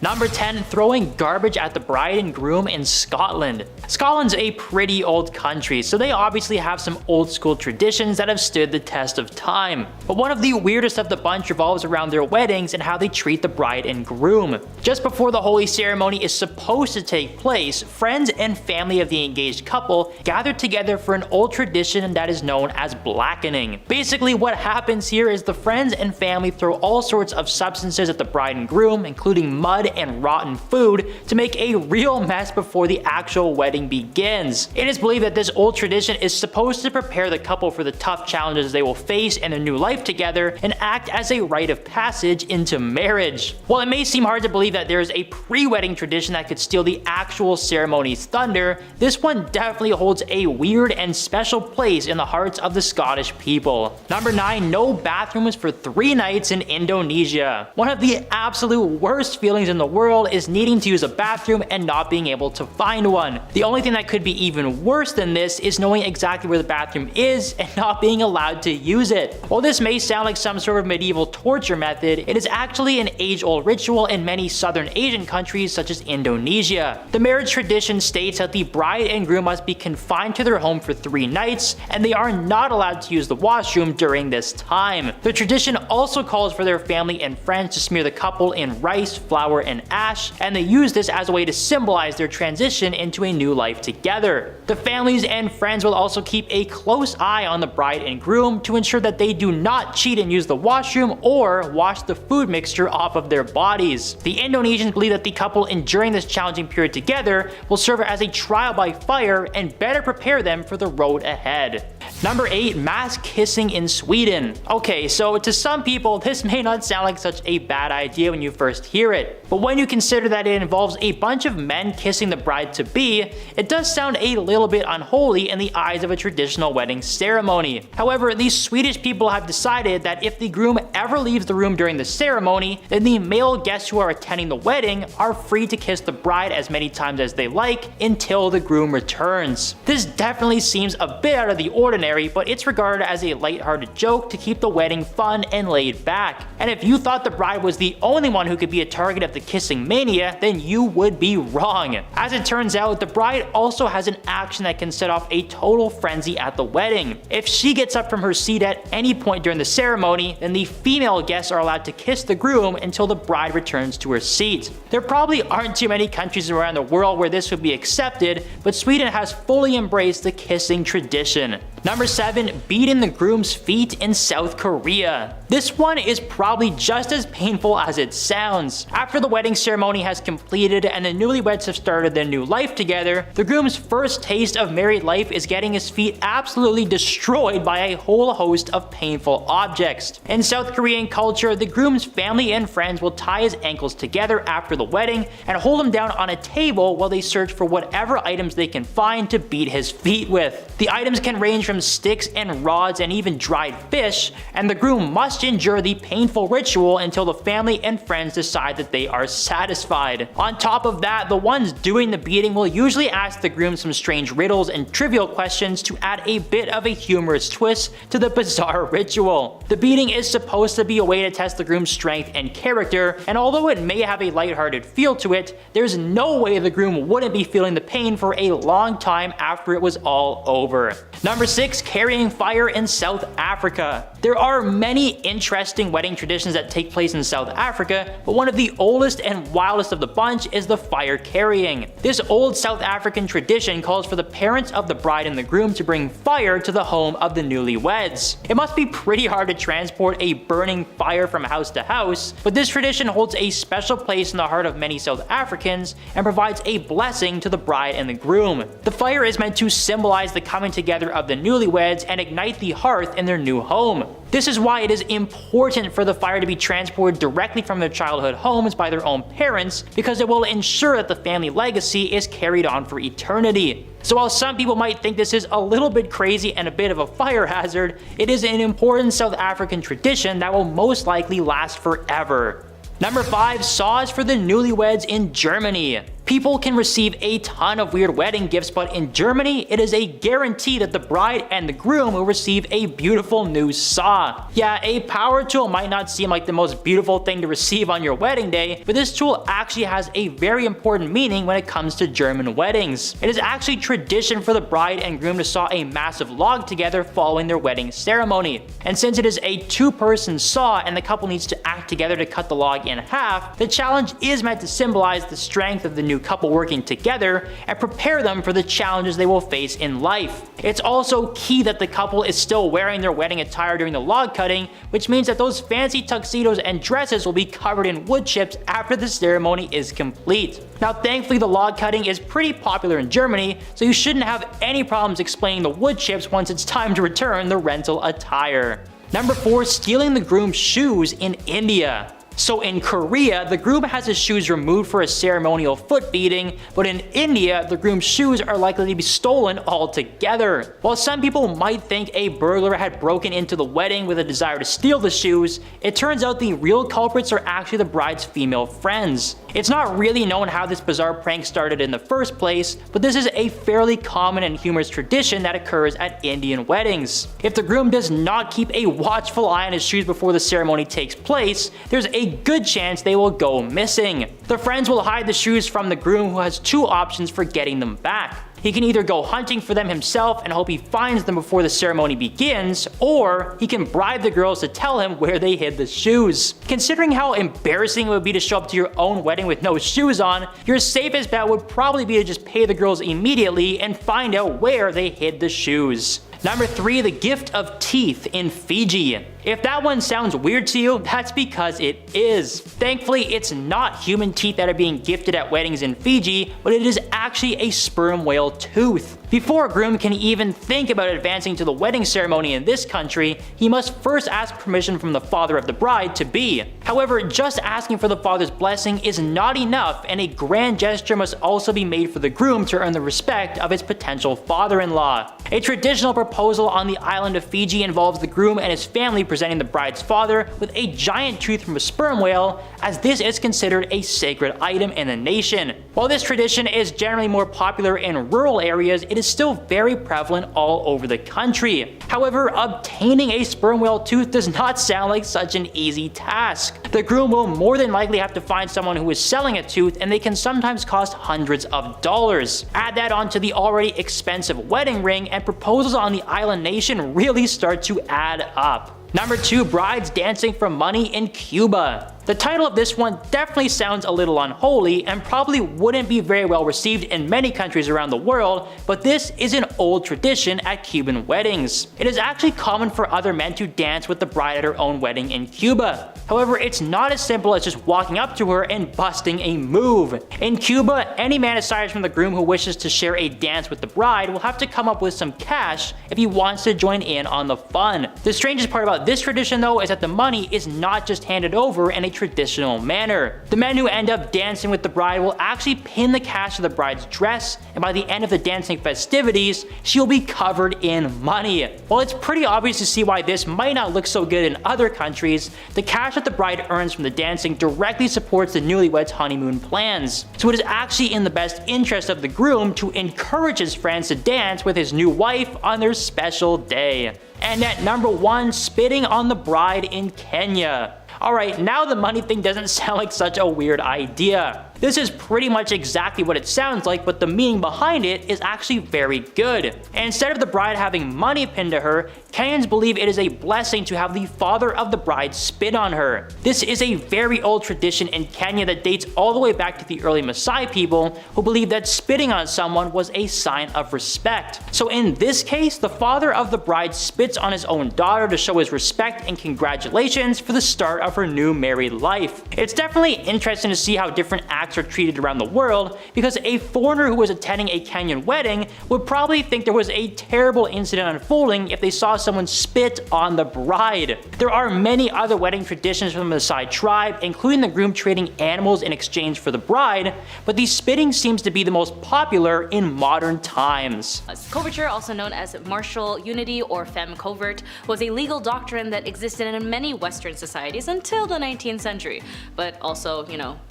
Number 10, throwing garbage at the bride and groom in Scotland. Scotland's a pretty old country, so they obviously have some old school traditions that have stood the test of time. But one of the weirdest of the bunch revolves around their weddings and how they treat the bride and groom. Just before the holy ceremony is supposed to take place, friends and family of the engaged couple gather together for an old tradition that is known as blackening. Basically, what happens here is the friends and family throw all sorts of substances at the bride and groom, including mud and rotten food, to make a real mess before the actual wedding begins. It is believed that this old tradition is supposed to prepare the couple for the tough challenges they will face in their new life together and act as a rite of passage into marriage. While it may seem hard to believe that there is a pre-wedding tradition that could steal the actual ceremony's thunder, this one definitely holds a weird and special place in the hearts of the Scottish people. Number 9, no bathrooms for 3 nights in Indonesia. One of the absolute worst feelings in the world is needing to use a bathroom and not being able to find one. The only thing that could be even worse than this is knowing exactly where the bathroom is and not being allowed to use it. While this may sound like some sort of medieval torture method, it is actually an age-old ritual in many southern Asian countries such as Indonesia. The marriage tradition states that the bride and groom must be confined to their home for 3 nights, and they are not allowed to use the washroom during this time. The tradition also calls for their family and friends to smear the couple in rice, flour, and ash, and they use this as a way to symbolize their transition into a new life together. The families and friends will also keep a close eye on the bride and groom to ensure that they do not cheat and use the washroom or wash the food mixture off of their bodies. The Indonesians believe that the couple enduring this challenging period together will serve as a trial by fire and better prepare them for the road ahead. Number 8, mass kissing in Sweden. Okay, so to some people, this may not sound like such a bad idea when you first hear it, but when you consider that it involves a bunch of men kissing the bride-to-be, it does sound a little bit unholy in the eyes of a traditional wedding ceremony. However, these Swedish people have decided that if the groom ever leaves the room during the ceremony, then the male guests who are attending the wedding are free to kiss the bride as many times as they like until the groom returns. This definitely seems a bit out of the ordinary, but it's regarded as a lighthearted joke to keep the wedding fun and laid back. And if you thought the bride was the only one who could be a target of the kissing mania, then you would be wrong. As it turns out, the bride also has an action that can set off a total frenzy at the wedding. If she gets up from her seat at any point during the ceremony, then the female guests are allowed to kiss the groom until the bride returns to her seat. There probably aren't too many countries around the world where this would be accepted, but Sweden has fully embraced the kissing tradition. Number 7, beating the groom's feet in South Korea. This one is probably just as painful as it sounds. After the wedding ceremony has completed and the newlyweds have started their new life together, the groom's first taste of married life is getting his feet absolutely destroyed by a whole host of painful objects. In South Korean culture, the groom's family and friends will tie his ankles together after the wedding and hold him down on a table while they search for whatever items they can find to beat his feet with. The items can range from sticks and rods and even dried fish, and the groom must endure the painful ritual until the family and friends decide that they are satisfied. On top of that, the ones doing the beating will usually ask the groom some strange riddles and trivial questions to add a bit of a humorous twist to the bizarre ritual. The beating is supposed to be a way to test the groom's strength and character, and although it may have a lighthearted feel to it, there's no way the groom wouldn't be feeling the pain for a long time after it was all over. Number 6, carrying fire in South Africa. There are many interesting wedding traditions that take place in South Africa, but one of the oldest and wildest of the bunch is the fire carrying. This old South African tradition calls for the parents of the bride and the groom to bring fire to the home of the newlyweds. It must be pretty hard to transport a burning fire from house to house, but this tradition holds a special place in the heart of many South Africans and provides a blessing to the bride and the groom. The fire is meant to symbolize the coming together of the newlyweds and ignite the hearth in their new home. This is why it is important for the fire to be transported directly from their childhood homes by their own parents, because it will ensure that the family legacy is carried on for eternity. So while some people might think this is a little bit crazy and a bit of a fire hazard, it is an important South African tradition that will most likely last forever. Number 5, saws for the newlyweds in Germany. People can receive a ton of weird wedding gifts, but in Germany, it is a guarantee that the bride and the groom will receive a beautiful new saw. Yeah, a power tool might not seem like the most beautiful thing to receive on your wedding day, but this tool actually has a very important meaning when it comes to German weddings. It is actually tradition for the bride and groom to saw a massive log together following their wedding ceremony. And since it is a two-person saw and the couple needs to act together to cut the log in half, the challenge is meant to symbolize the strength of the new couple working together and prepare them for the challenges they will face in life. It's also key that the couple is still wearing their wedding attire during the log cutting, which means that those fancy tuxedos and dresses will be covered in wood chips after the ceremony is complete. Now, thankfully, the log cutting is pretty popular in Germany, so you shouldn't have any problems explaining the wood chips once it's time to return the rental attire. Number 4, stealing the groom's shoes in India. So in Korea, the groom has his shoes removed for a ceremonial foot beating, but in India, the groom's shoes are likely to be stolen altogether. While some people might think a burglar had broken into the wedding with a desire to steal the shoes, it turns out the real culprits are actually the bride's female friends. It's not really known how this bizarre prank started in the first place, but this is a fairly common and humorous tradition that occurs at Indian weddings. If the groom does not keep a watchful eye on his shoes before the ceremony takes place, there's a good chance they will go missing. The friends will hide the shoes from the groom, who has two options for getting them back. He can either go hunting for them himself and hope he finds them before the ceremony begins, or he can bribe the girls to tell him where they hid the shoes. Considering how embarrassing it would be to show up to your own wedding with no shoes on, your safest bet would probably be to just pay the girls immediately and find out where they hid the shoes. Number 3, the gift of teeth in Fiji. If that one sounds weird to you, that's because it is. Thankfully, it's not human teeth that are being gifted at weddings in Fiji, but it is actually a sperm whale tooth. Before a groom can even think about advancing to the wedding ceremony in this country, he must first ask permission from the father of the bride-to-be. However, just asking for the father's blessing is not enough, and a grand gesture must also be made for the groom to earn the respect of his potential father-in-law. A traditional proposal on the island of Fiji involves the groom and his family presenting the bride's father with a giant tooth from a sperm whale, as this is considered a sacred item in the nation. While this tradition is generally more popular in rural areas, it is still very prevalent all over the country. However, obtaining a sperm whale tooth does not sound like such an easy task. The groom will more than likely have to find someone who is selling a tooth, and they can sometimes cost hundreds of dollars. Add that onto the already expensive wedding ring, and proposals on the island nation really start to add up. Number 2, brides dancing for money in Cuba. The title of this one definitely sounds a little unholy and probably wouldn't be very well received in many countries around the world, but this is an old tradition at Cuban weddings. It is actually common for other men to dance with the bride at her own wedding in Cuba. However, it's not as simple as just walking up to her and busting a move. In Cuba, any man aside from the groom who wishes to share a dance with the bride will have to come up with some cash if he wants to join in on the fun. The strangest part about this tradition, though, is that the money is not just handed over in a traditional manner. The men who end up dancing with the bride will actually pin the cash to the bride's dress, and by the end of the dancing festivities, she will be covered in money. While it's pretty obvious to see why this might not look so good in other countries, the cash that the bride earns from the dancing directly supports the newlyweds' honeymoon plans. So it is actually in the best interest of the groom to encourage his friends to dance with his new wife on their special day. And at number 1, spitting on the bride in Kenya. Alright, now the money thing doesn't sound like such a weird idea. This is pretty much exactly what it sounds like, but the meaning behind it is actually very good. And instead of the bride having money pinned to her, Kenyans believe it is a blessing to have the father of the bride spit on her. This is a very old tradition in Kenya that dates all the way back to the early Maasai people, who believed that spitting on someone was a sign of respect. So in this case, the father of the bride spits on his own daughter to show his respect and congratulations for the start of her new married life. It's definitely interesting to see how different acts are treated around the world, because a foreigner who was attending a Kenyan wedding would probably think there was a terrible incident unfolding if they saw someone spit on the bride. There are many other wedding traditions from the Maasai tribe, including the groom trading animals in exchange for the bride, but the spitting seems to be the most popular in modern times. Coverture, also known as martial unity or femme covert, was a legal doctrine that existed in many Western societies until the 19th century, but also,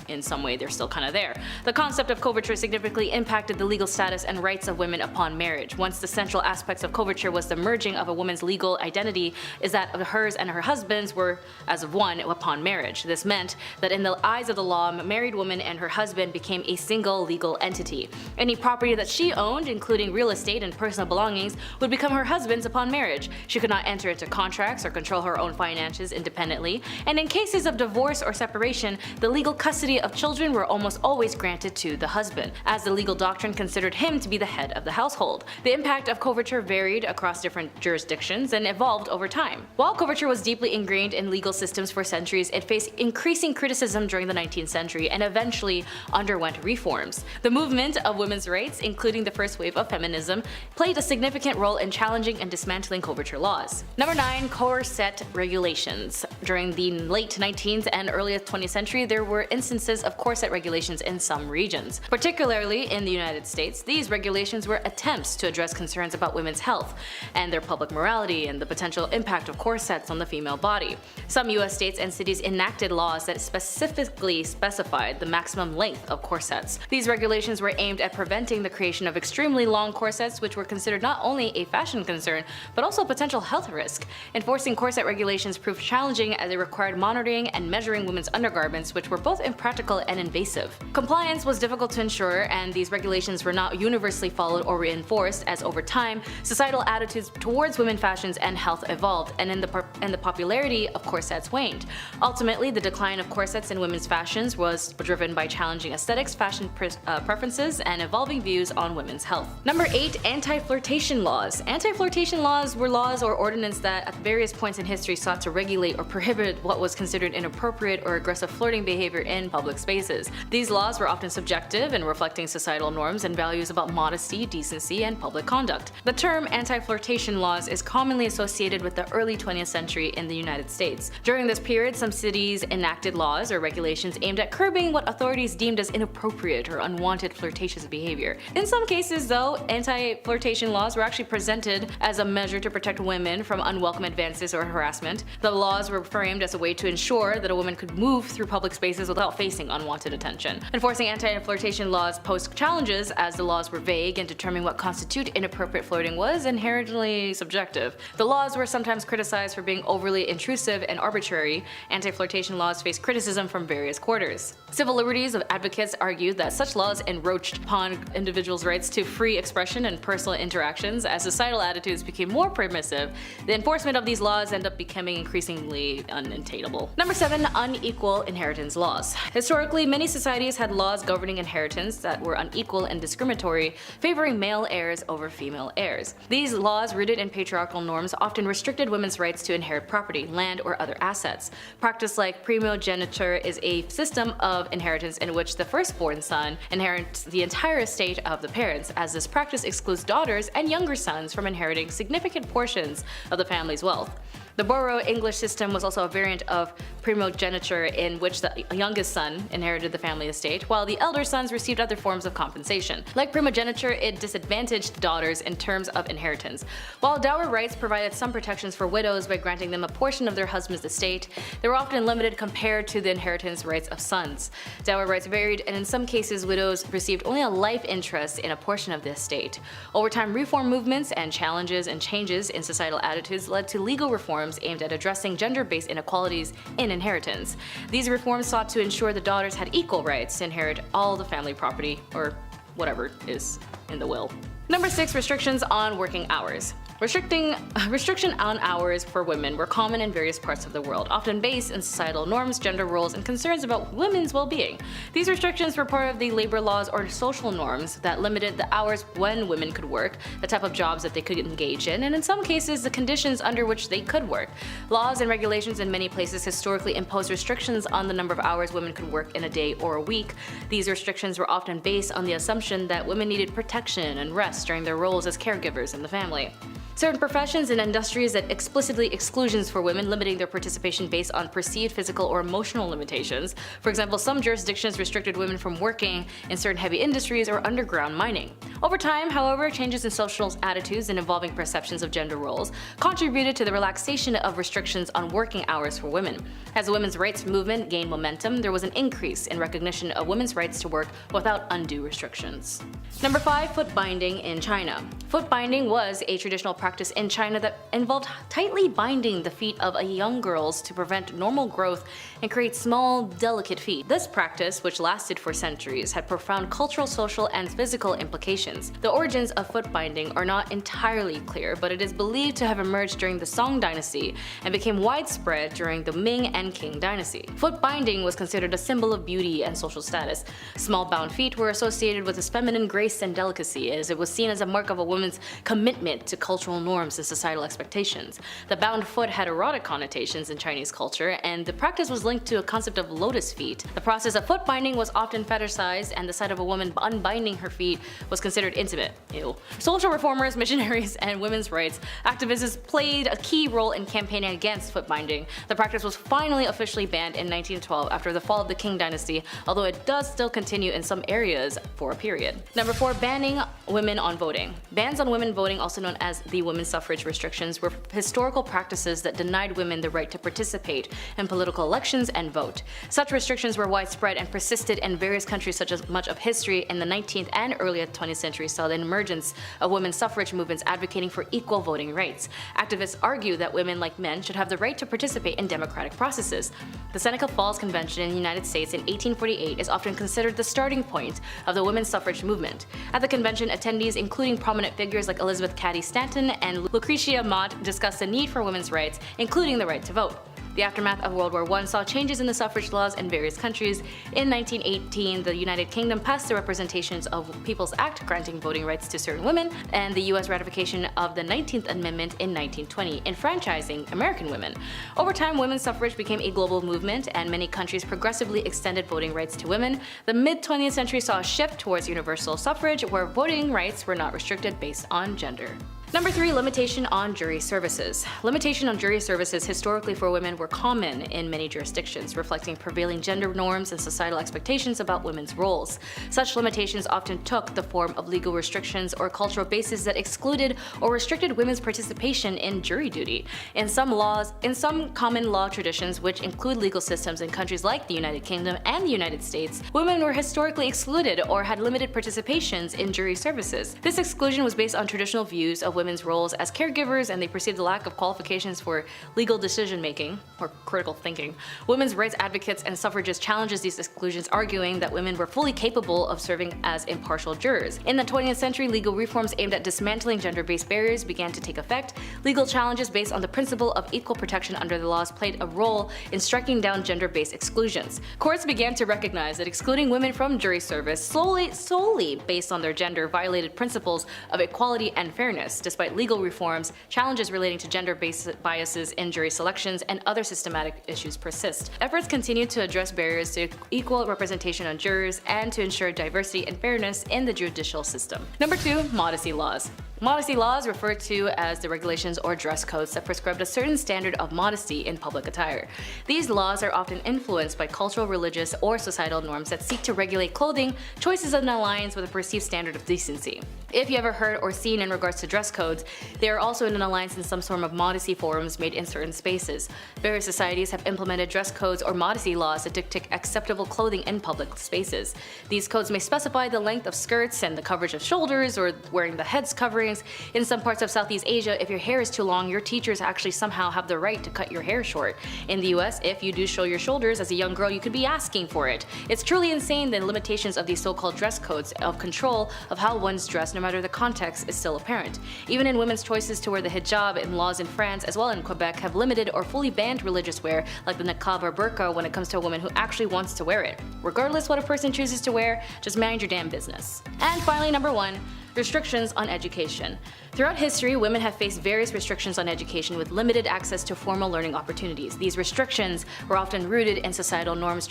in some way they're still kind of there. The concept of coverture significantly impacted the legal status and rights of women upon marriage. Once the central aspects of coverture was the merging of a woman's legal identity is that of hers and her husband's were as of one upon marriage. This meant that in the eyes of the law, a married woman and her husband became a single legal entity. Any property that she owned, including real estate and personal belongings, would become her husband's upon marriage. She could not enter into contracts or control her own finances independently, and in cases of divorce or separation, the legal custody of children were almost always granted to the husband, as the legal doctrine considered him to be the head of the household. The impact of coverture varied across different jurisdictions and evolved over time. While coverture was deeply ingrained in legal systems for centuries, it faced increasing criticism during the 19th century and eventually underwent reforms. The movement of women's rights, including the first wave of feminism, played a significant role in challenging and dismantling coverture laws. Number 9. Corset regulations. During the late 19th and early 20th century, there were instances of corset regulations in some regions. Particularly in the United States, these regulations were attempts to address concerns about women's health and their public morality and the potential impact of corsets on the female body. Some US states and cities enacted laws that specifically specified the maximum length of corsets. These regulations were aimed at preventing the creation of extremely long corsets, which were considered not only a fashion concern but also a potential health risk. Enforcing corset regulations proved challenging as it required monitoring and measuring women's undergarments, which were both impractical and invasive. Compliance was difficult to ensure, and these regulations were not universally followed or reinforced, as over time, societal attitudes towards women's fashions and health evolved, and the popularity of corsets waned. Ultimately, the decline of corsets in women's fashions was driven by challenging aesthetics, fashion preferences, and evolving views on women's health. Number 8. Anti-flirtation laws. Anti-flirtation laws were laws or ordinances that at various points in history sought to regulate or prohibit what was considered inappropriate or aggressive flirting behavior in public spaces. These laws were often subjective and reflecting societal norms and values about modesty, decency, and public conduct. The term anti-flirtation laws is commonly associated with the early 20th century in the United States. During this period, some cities enacted laws or regulations aimed at curbing what authorities deemed as inappropriate or unwanted flirtatious behavior. In some cases, though, anti-flirtation laws were actually presented as a measure to protect women from unwelcome advances or harassment. The laws were framed as a way to ensure that a woman could move through public spaces without facing unwanted attention. Enforcing anti-flirtation laws posed challenges, as the laws were vague and determining what constituted inappropriate flirting was inherently subjective. The laws were sometimes criticized for being overly intrusive and arbitrary. Anti-flirtation laws faced criticism from various quarters. Civil liberties advocates argued that such laws encroached upon individuals' rights to free expression and personal interactions. As societal attitudes became more permissive, the enforcement of these laws ended up becoming increasingly unattainable. Number 7. Unequal inheritance laws. Historically, many societies had laws governing inheritance that were unequal and discriminatory, favoring male heirs over female heirs. These laws, rooted in patriarchal norms, often restricted women's rights to inherit property, land, or other assets. Practice like primogeniture is a system of inheritance in which the firstborn son inherits the entire estate of the parents, as this practice excludes daughters and younger sons from inheriting significant portions of the family's wealth. The Borough English system was also a variant of primogeniture in which the youngest son inherited the family estate, while the elder sons received other forms of compensation. Like primogeniture, it disadvantaged daughters in terms of inheritance. While dower rights provided some protections for widows by granting them a portion of their husband's estate, they were often limited compared to the inheritance rights of sons. Dower rights varied, and in some cases widows received only a life interest in a portion of the estate. Over time, reform movements and challenges and changes in societal attitudes led to legal reforms aimed at addressing gender-based inequalities in inheritance. These reforms sought to ensure the daughters had equal rights to inherit all the family property, or whatever is in the will. Number 6. Restrictions on working hours. Restriction on hours for women were common in various parts of the world, often based in societal norms, gender roles, and concerns about women's well-being. These restrictions were part of the labor laws or social norms that limited the hours when women could work, the type of jobs that they could engage in, and in some cases the conditions under which they could work. Laws and regulations in many places historically imposed restrictions on the number of hours women could work in a day or a week. These restrictions were often based on the assumption that women needed protection and rest during their roles as caregivers in the family. Certain professions and industries that explicitly exclusions for women, limiting their participation based on perceived physical or emotional limitations. For example, some jurisdictions restricted women from working in certain heavy industries or underground mining. Over time, however, changes in social attitudes and evolving perceptions of gender roles contributed to the relaxation of restrictions on working hours for women. As the women's rights movement gained momentum, there was an increase in recognition of women's rights to work without undue restrictions. Number 5. Foot binding in China. Foot binding was a traditional practice in China that involved tightly binding the feet of young girls to prevent normal growth and create small, delicate feet. This practice, which lasted for centuries, had profound cultural, social, and physical implications. The origins of foot binding are not entirely clear, but it is believed to have emerged during the Song dynasty and became widespread during the Ming and Qing dynasty. Foot binding was considered a symbol of beauty and social status. Small bound feet were associated with feminine grace and delicacy, as it was seen as a mark of a woman's commitment to cultural norms and societal expectations. The bound foot had erotic connotations in Chinese culture, and the practice was linked to a concept of lotus feet. The process of foot binding was often fetishized, and the sight of a woman unbinding her feet was considered intimate. Ew. Social reformers, missionaries, and women's rights activists played a key role in campaigning against foot binding. The practice was finally officially banned in 1912 after the fall of the Qing dynasty, although it does still continue in some areas for a period. Number 4. Banning women on voting. Bans on women voting, also known as the women's suffrage restrictions, were historical practices that denied women the right to participate in political elections and vote. Such restrictions were widespread and persisted in various countries, such as much of history in the 19th and early 20th century saw the emergence of women's suffrage movements advocating for equal voting rights. Activists argue that women, like men, should have the right to participate in democratic processes. The Seneca Falls Convention in the United States in 1848 is often considered the starting point of the women's suffrage movement. At the convention, attendees, including prominent figures like Elizabeth Cady Stanton and Lucretia Mott, discussed the need for women's rights, including the right to vote. The aftermath of World War I saw changes in the suffrage laws in various countries. In 1918, the United Kingdom passed the Representations of People's Act granting voting rights to certain women, and the US ratification of the 19th Amendment in 1920 enfranchising American women. Over time, women's suffrage became a global movement, and many countries progressively extended voting rights to women. The mid-20th century saw a shift towards universal suffrage, where voting rights were not restricted based on gender. Number 3. Limitation on jury services. Limitation on jury services historically for women were common in many jurisdictions, reflecting prevailing gender norms and societal expectations about women's roles. Such limitations often took the form of legal restrictions or cultural bases that excluded or restricted women's participation in jury duty. In some common law traditions, which include legal systems in countries like the United Kingdom and the United States, women were historically excluded or had limited participations in jury services. This exclusion was based on traditional views of women's roles as caregivers, and they perceived the lack of qualifications for legal decision-making or critical thinking. Women's rights advocates and suffragists challenged these exclusions, arguing that women were fully capable of serving as impartial jurors. In the 20th century, legal reforms aimed at dismantling gender-based barriers began to take effect. Legal challenges based on the principle of equal protection under the laws played a role in striking down gender-based exclusions. Courts began to recognize that excluding women from jury service solely based on their gender violated principles of equality and fairness. Despite legal reforms, challenges relating to gender-based biases in jury selections and other systematic issues persist. Efforts continue to address barriers to equal representation on jurors and to ensure diversity and fairness in the judicial system. Number 2. Modesty laws. Modesty laws, referred to as the regulations or dress codes that prescribed a certain standard of modesty in public attire. These laws are often influenced by cultural, religious, or societal norms that seek to regulate clothing choices in alliance with a perceived standard of decency. If you ever heard or seen in regards to dress codes, they are also in an alliance in some sort of modesty forums made in certain spaces. Various societies have implemented dress codes or modesty laws that dictate acceptable clothing in public spaces. These codes may specify the length of skirts and the coverage of shoulders or wearing the head's covering. In some parts of Southeast Asia, if your hair is too long, your teachers actually somehow have the right to cut your hair short. In the US, if you do show your shoulders as a young girl, you could be asking for it. It's truly insane the limitations of these so-called dress codes of control of how one's dressed, no matter the context, is still apparent. Even in women's choices to wear the hijab, and laws in France as well in Quebec have limited or fully banned religious wear like the niqab or burqa when it comes to a woman who actually wants to wear it. Regardless what a person chooses to wear, just mind your damn business. And finally, number 1. Restrictions on education. Throughout history, women have faced various restrictions on education with limited access to formal learning opportunities. These restrictions were often rooted in societal norms,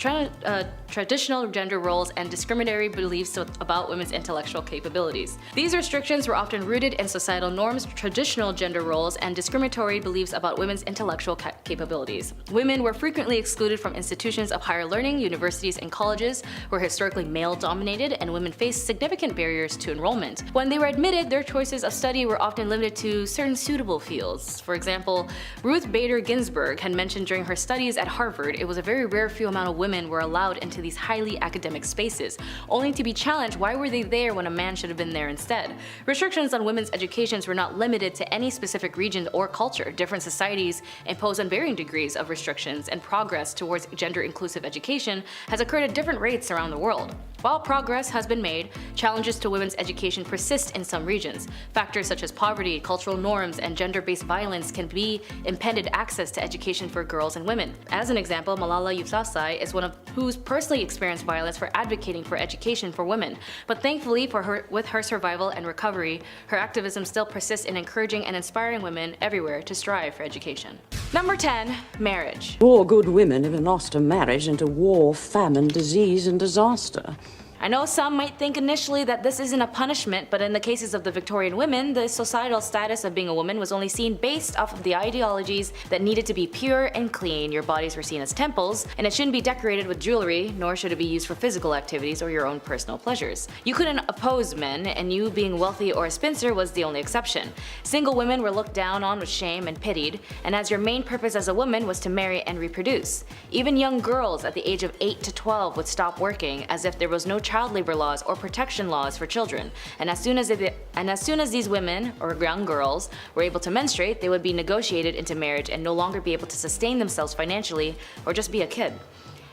traditional gender roles, and discriminatory beliefs about women's intellectual capabilities. These restrictions were often rooted in societal norms, traditional gender roles, and discriminatory beliefs about women's intellectual capabilities. Women were frequently excluded from institutions of higher learning. Universities and colleges were historically male-dominated, and women faced significant barriers to enrollment. When they were admitted, their choices of study were often limited to certain suitable fields. For example, Ruth Bader Ginsburg had mentioned during her studies at Harvard it was a very rare few amount of women were allowed into these highly academic spaces, only to be challenged why were they there when a man should have been there instead. Restrictions on women's educations were not limited to any specific region or culture. Different societies impose on varying degrees of restrictions, and progress towards gender-inclusive education has occurred at different rates around the world. While progress has been made, challenges to women's education persist in some regions. Factors such as poverty, cultural norms, and gender-based violence can be impeded access to education for girls and women. As an example, Malala Yousafzai is one of who's personally experienced violence for advocating for education for women. But thankfully with her survival and recovery, her activism still persists in encouraging and inspiring women everywhere to strive for education. Number 10. Marriage. Poor good women have lost a marriage into war, famine, disease, and disaster. I know some might think initially that this isn't a punishment, but in the cases of the Victorian women, the societal status of being a woman was only seen based off of the ideologies that needed to be pure and clean. Your bodies were seen as temples, and it shouldn't be decorated with jewelry, nor should it be used for physical activities or your own personal pleasures. You couldn't oppose men, and you being wealthy or a spinster was the only exception. Single women were looked down on with shame and pitied, and as your main purpose as a woman was to marry and reproduce. Even young girls at the age of 8 to 12 would stop working as if there was no child labor laws or protection laws for children, and as soon as these women or young girls were able to menstruate, they would be negotiated into marriage and no longer be able to sustain themselves financially or just be a kid.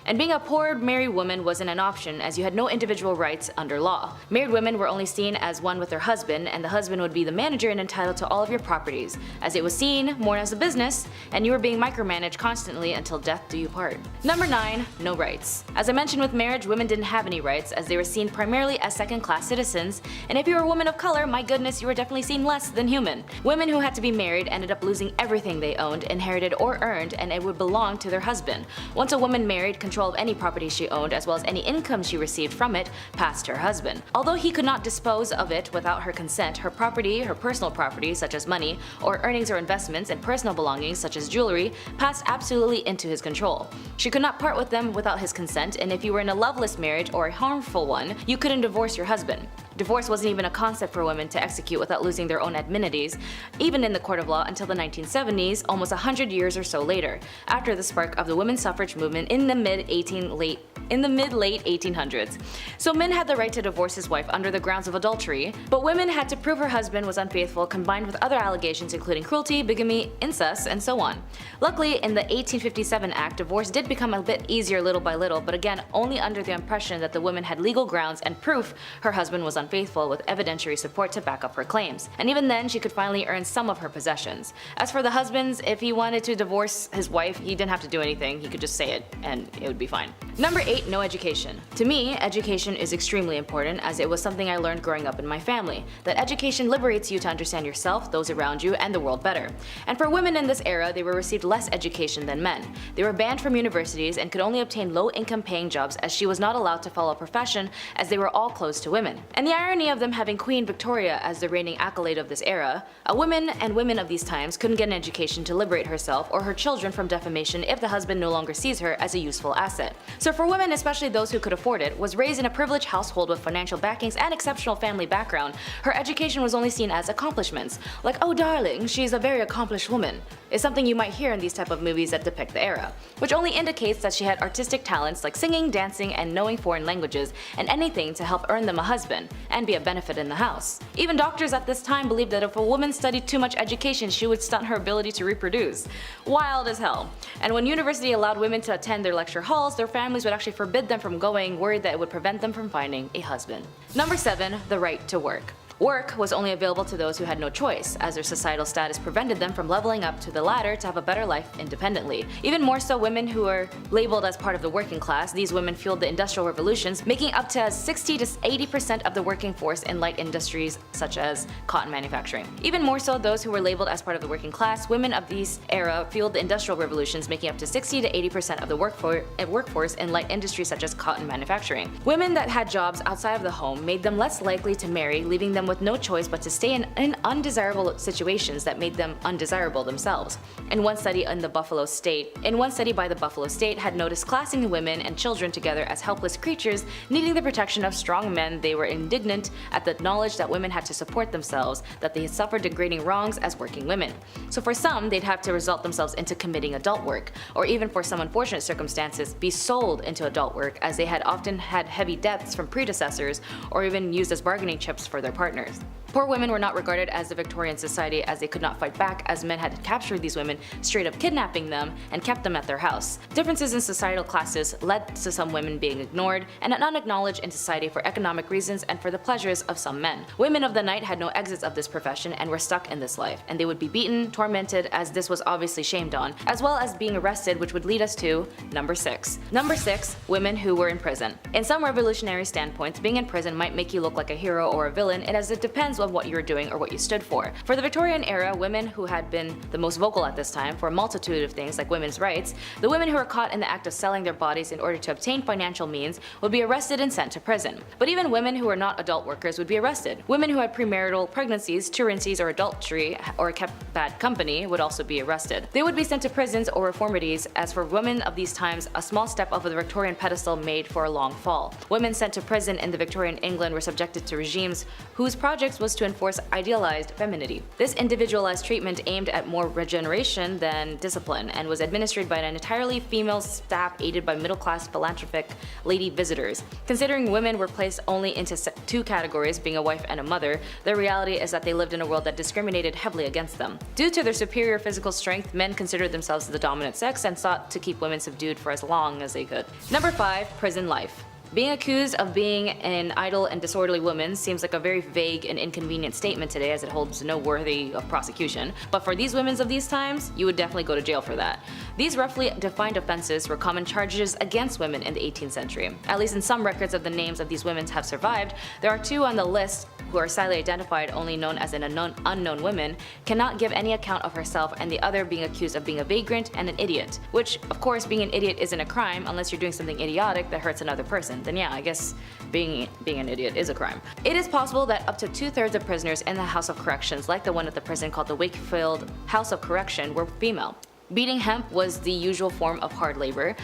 And being a poor married woman wasn't an option, as you had no individual rights under law. Married women were only seen as one with their husband, and the husband would be the manager and entitled to all of your properties, as it was seen more as a business, and you were being micromanaged constantly until death do you part. Number 9. No rights. As I mentioned with marriage, women didn't have any rights, as they were seen primarily as second-class citizens, and if you were a woman of color, my goodness, you were definitely seen less than human. Women who had to be married ended up losing everything they owned, inherited, or earned, and it would belong to their husband. Once a woman married, control of any property she owned, as well as any income she received from it, passed to her husband. Although he could not dispose of it without her consent, her property, her personal property such as money, or earnings or investments, and personal belongings such as jewelry, passed absolutely into his control. She could not part with them without his consent, and if you were in a loveless marriage or a harmful one, you couldn't divorce your husband. Divorce wasn't even a concept for women to execute without losing their own amenities, even in the court of law, until the 1970s, almost 100 years or so later, after the spark of the women's suffrage movement in the mid-late 1800s. So men had the right to divorce his wife under the grounds of adultery, but women had to prove her husband was unfaithful, combined with other allegations including cruelty, bigamy, incest, and so on. Luckily, in the 1857 Act, divorce did become a bit easier little by little, but again only under the impression that the woman had legal grounds and proof her husband was unfaithful, with evidentiary support to back up her claims. And even then, she could finally earn some of her possessions. As for the husbands, if he wanted to divorce his wife, he didn't have to do anything, he could just say it and it would be fine. Number 8. No education. To me, education is extremely important, as it was something I learned growing up in my family, that education liberates you to understand yourself, those around you, and the world better. And for women in this era, they were received less education than men. They were banned from universities and could only obtain low-income paying jobs, as she was not allowed to follow a profession, as they were all closed to women. And the irony of them having Queen Victoria as the reigning accolade of this era, a woman and women of these times couldn't get an education to liberate herself or her children from defamation if the husband no longer sees her as a useful asset. So for women, especially those who could afford it, was raised in a privileged household with financial backings and exceptional family background, her education was only seen as accomplishments. Like, oh darling, she's a very accomplished woman, is something you might hear in these type of movies that depict the era, which only indicates that she had artistic talents like singing, dancing, and knowing foreign languages, and anything to help earn them a husband and be a benefit in the house. Even doctors at this time believed that if a woman studied too much education, she would stunt her ability to reproduce. Wild as hell. And when university allowed women to attend their lecture halls, their families would actually forbid them from going, worried that it would prevent them from finding a husband. Number 7. The right to work. Work was only available to those who had no choice, as their societal status prevented them from leveling up to the ladder to have a better life independently. Even more so, women who were labeled as part of the working class, these women fueled the industrial revolutions, making up to 60 to 80% of the working force in light industries such as cotton manufacturing. Even more so, those who were labeled as part of the working class, women of this era fueled the industrial revolutions, making up to 60 to 80% of the workforce in light industries such as cotton manufacturing. Women that had jobs outside of the home made them less likely to marry, leaving them with no choice but to stay in undesirable situations that made them undesirable themselves. In one study by the Buffalo State had noticed classing women and children together as helpless creatures needing the protection of strong men. They were indignant at the knowledge that women had to support themselves, that they had suffered degrading wrongs as working women. So for some, they'd have to result themselves into committing adult work, or even for some unfortunate circumstances, be sold into adult work, as they had often had heavy debts from predecessors or even used as bargaining chips for their partners. Poor women were not regarded as the Victorian society, as they could not fight back, as men had captured these women, straight up kidnapping them and kept them at their house. Differences in societal classes led to some women being ignored and unacknowledged in society for economic reasons and for the pleasures of some men. Women of the night had no exits of this profession and were stuck in this life, and they would be beaten, tormented, as this was obviously shamed on, as well as being arrested, which would lead us to number 6. Number 6, women who were in prison. In some revolutionary standpoints, being in prison might make you look like a hero or a villain, as it depends on what you were doing or what you stood for. For the Victorian era, women who had been the most vocal at this time for a multitude of things like women's rights, the women who were caught in the act of selling their bodies in order to obtain financial means would be arrested and sent to prison. But even women who were not adult workers would be arrested. Women who had premarital pregnancies, truancies, or adultery, or kept bad company would also be arrested. They would be sent to prisons or reformatories, as for women of these times, a small step off of the Victorian pedestal made for a long fall. Women sent to prison in the Victorian England were subjected to regimes whose projects was to enforce idealized femininity. This individualized treatment aimed at more regeneration than discipline, and was administered by an entirely female staff aided by middle-class philanthropic lady visitors. Considering women were placed only into 2 categories, being a wife and a mother, the reality is that they lived in a world that discriminated heavily against them. Due to their superior physical strength, men considered themselves the dominant sex and sought to keep women subdued for as long as they could. Number 5, prison life. Being accused of being an idle and disorderly woman seems like a very vague and inconvenient statement today, as it holds no worthy of prosecution, but for these women of these times, you would definitely go to jail for that. These roughly defined offenses were common charges against women in the 18th century. At least in some records of the names of these women have survived, there are 2 on the list who are silently identified, only known as an unknown woman, cannot give any account of herself, and the other being accused of being a vagrant and an idiot. Which, of course, being an idiot isn't a crime unless you're doing something idiotic that hurts another person. Then yeah, I guess being an idiot is a crime. It is possible that up to 2/3 of prisoners in the House of Corrections, like the one at the prison called the Wakefield House of Correction, were female. Beating hemp was the usual form of hard labor,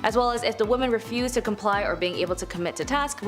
as well as if the women refused to comply or being able to commit to tasks,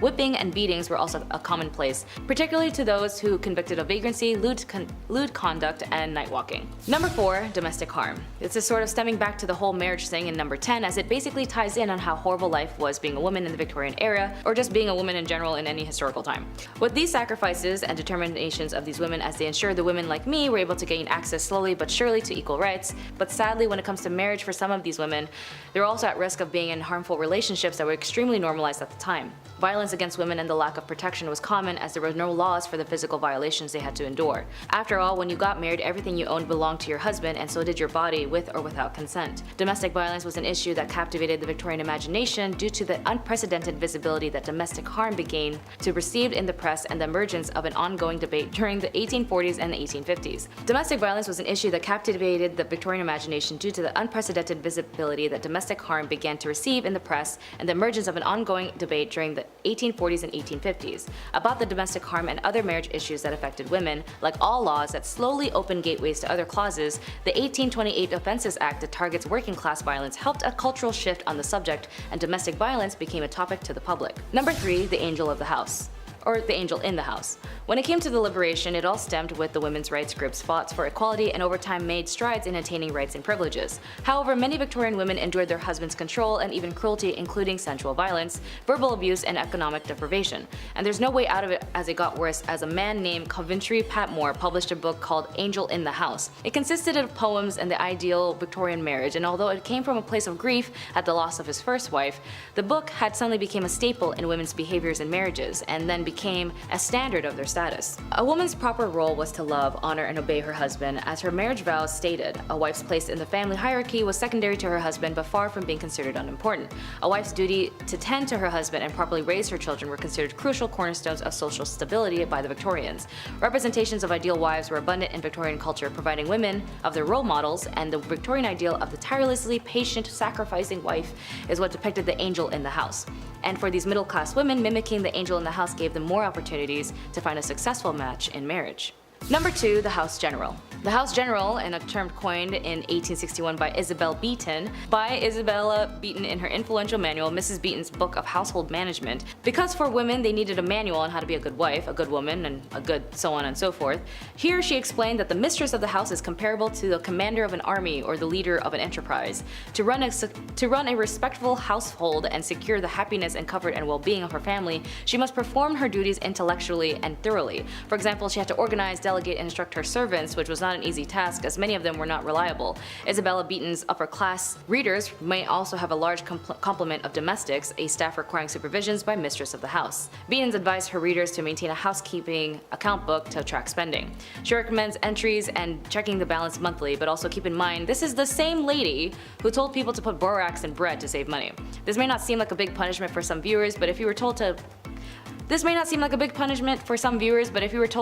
whipping and beatings were also a commonplace, particularly to those who convicted of vagrancy, lewd conduct, and night walking. Number 4, domestic harm. This is sort of stemming back to the whole marriage thing in number 10, as it basically ties in on how horrible life was being a woman in the Victorian era, or just being a woman in general in any historical time. With these sacrifices and determinations of these women, as they ensured the women like me were able to gain access slowly but surely to equal rights, but sadly when it comes to marriage for some of these women, they're also at risk of being in harmful relationships that were extremely normalized at the time. Violence against women and the lack of protection was common, as there were no laws for the physical violations they had to endure. After all, when you got married, everything you owned belonged to your husband, and so did your body, with or without consent. Domestic violence was an issue that captivated the Victorian imagination due to the unprecedented visibility that domestic harm began to receive in the press and the emergence of an ongoing debate during the 1840s and the 1850s. Domestic violence was an issue that captivated the Victorian imagination due to the unprecedented visibility that domestic harm began to receive in the press and the emergence of an ongoing debate during the 1840s and 1850s about the domestic harm and other marriage issues that affected women. Like all laws that slowly opened gateways to other clauses, the 1828 Offences Act that targets working class violence helped a cultural shift on the subject, and domestic violence became a topic to the public. Number 3, the angel of the house. or the angel in the house. When it came to the liberation, it all stemmed with the women's rights groups fought for equality and over time made strides in attaining rights and privileges. However, many Victorian women endured their husband's control and even cruelty, including sensual violence, verbal abuse, and economic deprivation. And there's no way out of it, as it got worse as a man named Coventry Patmore published a book called Angel in the House. It consisted of poems and the ideal Victorian marriage, and although it came from a place of grief at the loss of his first wife, the book had suddenly become a staple in women's behaviors in marriages and then became a standard of their status. A woman's proper role was to love, honor, and obey her husband. As her marriage vows stated, a wife's place in the family hierarchy was secondary to her husband but far from being considered unimportant. A wife's duty to tend to her husband and properly raise her children were considered crucial cornerstones of social stability by the Victorians. Representations of ideal wives were abundant in Victorian culture, providing women of their role models, and the Victorian ideal of the tirelessly patient, sacrificing wife is what depicted the angel in the house. And for these middle-class women, mimicking the angel in the house gave them more opportunities to find a successful match in marriage. Number 2, the House General. The House General, in a term coined in 1861 by Isabella Beeton in her influential manual, Mrs. Beeton's Book of Household Management, because for women they needed a manual on how to be a good wife, a good woman, and a good so on and so forth. Here she explained that the mistress of the house is comparable to the commander of an army or the leader of an enterprise. To run a respectful household and secure the happiness and comfort and well-being of her family, she must perform her duties intellectually and thoroughly. For example, she had to organize, delegate, and instruct her servants, which was not an easy task as many of them were not reliable. Isabella Beeton's upper-class readers may also have a large complement of domestics, a staff requiring supervisions by mistress of the house. Beeton's advised her readers to maintain a housekeeping account book to track spending. She recommends entries and checking the balance monthly, but also keep in mind this is the same lady who told people to put borax in bread to save money. This may not seem like a big punishment for some viewers, but if you were told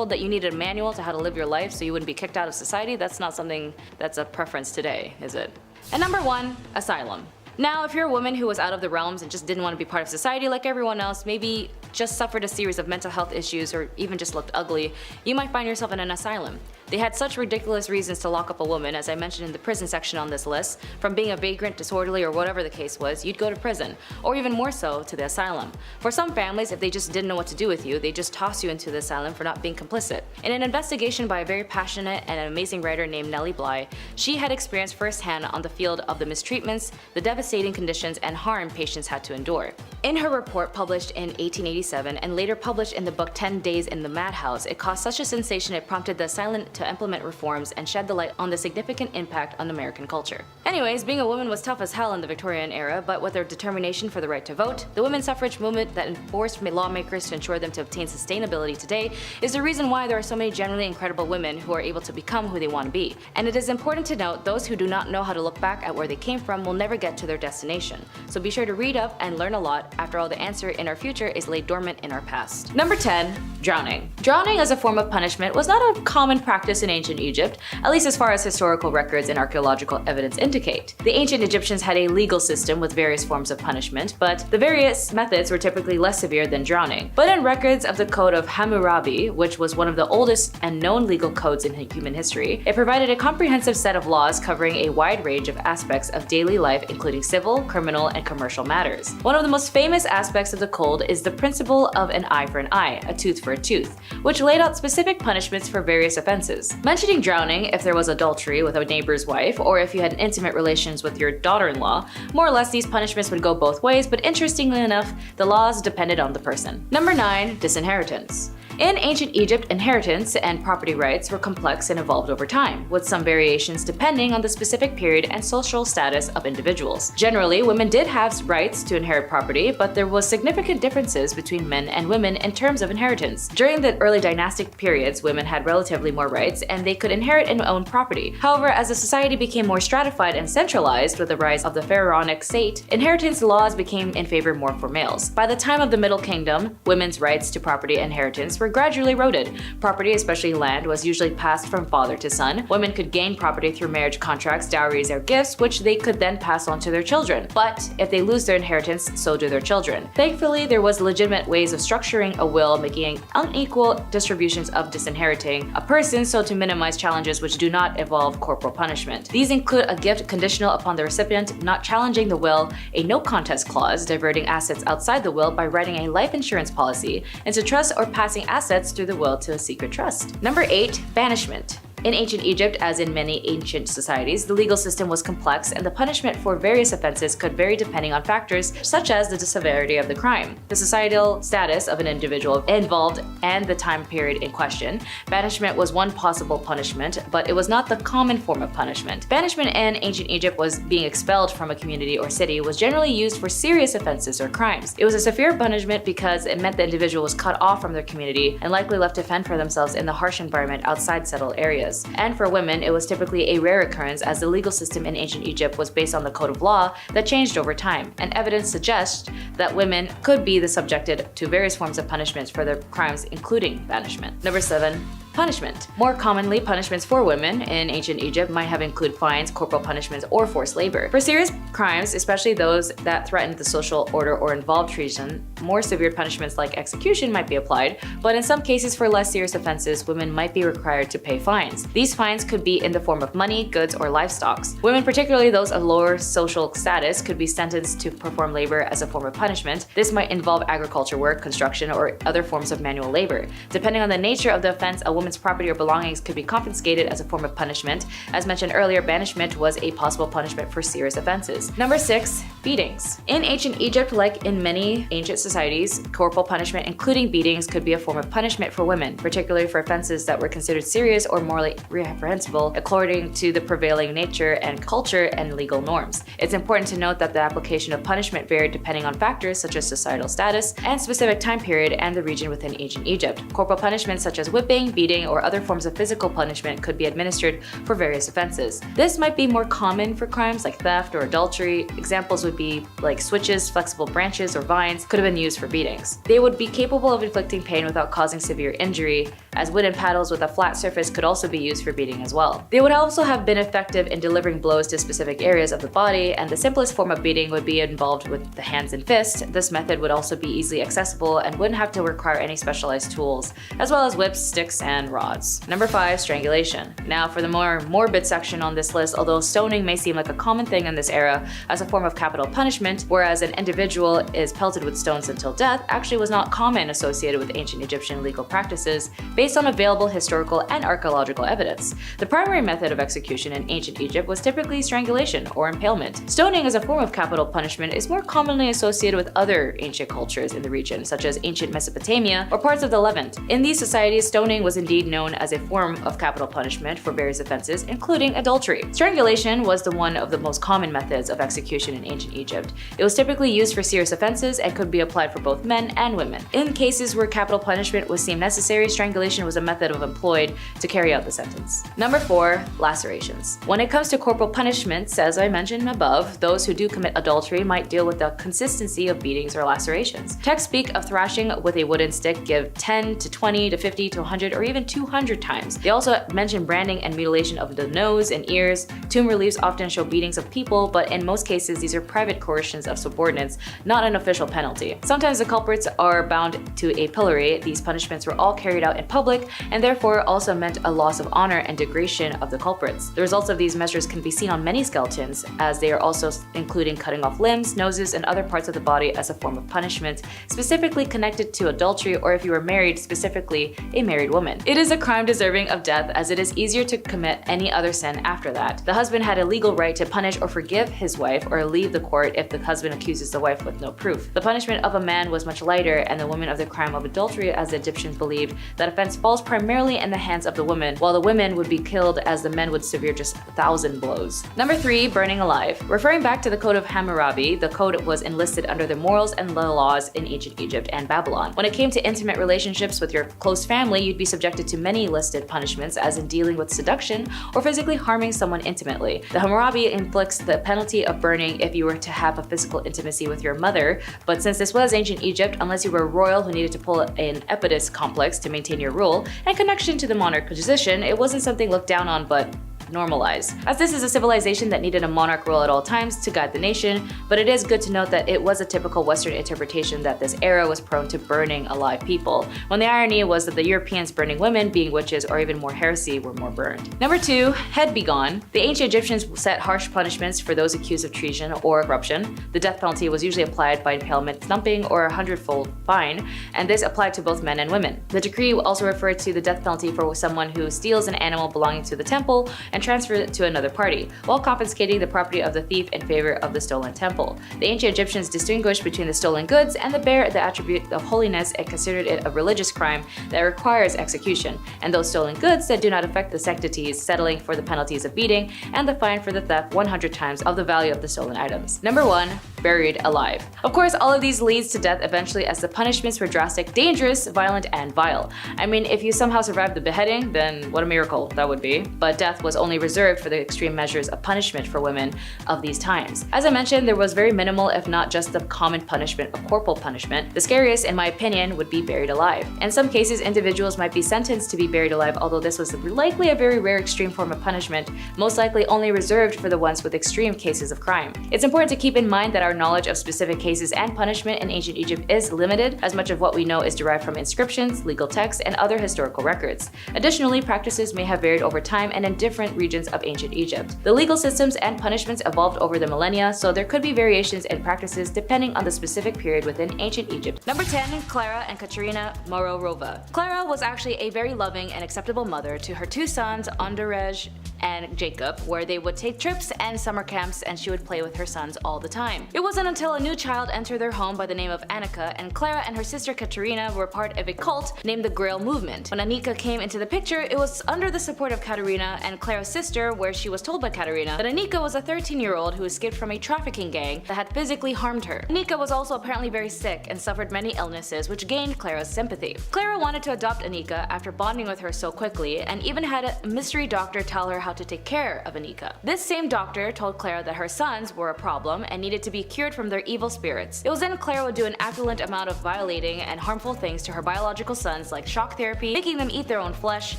that you needed a manual to how to live your life so you wouldn't be kicked out of society, that's not something that's a preference today, is it? And number 1, asylum. Now, if you're a woman who was out of the realms and just didn't want to be part of society like everyone else, maybe just suffered a series of mental health issues or even just looked ugly, you might find yourself in an asylum. They had such ridiculous reasons to lock up a woman, as I mentioned in the prison section on this list. From being a vagrant, disorderly, or whatever the case was, you'd go to prison, or even more so, to the asylum. For some families, if they just didn't know what to do with you, they just toss you into the asylum for not being complicit. In an investigation by a very passionate and amazing writer named Nellie Bly, she had experienced firsthand on the field of the mistreatments, the devastating conditions, and harm patients had to endure. In her report published in 1887 and later published in the book 10 Days in the Madhouse, it caused such a sensation it prompted the asylum to implement reforms and shed the light on the significant impact on American culture. Anyways, being a woman was tough as hell in the Victorian era, but with their determination for the right to vote, the women's suffrage movement that enforced lawmakers to ensure them to obtain sustainability today is the reason why there are so many genuinely incredible women who are able to become who they want to be. And it is important to note, those who do not know how to look back at where they came from will never get to their destination. So be sure to read up and learn a lot. After all, the answer in our future is laid dormant in our past. Number 10, drowning. Drowning as a form of punishment was not a common practice in ancient Egypt, at least as far as historical records and archaeological evidence indicate. The ancient Egyptians had a legal system with various forms of punishment, but the various methods were typically less severe than drowning. But in records of the Code of Hammurabi, which was one of the oldest and known legal codes in human history, it provided a comprehensive set of laws covering a wide range of aspects of daily life, including civil, criminal, and commercial matters. One of the most famous aspects of the code is the principle of an eye for an eye, a tooth for a tooth, which laid out specific punishments for various offenses. Mentioning drowning if there was adultery with a neighbor's wife, or if you had intimate relations with your daughter-in-law, more or less these punishments would go both ways, but interestingly enough, the laws depended on the person. Number 9, disinheritance. In ancient Egypt, inheritance and property rights were complex and evolved over time, with some variations depending on the specific period and social status of individuals. Generally, women did have rights to inherit property, but there was significant differences between men and women in terms of inheritance. During the early dynastic periods, women had relatively more rights and they could inherit and own property. However, as the society became more stratified and centralized with the rise of the pharaonic state, inheritance laws became in favor more for males. By the time of the Middle Kingdom, women's rights to property and inheritance were gradually eroded. Property, especially land, was usually passed from father to son. Women could gain property through marriage contracts, dowries, or gifts, which they could then pass on to their children. But if they lose their inheritance, so do their children. Thankfully, there was legitimate ways of structuring a will, making unequal distributions of disinheriting a person so to minimize challenges which do not involve corporal punishment. These include a gift conditional upon the recipient not challenging the will, a no contest clause, diverting assets outside the will by writing a life insurance policy into trust, or passing assets through the will to a secret trust. Number 8. Banishment. In ancient Egypt, as in many ancient societies, the legal system was complex and the punishment for various offenses could vary depending on factors such as the severity of the crime, the societal status of an individual involved, and the time period in question. Banishment was one possible punishment, but it was not the common form of punishment. Banishment in ancient Egypt was being expelled from a community or city was generally used for serious offenses or crimes. It was a severe punishment because it meant the individual was cut off from their community and likely left to fend for themselves in the harsh environment outside settled areas. And for women, it was typically a rare occurrence as the legal system in ancient Egypt was based on the code of law that changed over time, and evidence suggests that women could be subjected to various forms of punishments for their crimes, including banishment. Number 7. Punishment. More commonly, punishments for women in ancient Egypt might have included fines, corporal punishments, or forced labor. For serious crimes, especially those that threatened the social order or involved treason, more severe punishments like execution might be applied, but in some cases for less serious offenses, women might be required to pay fines. These fines could be in the form of money, goods, or livestock. Women, particularly those of lower social status, could be sentenced to perform labor as a form of punishment. This might involve agriculture work, construction, or other forms of manual labor. Depending on the nature of the offense, a woman's property or belongings could be confiscated as a form of punishment. As mentioned earlier, banishment was a possible punishment for serious offenses. Number 6. Beatings. In ancient Egypt, like in many ancient societies, corporal punishment, including beatings, could be a form of punishment for women, particularly for offenses that were considered serious or morally reprehensible according to the prevailing nature and culture and legal norms. It's important to note that the application of punishment varied depending on factors such as societal status and specific time period and the region within ancient Egypt. Corporal punishments such as whipping, beating, or other forms of physical punishment could be administered for various offenses. This might be more common for crimes like theft or adultery. Examples would be like switches, flexible branches, or vines could have been used for beatings. They would be capable of inflicting pain without causing severe injury, as wooden paddles with a flat surface could also be used for beating as well. They would also have been effective in delivering blows to specific areas of the body, and the simplest form of beating would be involved with the hands and fists. This method would also be easily accessible and wouldn't have to require any specialized tools, as well as whips, sticks, and rods. Number 5. Strangulation. Now for the more morbid section on this list, although stoning may seem like a common thing in this era as a form of capital punishment, whereas an individual is pelted with stones until death actually was not common associated with ancient Egyptian legal practices based on available historical and archaeological evidence. The primary method of execution in ancient Egypt was typically strangulation or impalement. Stoning as a form of capital punishment is more commonly associated with other ancient cultures in the region, such as ancient Mesopotamia or parts of the Levant. In these societies, stoning was indeed known as a form of capital punishment for various offenses, including adultery. Strangulation was one of the most common methods of execution in ancient Egypt. It was typically used for serious offenses and could be applied for both men and women. In cases where capital punishment was deemed necessary, strangulation was a method employed to carry out the sentence. Number 4. Lacerations. When it comes to corporal punishments, as I mentioned above, those who do commit adultery might deal with the consistency of beatings or lacerations. Texts speak of thrashing with a wooden stick, give 10 to 20 to 50 to 100 or even 200 times. They also mention branding and mutilation of the nose and ears. Tomb reliefs often show beatings of people, but in most cases these are private coercions of subordinates, not an official penalty. Sometimes the culprits are bound to a pillory. These punishments were all carried out in public and therefore also meant a loss of honor and degradation of the culprits. The results of these measures can be seen on many skeletons, as they are also including cutting off limbs, noses, and other parts of the body as a form of punishment, specifically connected to adultery or if you were married, specifically a married woman. It is a crime deserving of death, as it is easier to commit any other sin after that. The husband had a legal right to punish or forgive his wife or leave the court if the husband accuses the wife with no proof. The punishment of a man was much lighter and the woman of the crime of adultery, as the Egyptians believed that offense falls primarily in the hands of the woman, while the women would be killed as the men would severe just 1,000 blows. Number 3. Burning alive. Referring back to the Code of Hammurabi, the code was enlisted under the morals and the laws in ancient Egypt and Babylon. When it came to intimate relationships with your close family, you'd be subjected subjected to many listed punishments, as in dealing with seduction or physically harming someone intimately. The Hammurabi inflicts the penalty of burning if you were to have a physical intimacy with your mother, but since this was ancient Egypt, unless you were a royal who needed to pull an Oedipus complex to maintain your rule and connection to the monarch position, it wasn't something looked down on but normalized. As this is a civilization that needed a monarch rule at all times to guide the nation, but it is good to note that it was a typical Western interpretation that this era was prone to burning alive people, when the irony was that the Europeans burning women, being witches, or even more heresy, were more burned. Number 2, head be gone. The ancient Egyptians set harsh punishments for those accused of treason or corruption. The death penalty was usually applied by impalement, thumping, or a 100-fold fine, and this applied to both men and women. The decree also referred to the death penalty for someone who steals an animal belonging to the temple and transfer it to another party, while confiscating the property of the thief in favor of the stolen temple. The ancient Egyptians distinguished between the stolen goods and the attribute of holiness and considered it a religious crime that requires execution, and those stolen goods that do not affect the sanctities, settling for the penalties of beating and the fine for the theft 100 times of the value of the stolen items. Number 1, buried alive. Of course, all of these leads to death eventually, as the punishments were drastic, dangerous, violent, and vile. I mean, if you somehow survived the beheading, then what a miracle that would be. But death was only reserved for the extreme measures of punishment for women of these times. As I mentioned, there was very minimal, if not just the common punishment of corporal punishment. The scariest, in my opinion, would be buried alive. In some cases, individuals might be sentenced to be buried alive, although this was likely a very rare extreme form of punishment, most likely only reserved for the ones with extreme cases of crime. It's important to keep in mind that our knowledge of specific cases and punishment in ancient Egypt is limited, as much of what we know is derived from inscriptions, legal texts, and other historical records. Additionally, practices may have varied over time and in different regions of ancient Egypt. The legal systems and punishments evolved over the millennia, so there could be variations in practices depending on the specific period within ancient Egypt. Number 10, Clara and Katerina Mororova. Clara was actually a very loving and acceptable mother to her 2 sons, Andrzej and Jacob, where they would take trips and summer camps, and she would play with her sons all the time. It wasn't until a new child entered their home by the name of Annika, and Clara and her sister Katerina were part of a cult named the Grail Movement. When Annika came into the picture, it was under the support of Katerina and Clara's sister, where she was told by Katerina that Annika was a 13-year-old who escaped from a trafficking gang that had physically harmed her. Annika was also apparently very sick and suffered many illnesses, which gained Clara's sympathy. Clara wanted to adopt Annika after bonding with her so quickly, and even had a mystery doctor tell her how to take care of Annika. This same doctor told Clara that her sons were a problem and needed to be cured from their evil spirits. It was then Clara would do an affluent amount of violating and harmful things to her biological sons, like shock therapy, making them eat their own flesh,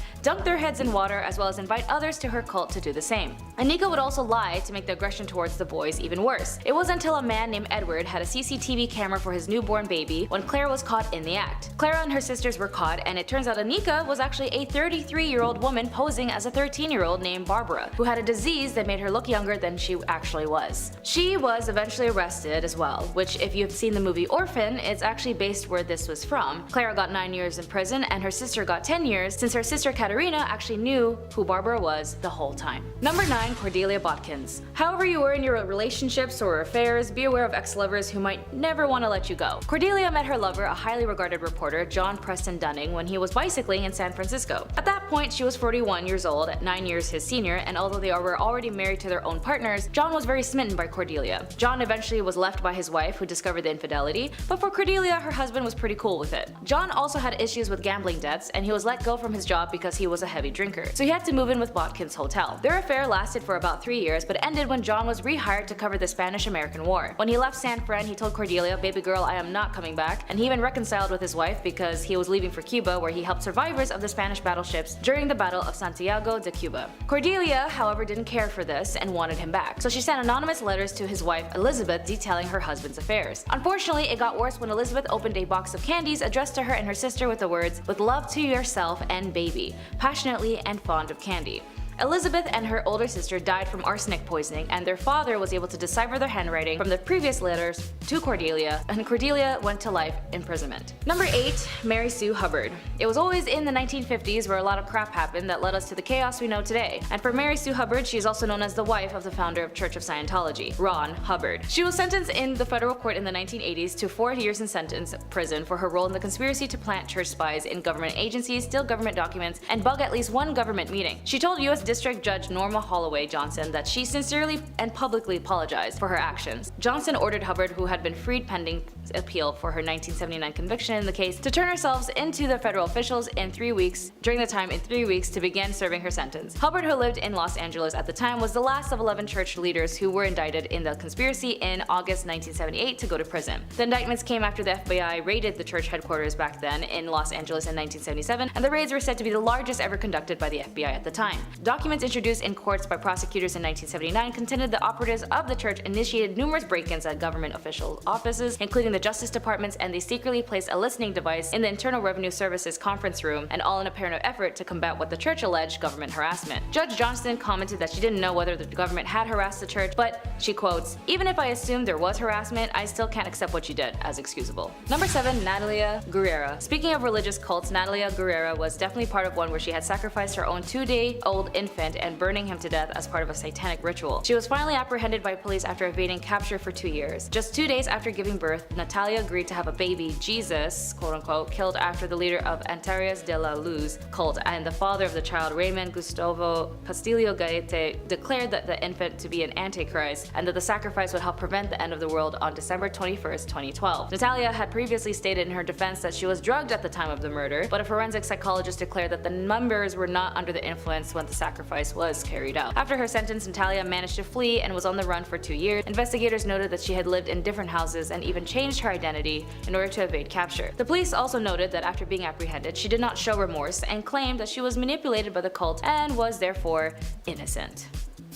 dunk their heads in water, as well as invite others to her cult to do the same. Annika would also lie to make the aggression towards the boys even worse. It was until a man named Edward had a CCTV camera for his newborn baby when Clara was caught in the act. Clara and her sisters were caught, and it turns out Annika was actually a 33-year-old woman posing as a 13-year-old named Barbara, who had a disease that made her look younger than she actually was. She was eventually arrested as well, which, if you've seen the movie Orphan, it's actually based where this was from. Clara got 9 years in prison, and her sister got 10 years, since her sister Katerina actually knew who Barbara was the whole time. Number 9, Cordelia Botkins. However you were in your relationships or affairs, be aware of ex-lovers who might never want to let you go. Cordelia met her lover, a highly regarded reporter, John Preston Dunning, when he was bicycling in San Francisco. At that point, she was 41 years old, 9 years his senior, and although they were already married to their own partners, John was very smitten by Cordelia. John eventually was left by his wife, who discovered the infidelity, but for Cordelia, her husband was pretty cool with it. John also had issues with gambling debts, and he was let go from his job because he was a heavy drinker, so he had to move in with Botkins' hotel. Their affair lasted for about 3 years, but ended when John was rehired to cover the Spanish-American War. When he left San Fran, he told Cordelia, "Baby girl, I am not coming back," and he even reconciled with his wife because he was leaving for Cuba, where he helped survivors of the Spanish battleships during the Battle of Santiago de Cuba. Cordelia, however, didn't care for this and wanted him back, so she sent anonymous letters to his wife Elizabeth detailing her husband's affairs. Unfortunately, it got worse when Elizabeth opened a box of candies addressed to her and her sister with the words, "With love to yourself and baby, passionately and fond of candy." Elizabeth and her older sister died from arsenic poisoning, and their father was able to decipher their handwriting from the previous letters to Cordelia, and Cordelia went to life imprisonment. Number 8, Mary Sue Hubbard. It was always in the 1950s where a lot of crap happened that led us to the chaos we know today. And for Mary Sue Hubbard, she is also known as the wife of the founder of Church of Scientology, Ron Hubbard. She was sentenced in the federal court in the 1980s to 4 years in prison for her role in the conspiracy to plant church spies in government agencies, steal government documents, and bug at least one government meeting. She told US 4th District Judge Norma Holloway Johnson that she sincerely and publicly apologized for her actions. Johnson ordered Hubbard, who had been freed pending appeal for her 1979 conviction in the case, to turn herself into the federal officials in 3 weeks, to begin serving her sentence. Hubbard, who lived in Los Angeles at the time, was the last of 11 church leaders who were indicted in the conspiracy in August 1978 to go to prison. The indictments came after the FBI raided the church headquarters back then in Los Angeles in 1977, and the raids were said to be the largest ever conducted by the FBI at the time. Documents introduced in courts by prosecutors in 1979 contended the operatives of the church initiated numerous break-ins at government official offices, including the Justice Departments, and they secretly placed a listening device in the Internal Revenue Service's conference room, and all in a apparent effort to combat what the church alleged government harassment. Judge Johnston commented that she didn't know whether the government had harassed the church, but she quotes, "Even if I assumed there was harassment, I still can't accept what you did as excusable." Number 7. Natalia Guerrera. Speaking of religious cults, Natalia Guerrera was definitely part of one where she had sacrificed her own 2-day-old infant and burning him to death as part of a satanic ritual. She was finally apprehended by police after evading capture for 2 years. Just 2 days after giving birth, Natalia agreed to have a baby, Jesus, quote-unquote, killed after the leader of Antares de la Luz cult and the father of the child, Raymond Gustavo Castillo Gaete, declared that the infant to be an antichrist and that the sacrifice would help prevent the end of the world on December 21st, 2012. Natalia had previously stated in her defense that she was drugged at the time of the murder, but a forensic psychologist declared that the members were not under the influence when the sacrifice was carried out. After her sentence, Natalia managed to flee and was on the run for 2 years. Investigators noted that she had lived in different houses and even changed her identity in order to evade capture. The police also noted that after being apprehended, she did not show remorse and claimed that she was manipulated by the cult and was therefore innocent.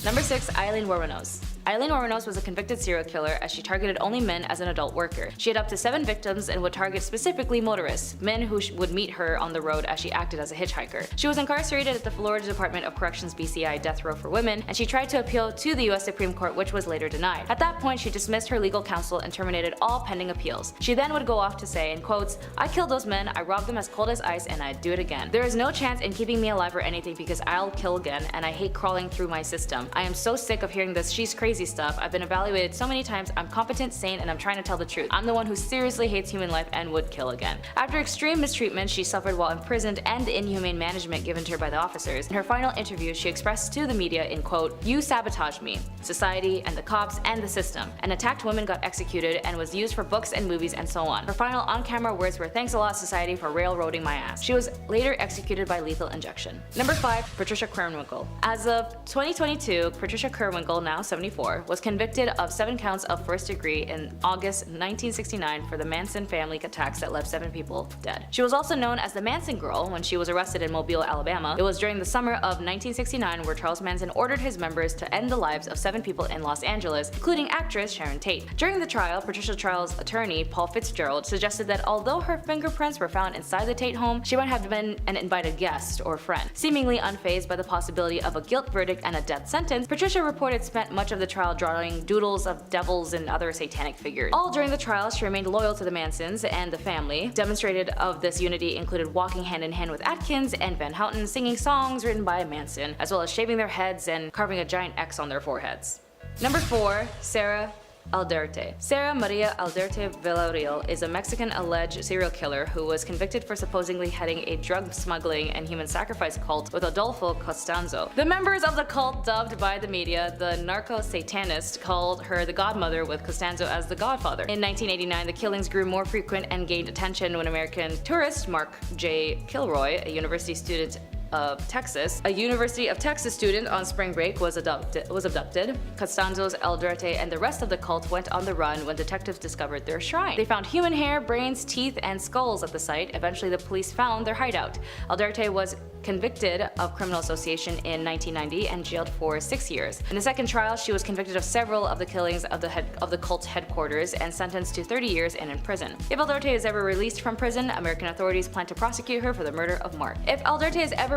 Number 6. Eileen Wuornos. Eileen Wuornos was a convicted serial killer as she targeted only men as an adult worker. She had up to 7 victims and would target specifically motorists, men who would meet her on the road as she acted as a hitchhiker. She was incarcerated at the Florida Department of Corrections BCI death row for women, and she tried to appeal to the US Supreme Court, which was later denied. At that point, she dismissed her legal counsel and terminated all pending appeals. She then would go off to say, in quotes, "I killed those men, I robbed them as cold as ice, and I'd do it again. There is no chance in keeping me alive or anything because I'll kill again, and I hate crawling through my system. I am so sick of hearing this she's crazy stuff. I've been evaluated so many times, I'm competent, sane, and I'm trying to tell the truth. I'm the one who seriously hates human life and would kill again." After extreme mistreatment she suffered while imprisoned and the inhumane management given to her by the officers, in her final interview she expressed to the media in quote, "You sabotaged me, society, and the cops, and the system. An attacked woman got executed and was used for books and movies and so on. Her final on-camera words were, 'Thanks a lot, society, for railroading my ass.' She was later executed by lethal injection." Number 5. Patricia Krenwinkel. As of 2022, Patricia Krenwinkel, now 74, was convicted of 7 counts of first degree in August 1969 for the Manson family attacks that left 7 people dead. She was also known as the Manson Girl when she was arrested in Mobile, Alabama. It was during the summer of 1969 where Charles Manson ordered his members to end the lives of 7 people in Los Angeles, including actress Sharon Tate. During the trial, Patricia's trial's attorney, Paul Fitzgerald, suggested that although her fingerprints were found inside the Tate home, she might have been an invited guest or friend. Seemingly unfazed by the possibility of a guilt verdict and a death sentence, Patricia reported spent much of the trial drawing doodles of devils and other satanic figures. All during the trial, she remained loyal to the Mansons and the family. Demonstrated of this unity included walking hand in hand with Atkins and Van Houten, singing songs written by Manson, as well as shaving their heads and carving a giant X on their foreheads. Number 4. Sarah Aldrete. Sarah Maria Aldrete Villarreal is a Mexican alleged serial killer who was convicted for supposedly heading a drug smuggling and human sacrifice cult with Adolfo Costanzo. The members of the cult, dubbed by the media the narco-satanist, called her the godmother, with Costanzo as the godfather. In 1989, the killings grew more frequent and gained attention when American tourist Mark J. Kilroy, a University of Texas student on spring break, was abducted. Costanzo's Aldrete and the rest of the cult went on the run when detectives discovered their shrine. They found human hair, brains, teeth, and skulls at the site. Eventually, the police found their hideout. Aldrete was convicted of criminal association in 1990 and jailed for 6 years. In the second trial, she was convicted of several of the killings of the cult's headquarters and sentenced to 30 years in prison. If Aldrete is ever released from prison, American authorities plan to prosecute her for the murder of Mark.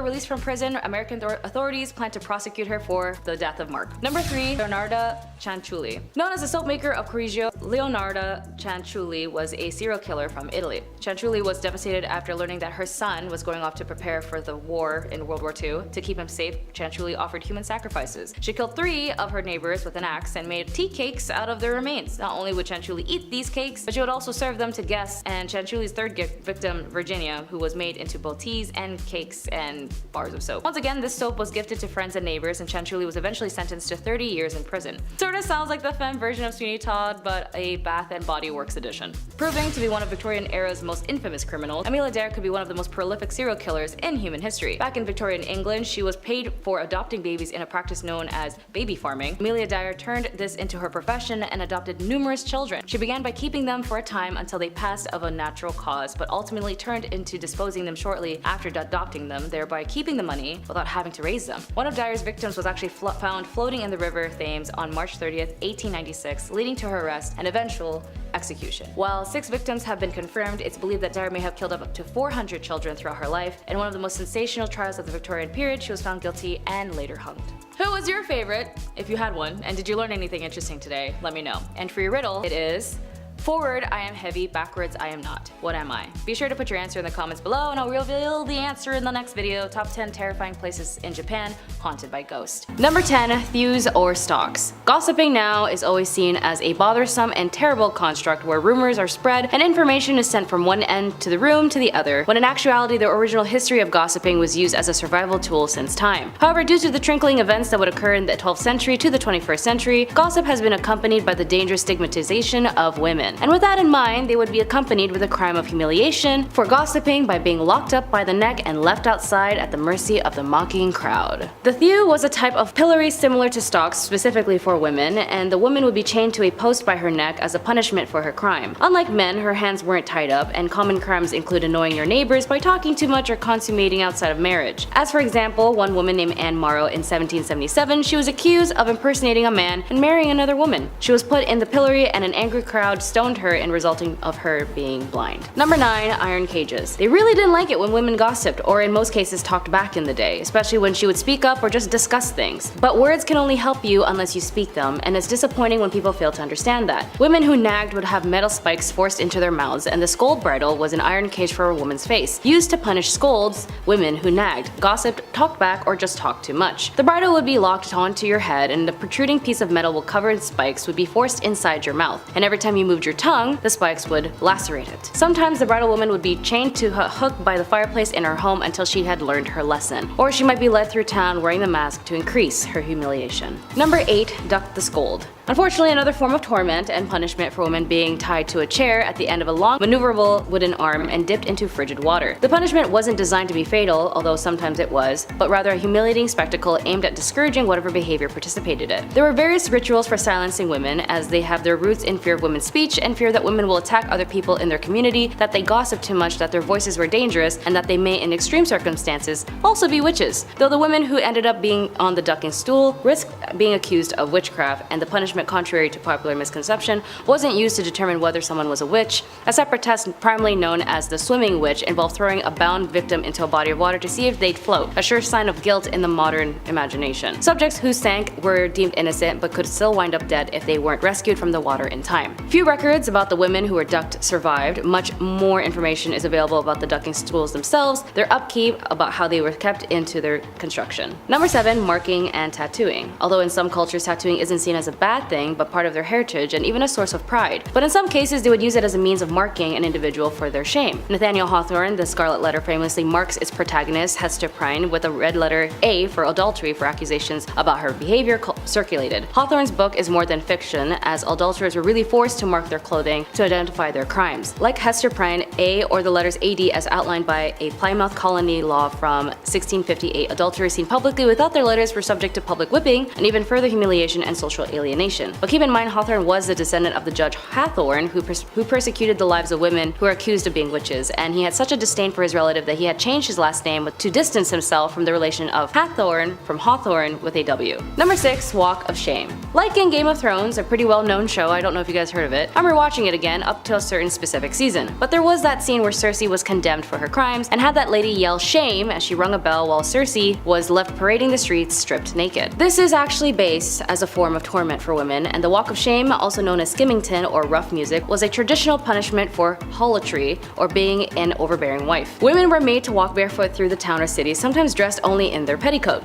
Released from prison, American authorities plan to prosecute her for the death of Mark. Number 3. Bernarda Cianciulli. Known as the soap maker of Correggio, Leonarda Cianciulli was a serial killer from Italy. Cianciulli was devastated after learning that her son was going off to prepare for the war in World War II. To keep him safe, Cianciulli offered human sacrifices. She killed 3 of her neighbors with an axe and made tea cakes out of their remains. Not only would Cianciulli eat these cakes, but she would also serve them to guests, and Cianciulli's third victim, Virginia, who was made into both teas and cakes and bars of soap. Once again, this soap was gifted to friends and neighbors, and Cianciulli was eventually sentenced to 30 years in prison. Sorta sounds like the femme version of Sweeney Todd, but a Bath and Body Works edition. Proving to be one of Victorian era's most infamous criminals, Amelia Dare could be one of the most prolific serial killers in human history. Back in Victorian England, she was paid for adopting babies in a practice known as baby farming. Amelia Dare turned this into her profession and adopted numerous children. She began by keeping them for a time until they passed of a natural cause, but ultimately turned into disposing them shortly after adopting them, thereby keeping the money without having to raise them. One of Dare's victims was actually found floating in the river Thames on March 30th, 1896, leading to her arrest and eventual execution. While 6 victims have been confirmed, it's believed that Dare may have killed up to 400 children throughout her life. In one of the most sensational trials of the Victorian period, she was found guilty and later hanged. Who was your favorite, if you had one, and did you learn anything interesting today? Let me know. And for your riddle, it is: forward, I am heavy, backwards, I am not. What am I? Be sure to put your answer in the comments below and I'll reveal the answer in the next video. Top 10 terrifying places in Japan haunted by ghosts. Number 10. Thews or stalks. Gossiping now is always seen as a bothersome and terrible construct where rumors are spread and information is sent from one end to the room to the other, when in actuality the original history of gossiping was used as a survival tool since time. However, due to the trickling events that would occur in the 12th century to the 21st century, gossip has been accompanied by the dangerous stigmatization of women. And with that in mind, they would be accompanied with a crime of humiliation for gossiping by being locked up by the neck and left outside at the mercy of the mocking crowd. The thew was a type of pillory similar to stocks specifically for women, and the woman would be chained to a post by her neck as a punishment for her crime. Unlike men, her hands weren't tied up, and common crimes include annoying your neighbors by talking too much or consummating outside of marriage. As for example, one woman named Anne Morrow in 1777, she was accused of impersonating a man and marrying another woman. She was put in the pillory and an angry crowd stoned her and resulting of her being blind. Number 9. Iron cages. They really didn't like it when women gossiped, or in most cases talked back in the day, especially when she would speak up or just discuss things. But words can only help you unless you speak them, and it's disappointing when people fail to understand that. Women who nagged would have metal spikes forced into their mouths, and the scold bridle was an iron cage for a woman's face, used to punish scolds, women who nagged, gossiped, talked back, or just talked too much. The bridle would be locked onto your head, and the protruding piece of metal will cover in spikes would be forced inside your mouth, and every time you moved your tongue, the spikes would lacerate it. Sometimes the bridal woman would be chained to a hook by the fireplace in her home until she had learned her lesson, or she might be led through town wearing the mask to increase her humiliation. Number 8. Duck the scold. Unfortunately, another form of torment and punishment for women being tied to a chair at the end of a long, maneuverable wooden arm and dipped into frigid water. The punishment wasn't designed to be fatal, although sometimes it was, but rather a humiliating spectacle aimed at discouraging whatever behavior participated in it. There were various rituals for silencing women, as they have their roots in fear of women's speech and fear that women will attack other people in their community, that they gossip too much, that their voices were dangerous, and that they may, in extreme circumstances, also be witches. Though the women who ended up being on the ducking stool risked being accused of witchcraft, and the punishment, contrary to popular misconception, wasn't used to determine whether someone was a witch. A separate test, primarily known as the swimming witch, involved throwing a bound victim into a body of water to see if they'd float, a sure sign of guilt in the modern imagination. Subjects who sank were deemed innocent but could still wind up dead if they weren't rescued from the water in time. Few records about the women who were ducked survived. Much more information is available about the ducking stools themselves, their upkeep, about how they were kept into their construction. Number 7. Marking and tattooing. Although in some cultures tattooing isn't seen as a bad thing, but part of their heritage and even a source of pride. But in some cases, they would use it as a means of marking an individual for their shame. Nathaniel Hawthorne, The Scarlet Letter, famously marks its protagonist, Hester Prynne, with a red letter A for adultery for accusations about her behavior circulated. Hawthorne's book is more than fiction, as adulterers were really forced to mark their clothing to identify their crimes. Like Hester Prynne, A or the letters AD as outlined by a Plymouth colony law from 1658, adulterers seen publicly without their letters were subject to public whipping and even further humiliation and social alienation. But keep in mind, Hawthorne was the descendant of the Judge Hathorne, who persecuted the lives of women who were accused of being witches, and he had such a disdain for his relative that he had changed his last name to distance himself from the relation of Hathorne from Hawthorne with a W. Number 6. Walk of Shame. Like in Game of Thrones, a pretty well-known show, I don't know if you guys heard of it, I'm rewatching it again up to a certain specific season. But there was that scene where Cersei was condemned for her crimes and had that lady yell shame as she rung a bell while Cersei was left parading the streets stripped naked. This is actually based as a form of torment for women women, and the walk of shame, also known as skimmington or rough music, was a traditional punishment for harlotry, or being an overbearing wife. Women were made to walk barefoot through the town or city, sometimes dressed only in their petticoat.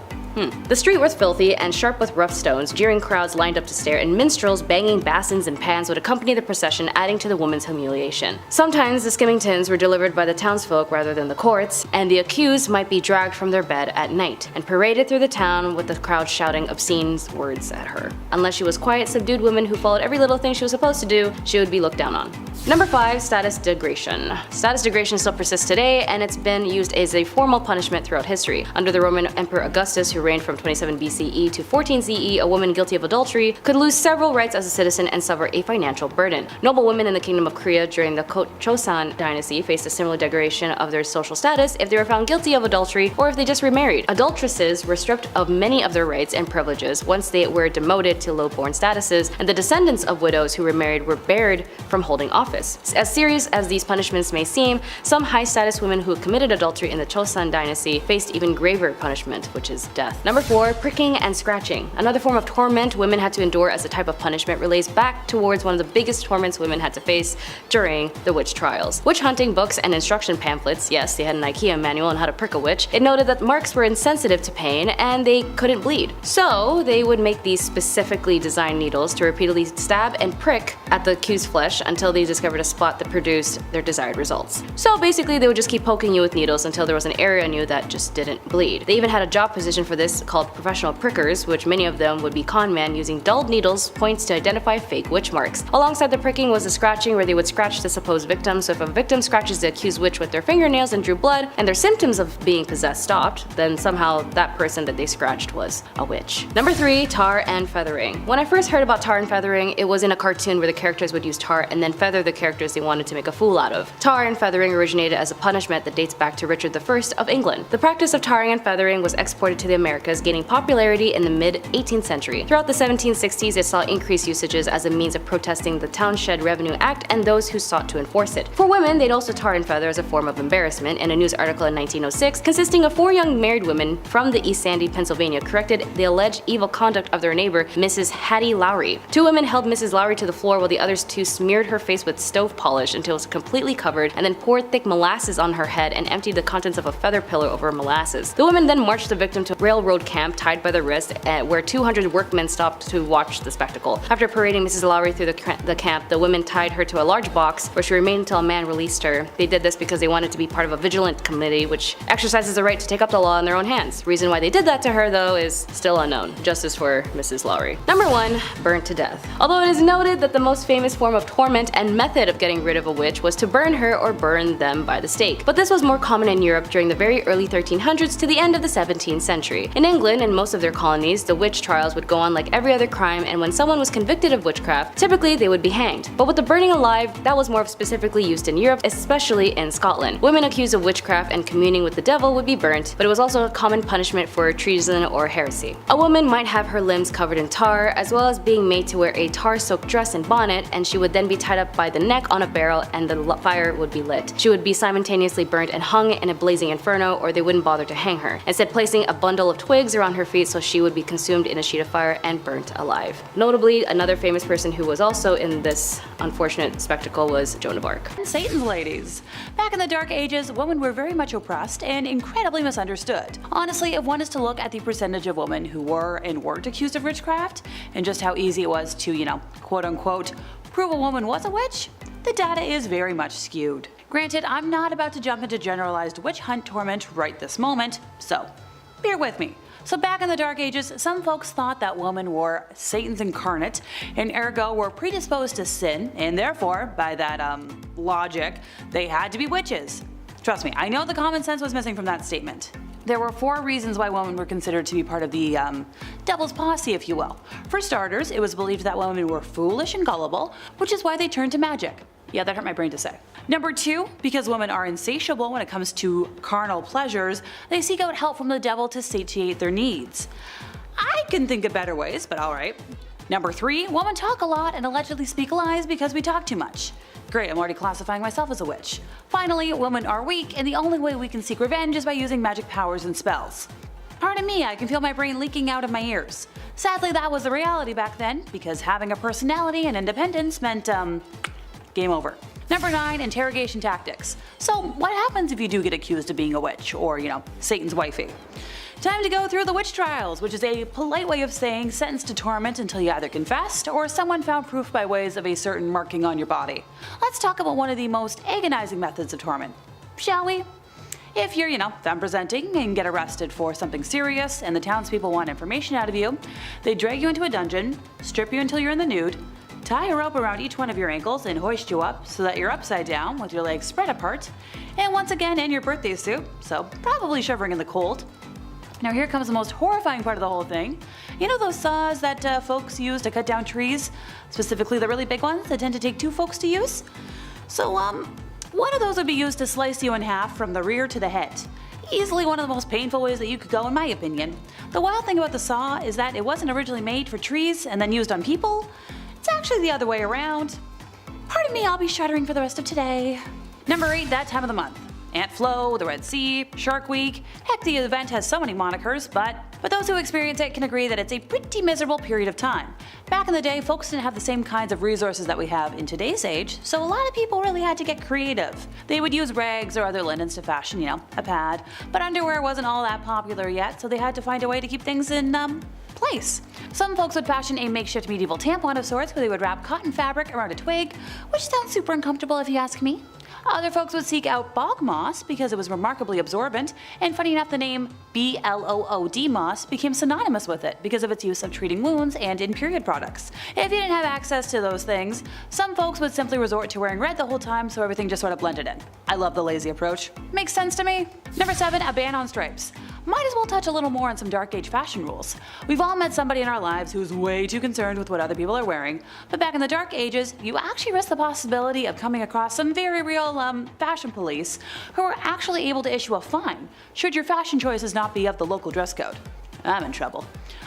The street was filthy and sharp with rough stones, jeering crowds lined up to stare, and minstrels banging basins and pans would accompany the procession, adding to the woman's humiliation. Sometimes the skimmingtons were delivered by the townsfolk rather than the courts, and the accused might be dragged from their bed at night and paraded through the town with the crowd shouting obscene words at her. Unless she was quiet, subdued woman who followed every little thing she was supposed to do, she would be looked down on. Number 5. Status degradation. Status degradation still persists today, and it's been used as a formal punishment throughout history. Under the Roman Emperor Augustus, who reigned from 27 BCE to 14 CE, a woman guilty of adultery could lose several rights as a citizen and suffer a financial burden. Noble women in the Kingdom of Korea during the Joseon dynasty faced a similar degradation of their social status if they were found guilty of adultery or if they just remarried. Adulteresses were stripped of many of their rights and privileges once they were demoted to low-born statuses, and the descendants of widows who remarried were barred from holding office. As serious as these punishments may seem, some high-status women who committed adultery in the Joseon dynasty faced even graver punishment, which is death. Number 4. Pricking and scratching. Another form of torment women had to endure as a type of punishment relates back towards one of the biggest torments women had to face during the witch trials. Witch hunting books and instruction pamphlets, yes, they had an IKEA manual on how to prick a witch. It noted that marks were insensitive to pain and they couldn't bleed. So they would make these specifically designed needles to repeatedly stab and prick at the accused's flesh until they discovered a spot that produced their desired results. So basically they would just keep poking you with needles until there was an area on you that just didn't bleed. They even had a job position for this called professional prickers, which many of them would be con men using dulled needles points to identify fake witch marks. Alongside the pricking was the scratching, where they would scratch the supposed victim. So if a victim scratches the accused witch with their fingernails and drew blood and their symptoms of being possessed stopped, then somehow that person that they scratched was a witch. Number 3. Tar and feathering. When I first heard about tar and feathering, it was in a cartoon where the characters would use tar and then feather the characters they wanted to make a fool out of. Tar and feathering originated as a punishment that dates back to Richard I of England. The practice of tarring and feathering was exported to the Americas, gaining popularity in the mid-18th century. Throughout the 1760s, it saw increased usages as a means of protesting the Townshend Revenue Act and those who sought to enforce it. For women, they'd also tar and feather as a form of embarrassment. In a news article in 1906, consisting of 4 young married women from the East Sandy, Pennsylvania, corrected the alleged evil conduct of their neighbor, Mrs. Hattie Lowry. 2 women held Mrs. Lowry to the floor while the others 2 smeared her face with stove polish until it was completely covered, and then poured thick molasses on her head and emptied the contents of a feather pillow over molasses. The women then marched the victim to a railroad camp tied by the wrist, where 200 workmen stopped to watch the spectacle. After parading Mrs. Lowry through the camp, the women tied her to a large box where she remained until a man released her. They did this because they wanted to be part of a vigilant committee which exercises the right to take up the law in their own hands. Reason why they did that to her, though, is still unknown. Justice for Mrs. Lowry. Number 1. Burnt to death. Although it is noted that the most famous form of torment and method of getting rid of a witch was to burn her or burn them by the stake, but this was more common in Europe during the very early 1300s to the end of the 17th century. In England and most of their colonies, the witch trials would go on like every other crime, and when someone was convicted of witchcraft, typically they would be hanged. But with the burning alive, that was more specifically used in Europe, especially in Scotland. Women accused of witchcraft and communing with the devil would be burnt, but it was also a common punishment for treason or heresy. A woman might have her limbs covered in tar, as well as being made to wear a tar-soaked dress and bonnet, and she would then be tied up by the neck on a barrel and the fire would be lit. She would be simultaneously burnt and hung in a blazing inferno, or they wouldn't bother to hang her, instead placing a bundle of twigs around her feet so she would be consumed in a sheet of fire and burnt alive. Notably, another famous person who was also in this unfortunate spectacle was Joan of Arc. Satan's ladies. Back in the Dark Ages, women were very much oppressed and incredibly misunderstood. Honestly, if one is to look at the percentage of women who were and weren't accused of witchcraft, and just how easy it was to, quote unquote, prove a woman was a witch, the data is very much skewed. Granted, I'm not about to jump into generalized witch hunt torment right this moment, so bear with me. So back in the Dark Ages, some folks thought that women were Satan's incarnate, and ergo were predisposed to sin, and therefore, by that logic, they had to be witches. Trust me, I know the common sense was missing from that statement. There were 4 reasons why women were considered to be part of the devil's posse, if you will. For starters, it was believed that women were foolish and gullible, which is why they turned to magic. Yeah, that hurt my brain to say. Number 2, because women are insatiable when it comes to carnal pleasures, they seek out help from the devil to satiate their needs. I can think of better ways, but alright. Number 3, women talk a lot and allegedly speak lies because we talk too much. Great, I'm already classifying myself as a witch. Finally, women are weak, and the only way we can seek revenge is by using magic powers and spells. Pardon me, I can feel my brain leaking out of my ears. Sadly, that was the reality back then, because having a personality and independence meant, game over. Number 9, interrogation tactics. So what happens if you do get accused of being a witch, or, Satan's wifey? Time to go through the witch trials, which is a polite way of saying sentenced to torment until you either confessed or someone found proof by ways of a certain marking on your body. Let's talk about one of the most agonizing methods of torment, shall we? If you're, femme presenting and get arrested for something serious and the townspeople want information out of you, they drag you into a dungeon, strip you until you're in the nude, tie a rope around each one of your ankles and hoist you up so that you're upside down with your legs spread apart, and once again in your birthday suit, so probably shivering in the cold. Now here comes the most horrifying part of the whole thing. You know those saws that folks use to cut down trees? Specifically the really big ones that tend to take 2 folks to use? So one of those would be used to slice you in half from the rear to the head. Easily one of the most painful ways that you could go in my opinion. The wild thing about the saw is that it wasn't originally made for trees and then used on people. It's actually the other way around. Pardon me, I'll be shuddering for the rest of today. Number 8, that time of the month. Ant Flow, the Red Sea, Shark Week. Heck, the event has so many monikers, but those who experience it can agree that it's a pretty miserable period of time. Back in the day, folks didn't have the same kinds of resources that we have in today's age, so a lot of people really had to get creative. They would use rags or other linens to fashion, a pad, but underwear wasn't all that popular yet, so they had to find a way to keep things in, place. Some folks would fashion a makeshift medieval tampon of sorts where they would wrap cotton fabric around a twig, which sounds super uncomfortable if you ask me. Other folks would seek out bog moss because it was remarkably absorbent, and funny enough the name BLOOD moss became synonymous with it because of its use of treating wounds and in period products. If you didn't have access to those things, some folks would simply resort to wearing red the whole time so everything just sort of blended in. I love the lazy approach. Makes sense to me. Number 7, a ban on stripes. Might as well touch a little more on some dark age fashion rules. We've all met somebody in our lives who's way too concerned with what other people are wearing, but back in the dark ages, you actually risk the possibility of coming across some very real fashion police who are actually able to issue a fine should your fashion choices not be of the local dress code. I'm in trouble.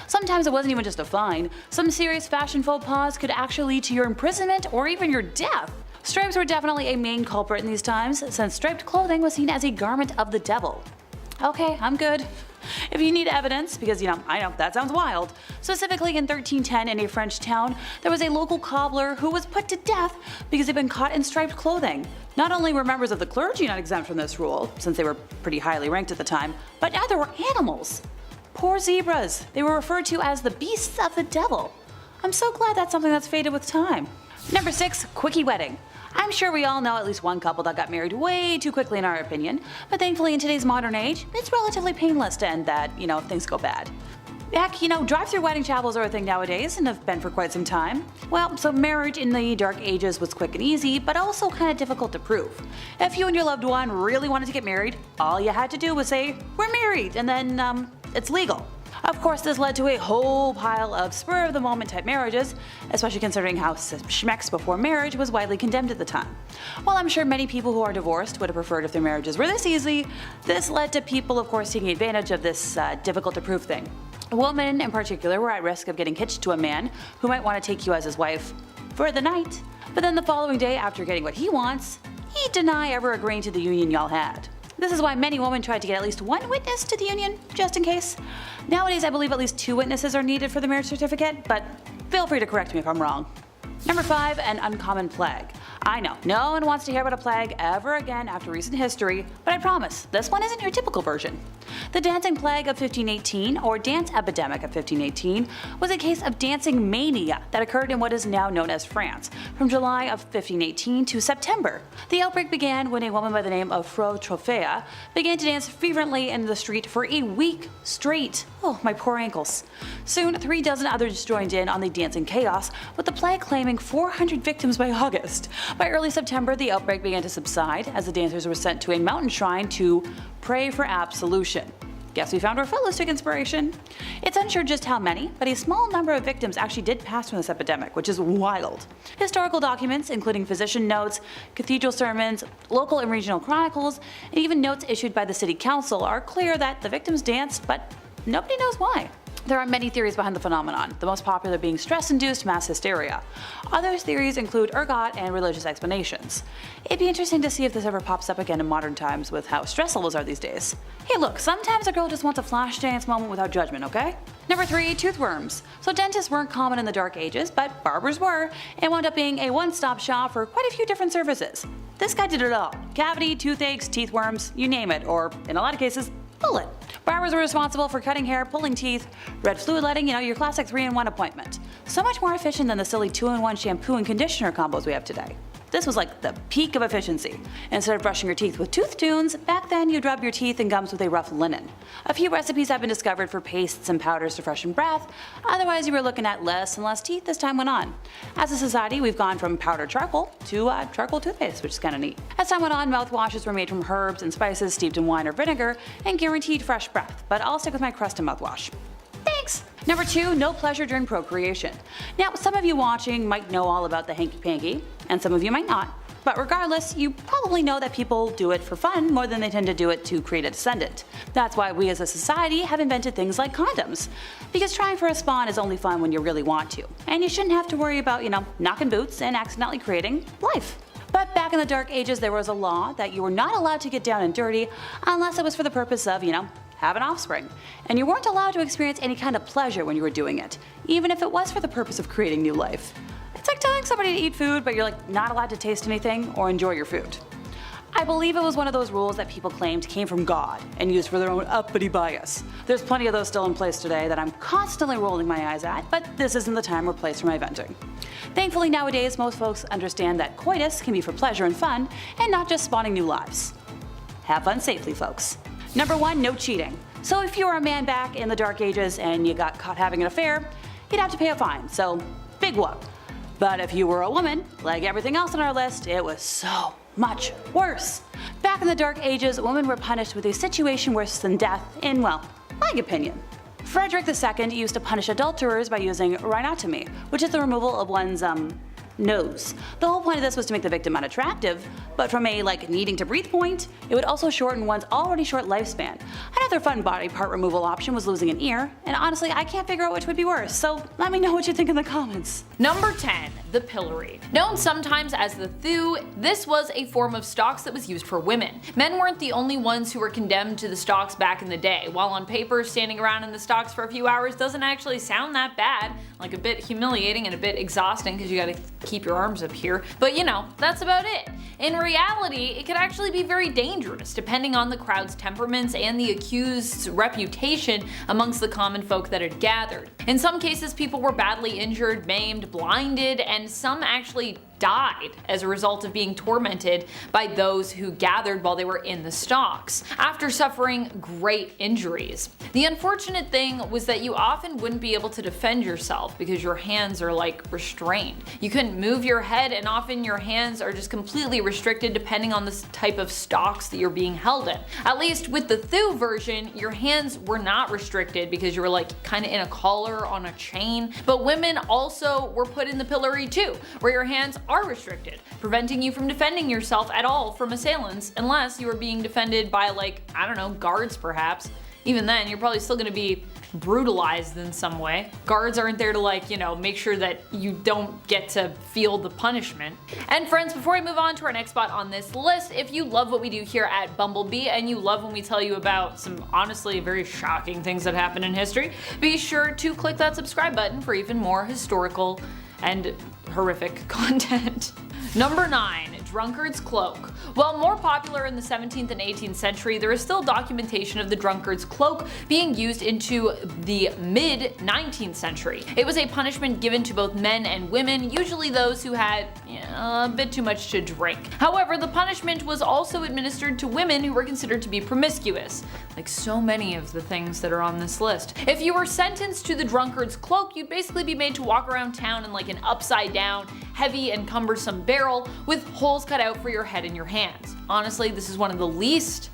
Sometimes it wasn't even just a fine. Some serious fashion faux pas could actually lead to your imprisonment or even your death. Stripes were definitely a main culprit in these times, since striped clothing was seen as a garment of the devil. Okay, I'm good. If you need evidence, because I know that sounds wild. Specifically in 1310 in a French town, there was a local cobbler who was put to death because he'd been caught in striped clothing. Not only were members of the clergy not exempt from this rule, since they were pretty highly ranked at the time, but neither were animals. Poor zebras. They were referred to as the beasts of the devil. I'm so glad that's something that's faded with time. Number 6, quickie wedding. I'm sure we all know at least one couple that got married way too quickly in our opinion, but thankfully in today's modern age, it's relatively painless to end that, if things go bad. Heck, drive-through wedding chapels are a thing nowadays and have been for quite some time. Well, so marriage in the dark ages was quick and easy, but also kind of difficult to prove. If you and your loved one really wanted to get married, all you had to do was say, "We're married," and then, it's legal. Of course, this led to a whole pile of spur-of-the-moment type marriages, especially considering how schmex before marriage was widely condemned at the time. While I'm sure many people who are divorced would have preferred if their marriages were this easy, this led to people, of course, taking advantage of this difficult-to-prove thing. Women, in particular, were at risk of getting hitched to a man who might want to take you as his wife for the night, but then the following day, after getting what he wants, he'd deny ever agreeing to the union y'all had. This is why many women tried to get at least one witness to the union, just in case. Nowadays, I believe at least 2 witnesses are needed for the marriage certificate, but feel free to correct me if I'm wrong. Number 5, an uncommon plague. I know, no one wants to hear about a plague ever again after recent history, but I promise, this one isn't your typical version. The Dancing Plague of 1518, or Dance Epidemic of 1518, was a case of dancing mania that occurred in what is now known as France, from July of 1518 to September. The outbreak began when a woman by the name of Fro Trophea began to dance fervently in the street for a week straight. Oh, my poor ankles. Soon, 3 dozen others joined in on the dancing chaos, with the plague claiming 400 victims by August. By early September, the outbreak began to subside as the dancers were sent to a mountain shrine to pray for absolution. Guess we found our Ritualistic inspiration. It's unsure just how many, but a small number of victims actually did pass from this epidemic, which is wild. Historical documents, including physician notes, cathedral sermons, local and regional chronicles, and even notes issued by the city council are clear that the victims danced, but nobody knows why. There are many theories behind the phenomenon, the most popular being stress-induced mass hysteria. Other theories include ergot and religious explanations. It'd be interesting to see if this ever pops up again in modern times with how stress levels are these days. Hey look, sometimes a girl just wants a flash dance moment without judgment, okay? Number 3. Toothworms. So dentists weren't common in the Dark Ages, but barbers were, and wound up being a one-stop shop for quite a few different services. This guy did it all. Cavity, toothaches, teeth worms, you name it, or in a lot of cases, pull it. Barbers were responsible for cutting hair, pulling teeth, red fluid letting, your classic 3-in-1 appointment. So much more efficient than the silly 2-in-1 shampoo and conditioner combos we have today. This was like the peak of efficiency. Instead of brushing your teeth with tooth tunes, back then you'd rub your teeth and gums with a rough linen. A few recipes have been discovered for pastes and powders to freshen breath, otherwise you were looking at less and less teeth as time went on. As a society, we've gone from powdered charcoal to charcoal toothpaste, which is kinda neat. As time went on, mouthwashes were made from herbs and spices steeped in wine or vinegar and guaranteed fresh breath, but I'll stick with my crust and mouthwash. Thanks! Number 2, no pleasure during procreation. Now, some of you watching might know all about the hanky-panky, and some of you might not. But regardless, you probably know that people do it for fun more than they tend to do it to create a descendant. That's why we as a society have invented things like condoms. Because trying for a spawn is only fun when you really want to. And you shouldn't have to worry about, knocking boots and accidentally creating life. But back in the Dark Ages, there was a law that you were not allowed to get down and dirty unless it was for the purpose of, have an offspring. And you weren't allowed to experience any kind of pleasure when you were doing it, even if it was for the purpose of creating new life. It's like telling somebody to eat food, but you're not allowed to taste anything or enjoy your food. I believe it was one of those rules that people claimed came from God and used for their own uppity bias. There's plenty of those still in place today that I'm constantly rolling my eyes at, but this isn't the time or place for my venting. Thankfully nowadays most folks understand that coitus can be for pleasure and fun, and not just spawning new lives. Have fun safely, folks. Number 1, no cheating. So if you were a man back in the Dark Ages and you got caught having an affair, you'd have to pay a fine, so big whoop. But if you were a woman, like everything else on our list, it was so much worse. Back in the Dark Ages, women were punished with a situation worse than death in, my opinion. Frederick II used to punish adulterers by using rhinotomy, which is the removal of one's, nose. The whole point of this was to make the victim unattractive, but from a needing to breathe point, it would also shorten one's already short lifespan. Another fun body part removal option was losing an ear, and honestly I can't figure out which would be worse, so let me know what you think in the comments. Number 10. The pillory. Known sometimes as the thew, this was a form of stocks that was used for women. Men weren't the only ones who were condemned to the stocks back in the day. While on paper, standing around in the stocks for a few hours doesn't actually sound that bad, a bit humiliating and a bit exhausting because you gotta keep your arms up here, but that's about it. In reality, it could actually be very dangerous depending on the crowd's temperaments and the accused's reputation amongst the common folk that had gathered. In some cases, people were badly injured, maimed, blinded, and some actually died as a result of being tormented by those who gathered while they were in the stocks, after suffering great injuries. The unfortunate thing was that you often wouldn't be able to defend yourself because your hands are restrained. You couldn't move your head, and often your hands are just completely restricted depending on the type of stocks that you're being held in. At least with the thew version, your hands were not restricted because you were kinda in a collar on a chain, but women also were put in the pillory too, where your hands are restricted, preventing you from defending yourself at all from assailants unless you were being defended by guards perhaps. Even then, you're probably still gonna be brutalized in some way. Guards aren't there to make sure that you don't get to feel the punishment. And friends, before I move on to our next spot on this list, if you love what we do here at Bumblebee and you love when we tell you about some honestly very shocking things that happened in history, be sure to click that subscribe button for even more historical and horrific content. Number 9. Drunkard's cloak. While more popular in the 17th and 18th century, there is still documentation of the drunkard's cloak being used into the mid-19th century. It was a punishment given to both men and women, usually those who had a bit too much to drink. However, the punishment was also administered to women who were considered to be promiscuous, like so many of the things that are on this list. If you were sentenced to the drunkard's cloak, you'd basically be made to walk around town in an upside down, heavy and cumbersome barrel with holes cut out for your head and your hands. Honestly, this is one of the least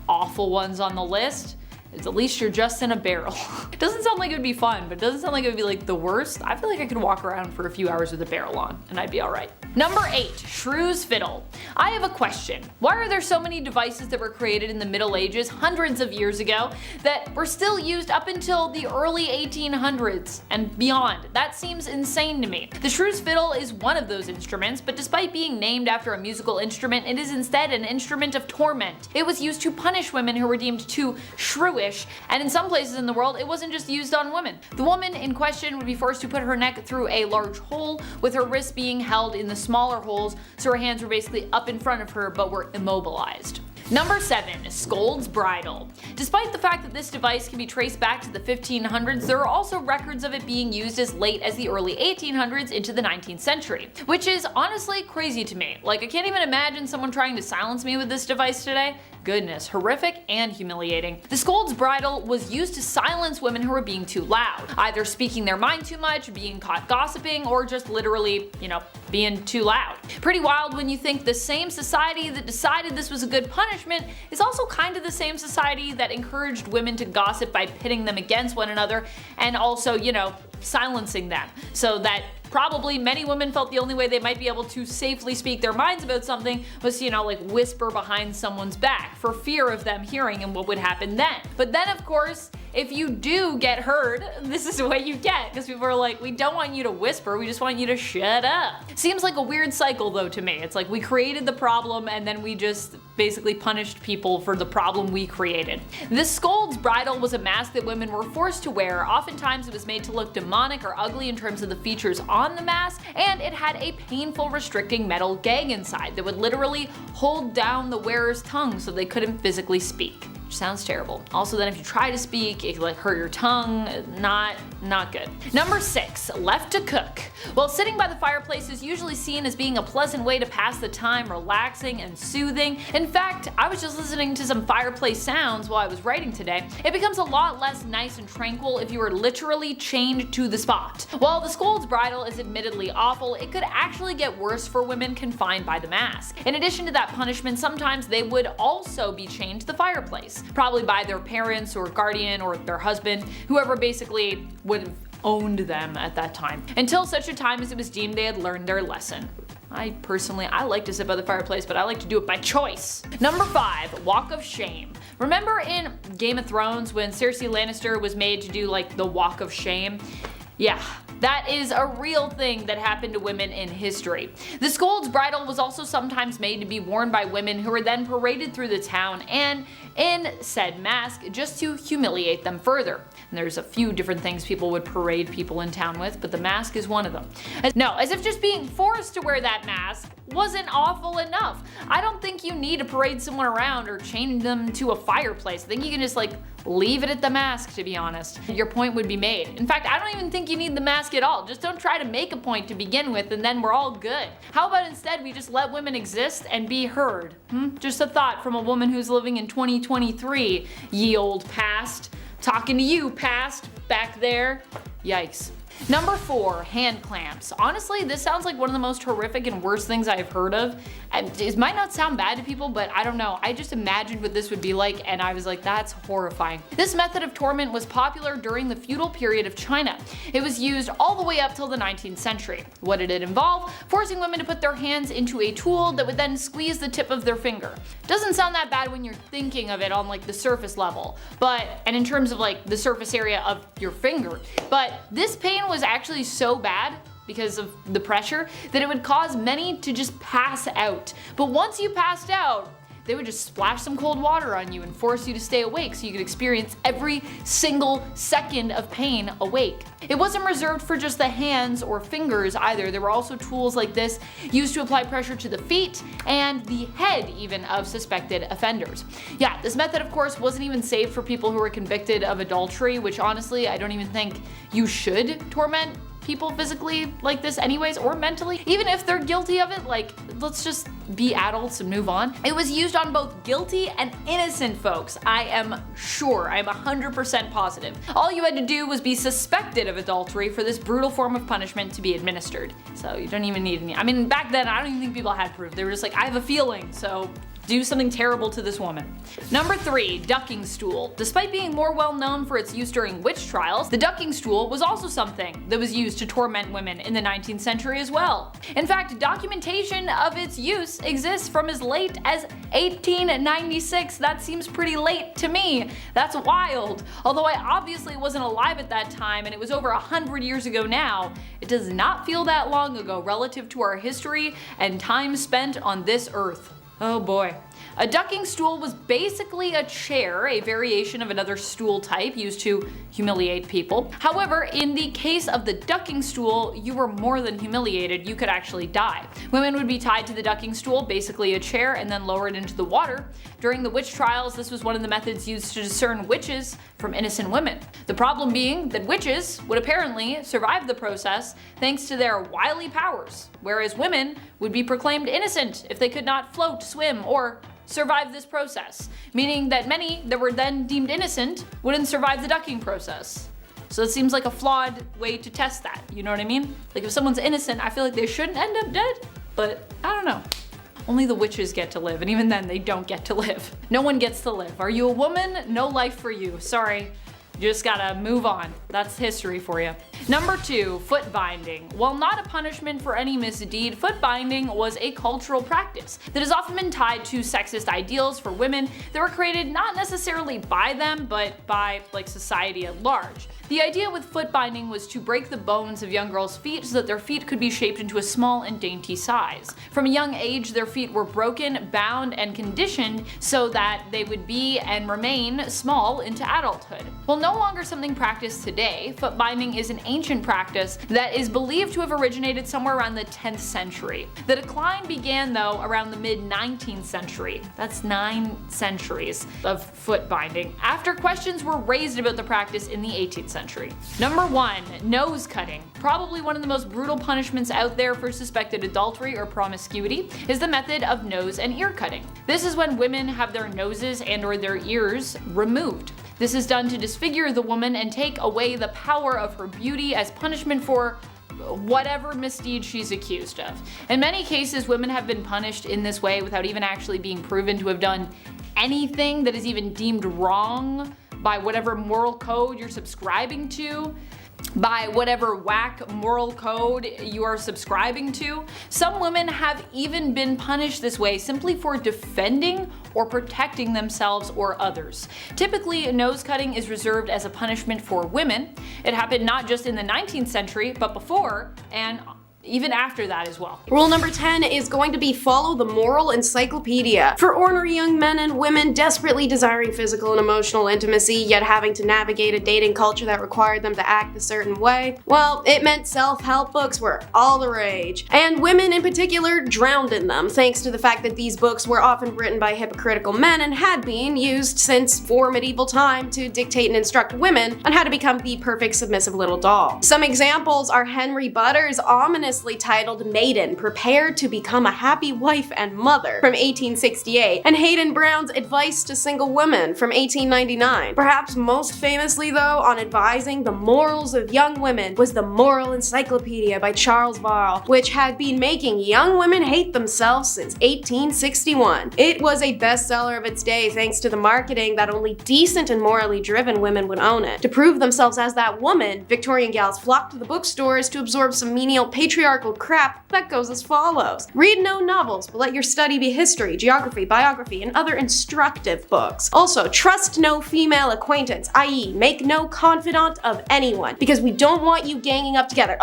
awful ones on the list. At least you're just in a barrel. It doesn't sound like it would be fun, but it doesn't sound like it would be like the worst. I feel like I could walk around for a few hours with a barrel on and I'd be alright. Number 8. Shrew's fiddle. I have a question. Why are there so many devices that were created in the Middle Ages hundreds of years ago that were still used up until the early 1800s and beyond? That seems insane to me. The shrew's fiddle is one of those instruments, but despite being named after a musical instrument, it is instead an instrument of torment. It was used to punish women who were deemed too shrewish, and in some places in the world, it wasn't just used on women. The woman in question would be forced to put her neck through a large hole, with her wrists being held in the smaller holes, so her hands were basically up in front of her but were immobilized. Number 7. Scold's bridle. Despite the fact that this device can be traced back to the 1500s, there are also records of it being used as late as the early 1800s into the 19th century, which is honestly crazy to me. Like, I can't even imagine someone trying to silence me with this device today. Goodness, horrific and humiliating. The scold's bridle was used to silence women who were being too loud, either speaking their mind too much, being caught gossiping, or just literally, being too loud. Pretty wild when you think the same society that decided this was a good punishment is also kind of the same society that encouraged women to gossip by pitting them against one another and also, silencing them. So that probably many women felt the only way they might be able to safely speak their minds about something was to, like whisper behind someone's back for fear of them hearing and what would happen then. But then of course, if you do get heard, this is what you get, because people are like, we don't want you to whisper, we just want you to shut up. Seems like a weird cycle though to me. It's like we created the problem and then we just basically punished people for the problem we created. This scold's bridle was a mask that women were forced to wear. Oftentimes it was made to look demonic or ugly in terms of the features on the mask, and it had a painful restricting metal gag inside that would literally hold down the wearer's tongue so they couldn't physically speak. Which sounds terrible. Also then if you try to speak, it could hurt your tongue. Not good. Number 6. Left to cook. Well, sitting by the fireplace is usually seen as being a pleasant way to pass the time, relaxing and soothing. In fact, I was just listening to some fireplace sounds while I was writing today. It becomes a lot less nice and tranquil if you are literally chained to the spot. While the scold's bridle is admittedly awful, it could actually get worse for women confined by the mask. In addition to that punishment, sometimes they would also be chained to the fireplace. Probably by their parents or guardian or their husband, whoever basically would have owned them at that time, until such a time as it was deemed they had learned their lesson. I like to sit by the fireplace, but I like to do it by choice. Number 5. Walk of shame. Remember in Game of Thrones when Cersei Lannister was made to do like the walk of shame? Yeah. That is a real thing that happened to women in history. The scold's bridle was also sometimes made to be worn by women who were then paraded through the town and in said mask just to humiliate them further. And there's a few different things people would parade people in town with, but the mask is one of them. As if just being forced to wear that mask wasn't awful enough. I don't think you need to parade someone around or chain them to a fireplace. I think you can just leave it at the mask, to be honest. Your point would be made. In fact, I don't even think you need the mask at all. Just don't try to make a point to begin with and then we're all good. How about instead we just let women exist and be heard? Just a thought from a woman who's living in 2023, ye old past. Talking to you, past, back there. Yikes. Number 4. Hand clamps. Honestly, this sounds like one of the most horrific and worst things I've heard of. It might not sound bad to people, but I don't know. I just imagined what this would be like and I was like, that's horrifying. This method of torment was popular during the feudal period of China. It was used all the way up till the 19th century. What did it involve? Forcing women to put their hands into a tool that would then squeeze the tip of their finger. Doesn't sound that bad when you're thinking of it on the surface level, and in terms of the surface area of your finger. But this pain was actually so bad because of the pressure that it would cause many to just pass out. But once you passed out, they would just splash some cold water on you and force you to stay awake so you could experience every single second of pain awake. It wasn't reserved for just the hands or fingers either. There were also tools like this used to apply pressure to the feet and the head even of suspected offenders. Yeah, this method of course wasn't even safe for people who were convicted of adultery, which honestly I don't even think you should torment people physically like this anyways, or mentally. Even if they're guilty of it, let's just be adults and move on. It was used on both guilty and innocent folks. I am sure, I am 100% positive. All you had to do was be suspected of adultery for this brutal form of punishment to be administered. So you don't even need any, back then I don't even think people had proof. They were just like, I have a feeling, so do something terrible to this woman. Number 3, ducking stool. Despite being more well known for its use during witch trials, the ducking stool was also something that was used to torment women in the 19th century as well. In fact, documentation of its use exists from as late as 1896. That seems pretty late to me. That's wild. Although I obviously wasn't alive at that time and it was over 100 years ago now, it does not feel that long ago relative to our history and time spent on this earth. Oh boy. A ducking stool was basically a chair, a variation of another stool type used to humiliate people. However, in the case of the ducking stool, you were more than humiliated, you could actually die. Women would be tied to the ducking stool, basically a chair, and then lowered into the water. During the witch trials, this was one of the methods used to discern witches from innocent women. The problem being that witches would apparently survive the process thanks to their wily powers, whereas women would be proclaimed innocent if they could not float, swim, or survive this process, meaning that many that were then deemed innocent wouldn't survive the ducking process. So it seems like a flawed way to test that, you know what I mean? Like if someone's innocent, I feel like they shouldn't end up dead, but I don't know. Only the witches get to live, and even then they don't get to live. No one gets to live. Are you a woman? No life for you. Sorry. You just gotta move on. That's history for you. Number 2, foot binding. While not a punishment for any misdeed, foot binding was a cultural practice that has often been tied to sexist ideals for women that were created not necessarily by them, but by society at large. The idea with foot binding was to break the bones of young girls' feet so that their feet could be shaped into a small and dainty size. From a young age, their feet were broken, bound, and conditioned so that they would be and remain small into adulthood. While no longer something practiced today, foot binding is an ancient practice that is believed to have originated somewhere around the 10th century. The decline began, though, around the mid-19th century. That's 9 centuries of foot binding, after questions were raised about the practice in the 18th century. Number 1, nose cutting. Probably one of the most brutal punishments out there for suspected adultery or promiscuity is the method of nose and ear cutting. This is when women have their noses and/or their ears removed. This is done to disfigure the woman and take away the power of her beauty as punishment for whatever misdeed she's accused of. In many cases, women have been punished in this way without even actually being proven to have done anything that is even deemed wrong by whatever moral code you're subscribing to, by whatever whack moral code you are subscribing to. Some women have even been punished this way simply for defending or protecting themselves or others. Typically, nose cutting is reserved as a punishment for women. It happened not just in the 19th century, but before and even after that as well. Rule number 10 is going to be follow the moral encyclopedia. For ornery young men and women desperately desiring physical and emotional intimacy, yet having to navigate a dating culture that required them to act a certain way, well, it meant self-help books were all the rage. And women in particular drowned in them, thanks to the fact that these books were often written by hypocritical men and had been used since before medieval time to dictate and instruct women on how to become the perfect submissive little doll. Some examples are Henry Butter's ominous titled Maiden, Prepare to Become a Happy Wife and Mother from 1868, and Hayden Brown's Advice to Single Women from 1899. Perhaps most famously though, on advising the morals of young women was the Moral Encyclopedia by Charles Varl, which had been making young women hate themselves since 1861. It was a bestseller of its day thanks to the marketing that only decent and morally driven women would own it. To prove themselves as that woman, Victorian gals flocked to the bookstores to absorb some menial patriarchal crap that goes as follows. Read no novels, but let your study be history, geography, biography, and other instructive books. Also, trust no female acquaintance, i.e. make no confidant of anyone, because we don't want you ganging up together.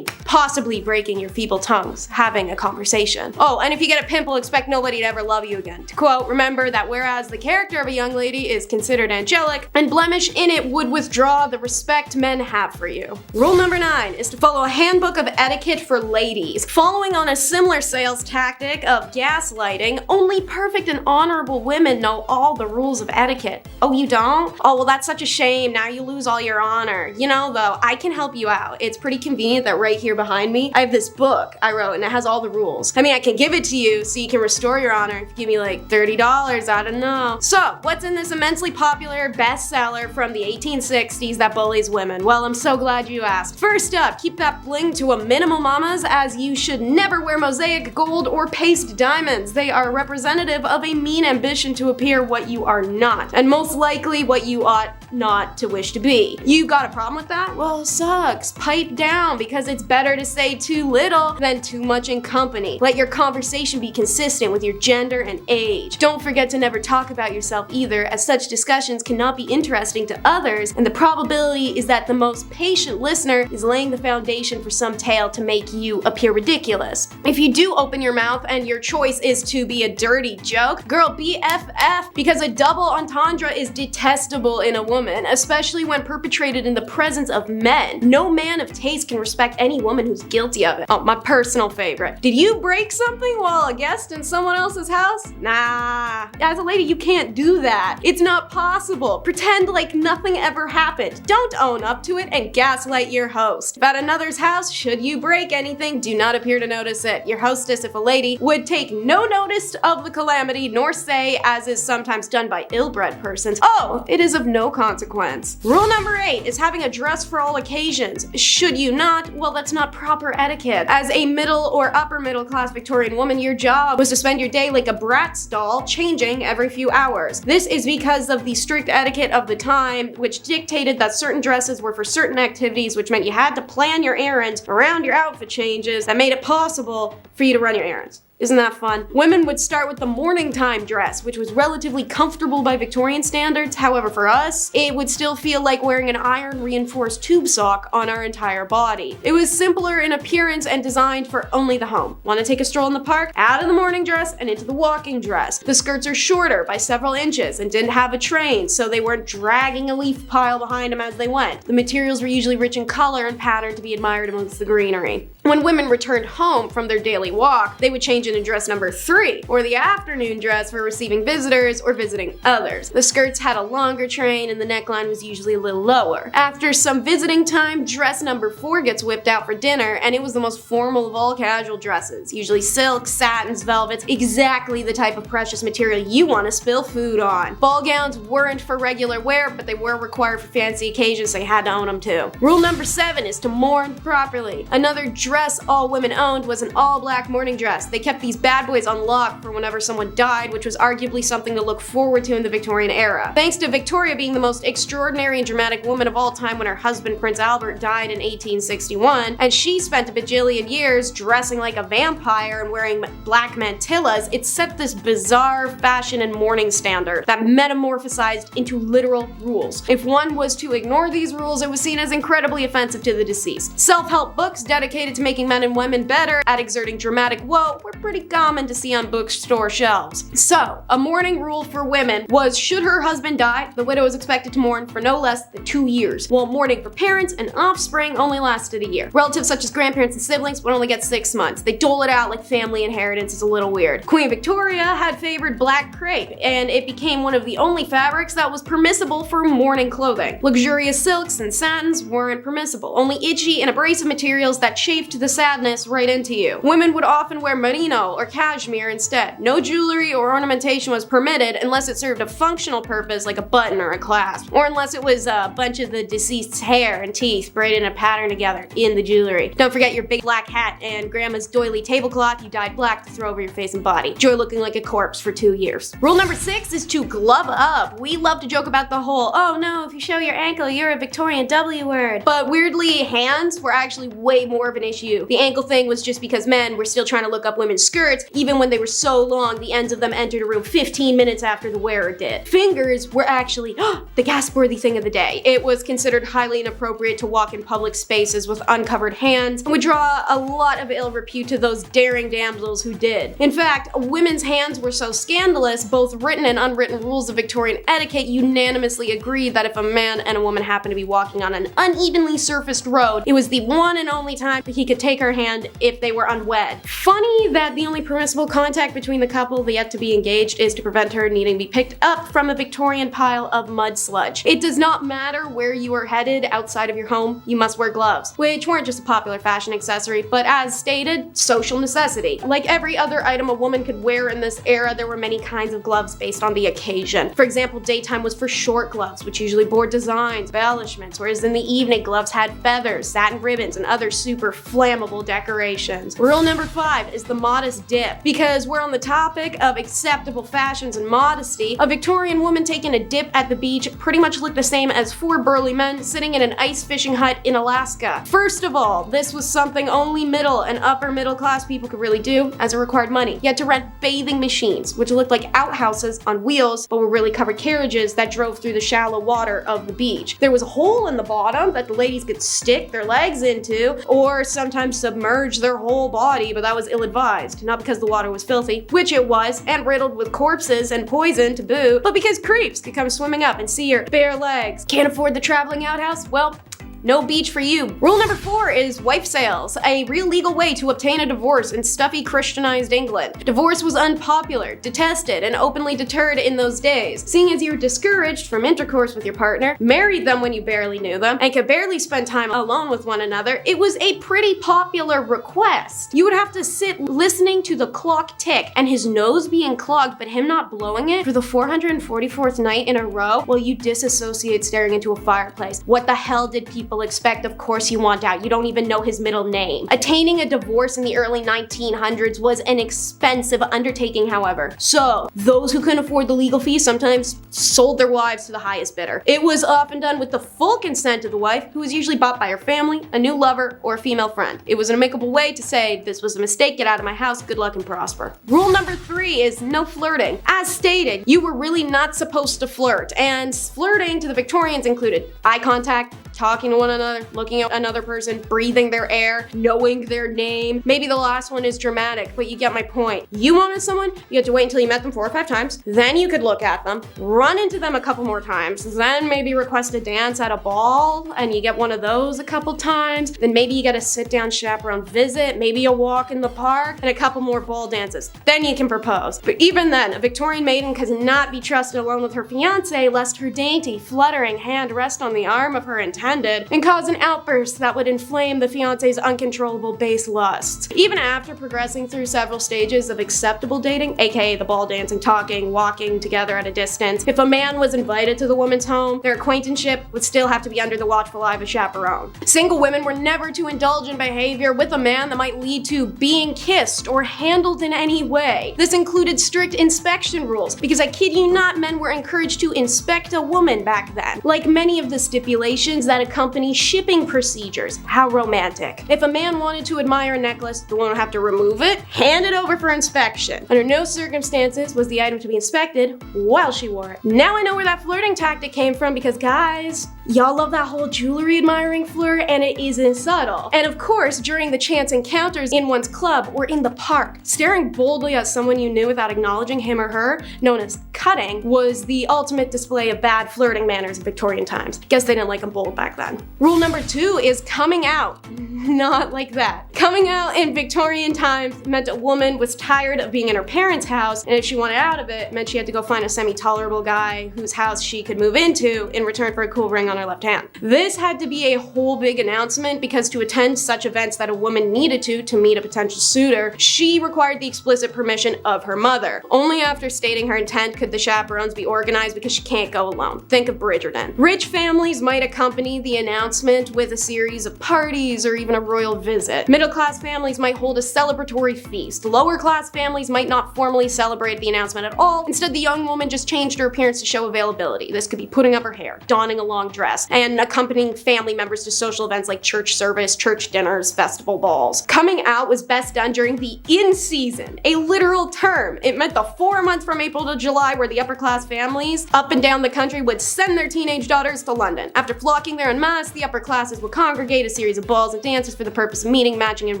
Possibly breaking your feeble tongues, having a conversation. Oh, and if you get a pimple, expect nobody to ever love you again. To quote, remember that whereas the character of a young lady is considered angelic, and blemish in it would withdraw the respect men have for you. Rule number 9 is to follow a handbook of etiquette for ladies. Following on a similar sales tactic of gaslighting, only perfect and honorable women know all the rules of etiquette. Oh, you don't? Oh, well, that's such a shame. Now you lose all your honor. You know, though, I can help you out. It's pretty convenient that right here behind me, I have this book I wrote and it has all the rules. I mean, I can give it to you so you can restore your honor if you give me like $30, I don't know. So, what's in this immensely popular bestseller from the 1860s that bullies women? Well, I'm so glad you asked. First up, keep that bling to a minimum minimal mamas, as you should never wear mosaic, gold, or paste diamonds. They are representative of a mean ambition to appear what you are not, and most likely what you ought not to wish to be. You got a problem with that? Well, sucks. Pipe down, because it's better to say too little than too much in company. Let your conversation be consistent with your gender and age. Don't forget to never talk about yourself either, as such discussions cannot be interesting to others, and the probability is that the most patient listener is laying the foundation for some tale to make you appear ridiculous. If you do open your mouth and your choice is to be a dirty joke, girl, BFF, because a double entendre is detestable in a woman, especially when perpetrated in the presence of men. No man of taste can respect any woman who's guilty of it. Oh, my personal favorite. Did you break something while a guest in someone else's house? Nah. As a lady, you can't do that. It's not possible. Pretend like nothing ever happened. Don't own up to it and gaslight your host. At another's house, should you break anything, do not appear to notice it. Your hostess, if a lady, would take no notice of the calamity, nor say, as is sometimes done by ill-bred persons, "Oh, it is of no consequence." Rule number 8 is having a dress for all occasions. Should you not? Well, that's not proper etiquette. As a middle or upper middle class Victorian woman, your job was to spend your day like a Bratz doll, changing every few hours. This is because of the strict etiquette of the time, which dictated that certain dresses were for certain activities, which meant you had to plan your errands around your outfit changes that made it possible for you to run your errands. Isn't that fun? Women would start with the morning time dress, which was relatively comfortable by Victorian standards. However, for us, it would still feel like wearing an iron reinforced tube sock on our entire body. It was simpler in appearance and designed for only the home. Want to take a stroll in the park? Out of the morning dress and into the walking dress. The skirts are shorter by several inches and didn't have a train, so they weren't dragging a leaf pile behind them as they went. The materials were usually rich in color and pattern to be admired amongst the greenery. When women returned home from their daily walk, they would change into dress number 3, or the afternoon dress for receiving visitors or visiting others. The skirts had a longer train and the neckline was usually a little lower. After some visiting time, dress number 4 gets whipped out for dinner, and it was the most formal of all casual dresses. Usually silks, satins, velvets, exactly the type of precious material you want to spill food on. Ball gowns weren't for regular wear, but they were required for fancy occasions, so you had to own them too. Rule number 7 is to mourn properly. Another dress all women owned was an all-black mourning dress. They kept these bad boys on lock for whenever someone died, which was arguably something to look forward to in the Victorian era. Thanks to Victoria being the most extraordinary and dramatic woman of all time when her husband Prince Albert died in 1861, and she spent a bajillion years dressing like a vampire and wearing black mantillas, it set this bizarre fashion and mourning standard that metamorphosized into literal rules. If one was to ignore these rules, it was seen as incredibly offensive to the deceased. Self-help books dedicated to making men and women better at exerting dramatic woe were pretty common to see on bookstore shelves. So, a mourning rule for women was, should her husband die, the widow is expected to mourn for no less than 2 years, while mourning for parents and offspring only lasted a year. Relatives such as grandparents and siblings would only get 6 months. They dole it out like family inheritance. Is a little weird. Queen Victoria had favored black crepe, and it became one of the only fabrics that was permissible for mourning clothing. Luxurious silks and satins weren't permissible, only itchy and abrasive materials that chafed the sadness right into you. Women would often wear merino or cashmere instead. No jewelry or ornamentation was permitted unless it served a functional purpose like a button or a clasp, or unless it was a bunch of the deceased's hair and teeth braided in a pattern together in the jewelry. Don't forget your big black hat and grandma's doily tablecloth you dyed black to throw over your face and body. Enjoy looking like a corpse for 2 years. Rule number 6 is to glove up. We love to joke about the whole, oh no, if you show your ankle, you're a Victorian W word. But weirdly, hands were actually way more of an issue. The ankle thing was just because men were still trying to look up women's skirts, even when they were so long the ends of them entered a room 15 minutes after the wearer did. Fingers were actually the gasp-worthy thing of the day. It was considered highly inappropriate to walk in public spaces with uncovered hands, and would draw a lot of ill repute to those daring damsels who did. In fact, women's hands were so scandalous, both written and unwritten rules of Victorian etiquette unanimously agreed that if a man and a woman happened to be walking on an unevenly surfaced road, it was the one and only time that he could take her hand if they were unwed. Funny that that the only permissible contact between the couple, the yet to be engaged, is to prevent her needing to be picked up from a Victorian pile of mud sludge. It does not matter where you are headed outside of your home, you must wear gloves, which weren't just a popular fashion accessory, but as stated, social necessity. Like every other item a woman could wear in this era, there were many kinds of gloves based on the occasion. For example, daytime was for short gloves, which usually bore designs, embellishments, whereas in the evening, gloves had feathers, satin ribbons, and other super flammable decorations. Rule number 5 is the modest dip. Because we're on the topic of acceptable fashions and modesty, a Victorian woman taking a dip at the beach pretty much looked the same as 4 burly men sitting in an ice fishing hut in Alaska. First of all, this was something only middle and upper middle class people could really do, as it required money. You had to rent bathing machines, which looked like outhouses on wheels, but were really covered carriages that drove through the shallow water of the beach. There was a hole in the bottom that the ladies could stick their legs into, or sometimes submerge their whole body, but that was ill-advised. Not because the water was filthy, which it was, and riddled with corpses and poison to boot, but because creeps could come swimming up and see your bare legs. Can't afford the traveling outhouse? Well, no beach for you. Rule number 4 is wife sales, a real legal way to obtain a divorce in stuffy Christianized England. Divorce was unpopular, detested, and openly deterred in those days. Seeing as you were discouraged from intercourse with your partner, married them when you barely knew them, and could barely spend time alone with one another, it was a pretty popular request. You would have to sit listening to the clock tick and his nose being clogged but him not blowing it for the 444th night in a row while you disassociate staring into a fireplace. What the hell did people expect? Of course you want out. You don't even know his middle name. Attaining a divorce in the early 1900s was an expensive undertaking, however. So, those who couldn't afford the legal fee sometimes sold their wives to the highest bidder. It was often done with the full consent of the wife, who was usually bought by her family, a new lover, or a female friend. It was an amicable way to say, this was a mistake, get out of my house, good luck and prosper. Rule number 3 is no flirting. As stated, you were really not supposed to flirt, and flirting to the Victorians included eye contact, talking to one another, looking at another person, breathing their air, knowing their name. Maybe the last one is dramatic, but you get my point. You wanted someone, you had to wait until you met them 4 or 5 times, then you could look at them, run into them a couple more times, then maybe request a dance at a ball, and you get one of those a couple times, then maybe you get a sit-down chaperone visit, maybe a walk in the park, and a couple more ball dances. Then you can propose. But even then, a Victorian maiden could not be trusted alone with her fiancé lest her dainty, fluttering hand rest on the arm of her intended and cause an outburst that would inflame the fiancé's uncontrollable base lusts. Even after progressing through several stages of acceptable dating, aka the ball dancing, talking, walking together at a distance, if a man was invited to the woman's home, their acquaintanceship would still have to be under the watchful eye of a chaperone. Single women were never to indulge in behavior with a man that might lead to being kissed or handled in any way. This included strict inspection rules, because I kid you not, men were encouraged to inspect a woman back then. Like many of the stipulations that accompany shipping procedures. How romantic. If a man wanted to admire a necklace, the woman would have to remove it, hand it over for inspection. Under no circumstances was the item to be inspected while she wore it. Now I know where that flirting tactic came from, because guys, y'all love that whole jewelry admiring flirt, and it isn't subtle. And of course, during the chance encounters in one's club or in the park, staring boldly at someone you knew without acknowledging him or her, known as cutting, was the ultimate display of bad flirting manners in Victorian times. Guess they didn't like them bold back then. Rule number 2 is coming out. Not like that. Coming out in Victorian times meant a woman was tired of being in her parents' house, and if she wanted out of it, meant she had to go find a semi-tolerable guy whose house she could move into in return for a cool ring on her left hand. This had to be a whole big announcement, because to attend such events that a woman needed to meet a potential suitor, she required the explicit permission of her mother. Only after stating her intent could the chaperones be organized, because she can't go alone. Think of Bridgerton. Rich families might accompany the announcement with a series of parties or even a royal visit. Middle-class families might hold a celebratory feast. Lower-class families might not formally celebrate the announcement at all. Instead, the young woman just changed her appearance to show availability. This could be putting up her hair, donning a long dress, and accompanying family members to social events like church service, church dinners, festival balls. Coming out was best done during the in-season, a literal term. It meant the 4 months from April to July where where the upper class families up and down the country would send their teenage daughters to London. After flocking there en masse, the upper classes would congregate a series of balls and dances for the purpose of meeting, matching, and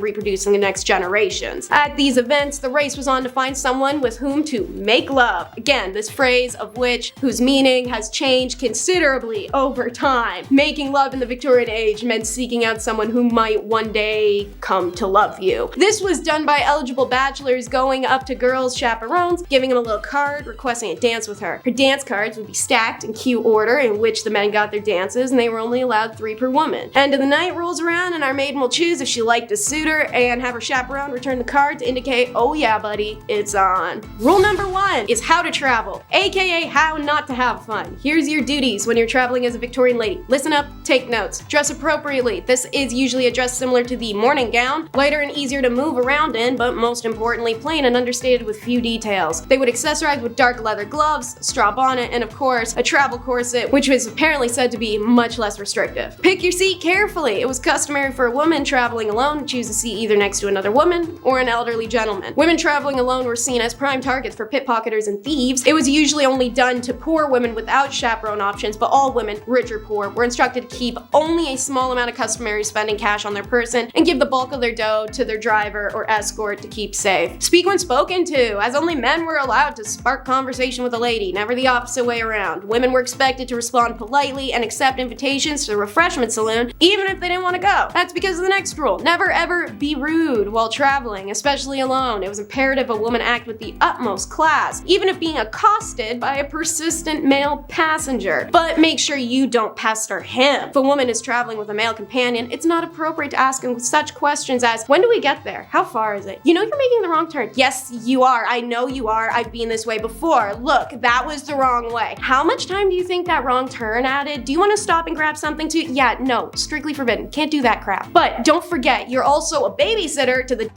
reproducing the next generations. At these events, the race was on to find someone with whom to make love. Again, this phrase of whose meaning has changed considerably over time. Making love in the Victorian age meant seeking out someone who might one day come to love you. This was done by eligible bachelors going up to girls' chaperones, giving them a little card, requesting a dance with her. Her dance cards would be stacked in cue order in which the men got their dances, and they were only allowed 3 per woman. End of the night rolls around and our maiden will choose if she liked a suitor and have her chaperone return the card to indicate, oh yeah buddy, it's on. Rule number 1 is how to travel, aka how not to have fun. Here's your duties when you're traveling as a Victorian lady. Listen up, take notes. Dress appropriately. This is usually a dress similar to the morning gown, lighter and easier to move around in, but most importantly plain and understated with few details. They would accessorize with dark leather gloves, straw bonnet, and of course, a travel corset, which was apparently said to be much less restrictive. Pick your seat carefully. It was customary for a woman traveling alone to choose a seat either next to another woman or an elderly gentleman. Women traveling alone were seen as prime targets for pickpocketers and thieves. It was usually only done to poor women without chaperone options, but all women, rich or poor, were instructed to keep only a small amount of customary spending cash on their person and give the bulk of their dough to their driver or escort to keep safe. Speak when spoken to, as only men were allowed to spark conversation with a lady, never the opposite way around. Women were expected to respond politely and accept invitations to the refreshment saloon, even if they didn't want to go. That's because of the next rule. Never ever be rude while traveling, especially alone. It was imperative a woman act with the utmost class, even if being accosted by a persistent male passenger. But make sure you don't pester him. If a woman is traveling with a male companion, it's not appropriate to ask him such questions as, when do we get there? How far is it? You know you're making the wrong turn. Yes, you are. I know you are. I've been this way before. Look, that was the wrong way. How much time do you think that wrong turn added? Do you want to stop and grab something too? Yeah, no, strictly forbidden. Can't do that crap. But don't forget, you're also a babysitter to the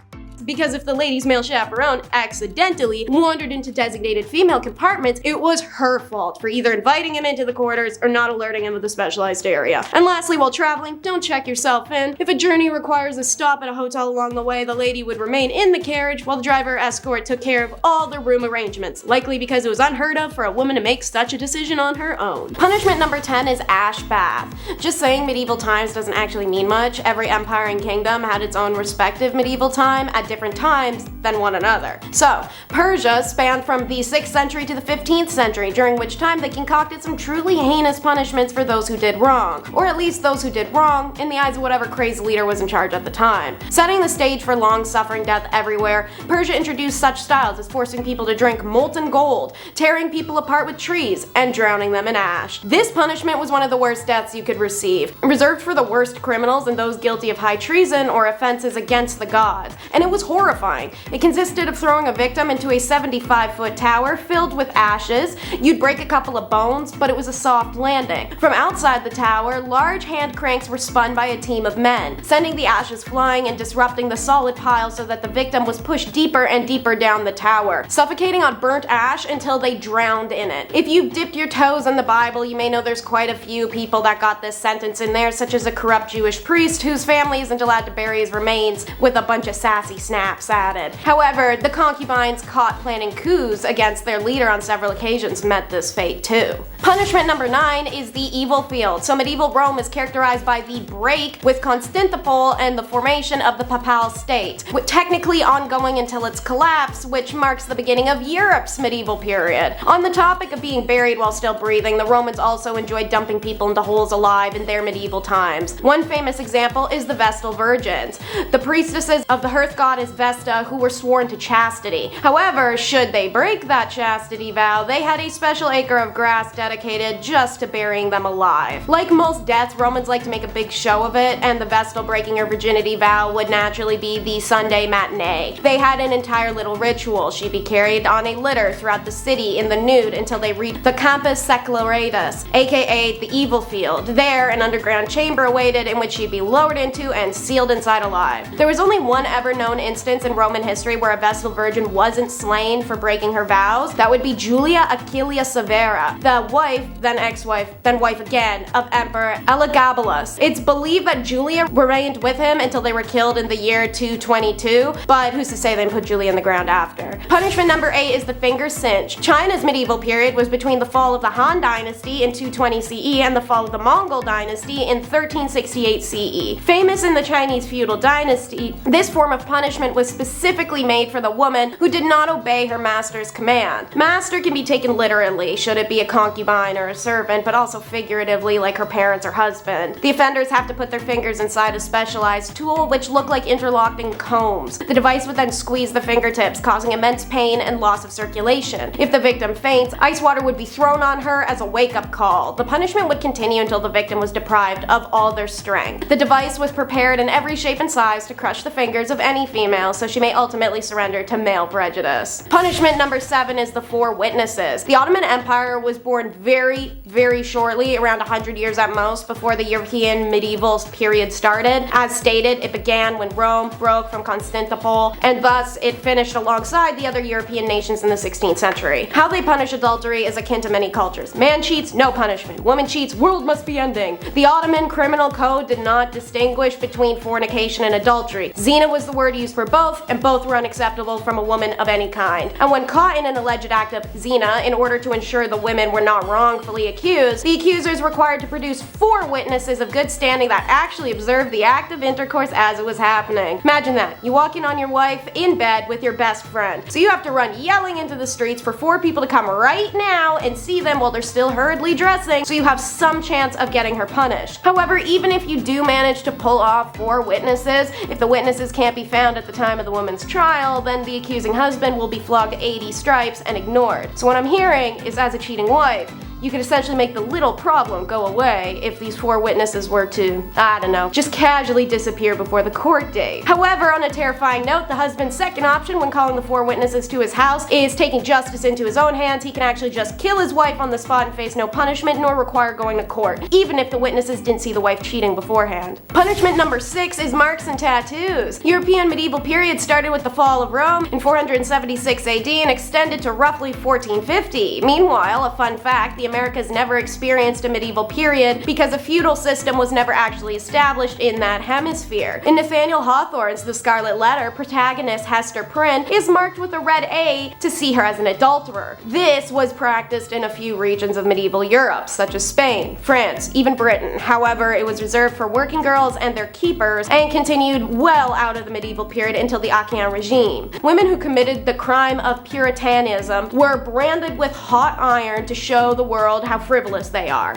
because if the lady's male chaperone accidentally wandered into designated female compartments, it was her fault for either inviting him into the quarters or not alerting him of the specialized area. And lastly, while traveling, don't check yourself in. If a journey requires a stop at a hotel along the way, the lady would remain in the carriage while the driver or escort took care of all the room arrangements, likely because it was unheard of for a woman to make such a decision on her own. Punishment number 10 is ash bath. Just saying medieval times doesn't actually mean much. Every empire and kingdom had its own respective medieval time at different times than one another. So, Persia spanned from the 6th century to the 15th century, during which time they concocted some truly heinous punishments for those who did wrong, or at least those who did wrong in the eyes of whatever crazy leader was in charge at the time. Setting the stage for long-suffering death everywhere, Persia introduced such styles as forcing people to drink molten gold, tearing people apart with trees, and drowning them in ash. This punishment was one of the worst deaths you could receive, reserved for the worst criminals and those guilty of high treason or offenses against the gods, and it was horrifying. It consisted of throwing a victim into a 75-foot tower filled with ashes. You'd break a couple of bones, but it was a soft landing. From outside the tower, large hand cranks were spun by a team of men, sending the ashes flying and disrupting the solid pile so that the victim was pushed deeper and deeper down the tower, suffocating on burnt ash until they drowned in it. If you've dipped your toes in the Bible, you may know there's quite a few people that got this sentence in there, such as a corrupt Jewish priest whose family isn't allowed to bury his remains with a bunch of sassy snaps added. However, the concubines caught planning coups against their leader on several occasions met this fate too. Punishment number 9 is the evil field. So medieval Rome is characterized by the break with Constantinople and the formation of the Papal State, with technically ongoing until its collapse, which marks the beginning of Europe's medieval period. On the topic of being buried while still breathing, the Romans also enjoyed dumping people into holes alive in their medieval times. One famous example is the Vestal Virgins, the priestesses of the hearth goddess Vesta, who were sworn to chastity. However, should they break that chastity vow, they had a special acre of grass dedicated just to burying them alive. Like most deaths, Romans like to make a big show of it, and the Vestal breaking her virginity vow would naturally be the Sunday matinee. They had an entire little ritual. She'd be carried on a litter throughout the city in the nude until they reached the Campus Secularis, aka the evil field. There, an underground chamber awaited in which she'd be lowered into and sealed inside alive. There was only one ever known instance in Roman history where a Vestal Virgin wasn't slain for breaking her vows, that would be Julia Aquilia Severa, the wife, then ex-wife, then wife again, of Emperor Elagabalus. It's believed that Julia reigned with him until they were killed in the year 222, but who's to say they put Julia in the ground after. Punishment number 8 is the finger cinch. China's medieval period was between the fall of the Han Dynasty in 220 CE and the fall of the Mongol Dynasty in 1368 CE. Famous in the Chinese feudal dynasty, this form of punishment was specifically made for the woman who did not obey her master's command. Master can be taken literally, should it be a concubine or a servant, but also figuratively like her parents or husband. The offenders have to put their fingers inside a specialized tool which look like interlocking combs. The device would then squeeze the fingertips, causing immense pain and loss of circulation. If the victim faints, ice water would be thrown on her as a wake-up call. The punishment would continue until the victim was deprived of all their strength. The device was prepared in every shape and size to crush the fingers of any female, so she may ultimately surrender to male prejudice. Punishment number 7 is the four witnesses. The Ottoman Empire was born very shortly, around 100 years at most, before the European medieval period started. As stated, it began when Rome broke from Constantinople, and thus it finished alongside the other European nations in the 16th century. How they punish adultery is akin to many cultures. Man cheats, no punishment. Woman cheats, world must be ending. The Ottoman criminal code did not distinguish between fornication and adultery. Zina was the word used for both, and both were unacceptable from a woman of any kind. And when caught in an alleged act of zina, in order to ensure the women were not wrongfully accused, the accusers required to produce 4 witnesses of good standing that actually observed the act of intercourse as it was happening. Imagine that. You walk in on your wife in bed with your best friend. So you have to run yelling into the streets for 4 people to come right now and see them while they're still hurriedly dressing, so you have some chance of getting her punished. However, even if you do manage to pull off 4 witnesses, if the witnesses can't be found at the time of the woman's trial, then the accusing husband will be flogged 80 stripes and ignored. So what I'm hearing is, as a cheating wife, you could essentially make the little problem go away if these 4 witnesses were to, I don't know, just casually disappear before the court date. However, on a terrifying note, the husband's second option when calling the 4 witnesses to his house is taking justice into his own hands. He can actually just kill his wife on the spot and face no punishment, nor require going to court, even if the witnesses didn't see the wife cheating beforehand. Punishment number 6 is marks and tattoos. European medieval period started with the fall of Rome in 476 AD and extended to roughly 1450. Meanwhile, a fun fact, the Americas never experienced a medieval period because a feudal system was never actually established in that hemisphere. In Nathaniel Hawthorne's The Scarlet Letter, protagonist Hester Prynne is marked with a red A to see her as an adulterer. This was practiced in a few regions of medieval Europe, such as Spain, France, even Britain. However, it was reserved for working girls and their keepers and continued well out of the medieval period until the Achaean regime. Women who committed the crime of Puritanism were branded with hot iron to show the world how frivolous they are.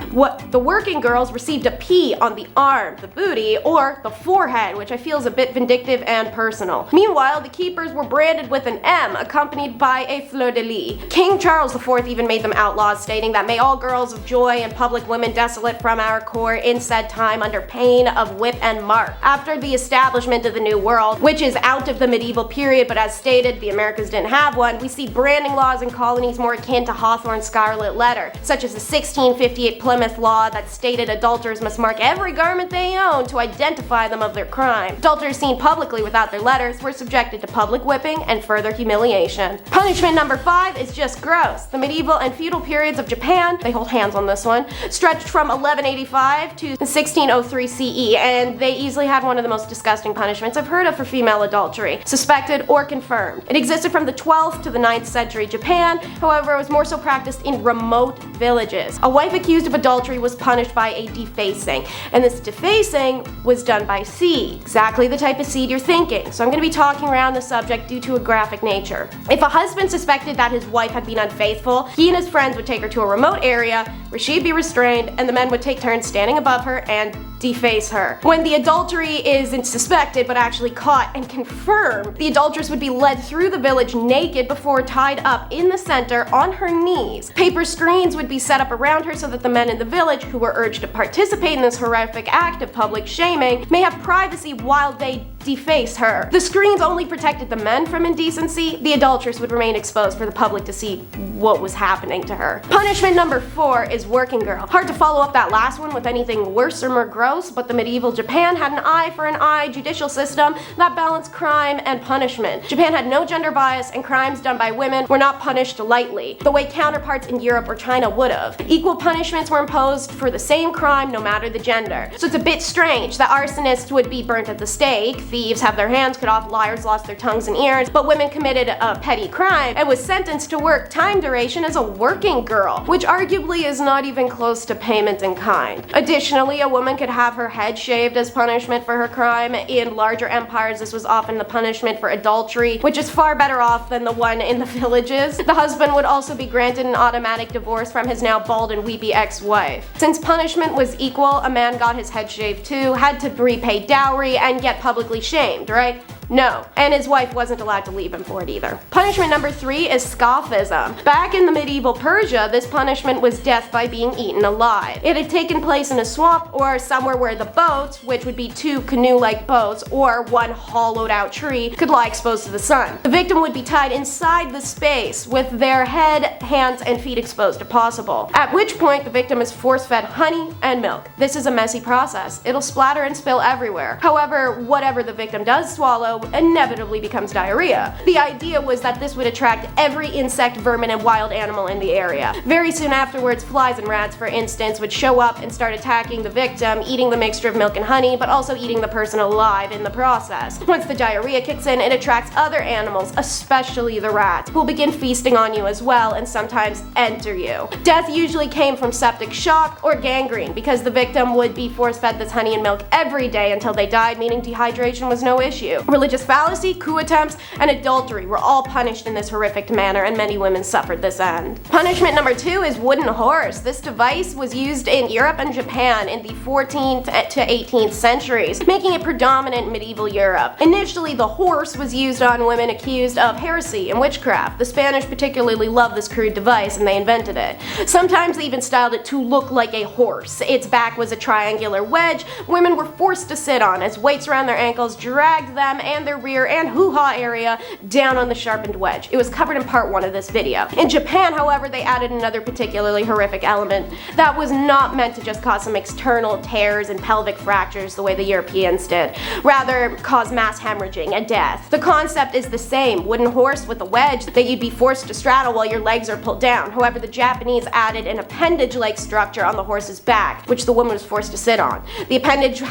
The working girls received a P on the arm, the booty, or the forehead, which I feel is a bit vindictive and personal. Meanwhile, the keepers were branded with an M, accompanied by a fleur-de-lis. King Charles IV even made them outlaws, stating that may all girls of joy and public women desolate from our court in said time under pain of whip and mark. After the establishment of the New World, which is out of the medieval period, but as stated, the Americas didn't have one, we see branding laws in colonies more akin to Hawthorne's Scarlet Letter, such as the 1658 Plymouth Law that stated adulterers must mark every garment they own to identify them of their crime. Adulterers seen publicly without their letters were subjected to public whipping and further humiliation. Punishment number 5 is just gross. The medieval and feudal periods of Japan, they hold hands on this one, stretched from 1185 to 1603 CE, and they easily had one of the most disgusting punishments I've heard of for female adultery, suspected or confirmed. It existed from the 12th to the 9th century Japan, however it was more so practiced in remote villages. A wife accused of adultery was punished by a defacing, and this defacing was done by seed, exactly the type of seed you're thinking, so I'm going to be talking around the subject due to a graphic nature. If a husband suspected that his wife had been unfaithful, he and his friends would take her to a remote area where she'd be restrained, and the men would take turns standing above her and deface her. When the adultery isn't suspected but actually caught and confirmed, the adulteress would be led through the village naked before tied up in the center on her knees. Paper screens would be set up around her so that the men in the village, who were urged to participate in this horrific act of public shaming, may have privacy while they deface her. The screens only protected the men from indecency. The adulteress would remain exposed for the public to see what was happening to her. Punishment number 4 is working girl. Hard to follow up that last one with anything worse or more gross, but the medieval Japan had an eye for an eye judicial system that balanced crime and punishment. Japan had no gender bias, and crimes done by women were not punished lightly, the way counterparts in Europe or China would have. Equal punishments were imposed for the same crime no matter the gender. So it's a bit strange that arsonists would be burnt at the stake, thieves have their hands cut off, liars lost their tongues and ears, but women committed a petty crime and was sentenced to work time duration as a working girl, which arguably is not even close to payment in kind. Additionally, a woman could have her head shaved as punishment for her crime. In larger empires, this was often the punishment for adultery, which is far better off than the one in the villages. The husband would also be granted an automatic divorce from his now bald and weepy ex-wife. Since punishment was equal, a man got his head shaved too, had to repay dowry, and get publicly shamed, right? No, and his wife wasn't allowed to leave him for it either. Punishment number 3 is scaphism. Back in the medieval Persia, this punishment was death by being eaten alive. It had taken place in a swamp or somewhere where the boat, which would be 2 canoe-like boats or 1 hollowed out tree, could lie exposed to the sun. The victim would be tied inside the space with their head, hands, and feet exposed if possible, at which point the victim is force-fed honey and milk. This is a messy process. It'll splatter and spill everywhere. However, whatever the victim does swallow inevitably becomes diarrhea. The idea was that this would attract every insect, vermin, and wild animal in the area. Very soon afterwards, flies and rats, for instance, would show up and start attacking the victim, eating the mixture of milk and honey, but also eating the person alive in the process. Once the diarrhea kicks in, it attracts other animals, especially the rats, who will begin feasting on you as well and sometimes enter you. Death usually came from septic shock or gangrene because the victim would be force-fed this honey and milk every day until they died, meaning dehydration was no issue. Religious fallacy, coup attempts, and adultery were all punished in this horrific manner, and many women suffered this end. Punishment number 2 is wooden horse. This device was used in Europe and Japan in the 14th to 18th centuries, making it predominant in medieval Europe. Initially, the horse was used on women accused of heresy and witchcraft. The Spanish particularly loved this crude device, and they invented it. Sometimes they even styled it to look like a horse. Its back was a triangular wedge women were forced to sit on as weights around their ankles dragged them and their rear and hoo-ha area down on the sharpened wedge. It was covered in part 1 of this video. In Japan, however, they added another particularly horrific element that was not meant to just cause some external tears and pelvic fractures the way the Europeans did, rather cause mass hemorrhaging and death. The concept is the same, wooden horse with a wedge that you'd be forced to straddle while your legs are pulled down. However, the Japanese added an appendage-like structure on the horse's back, which the woman was forced to sit on. The appendage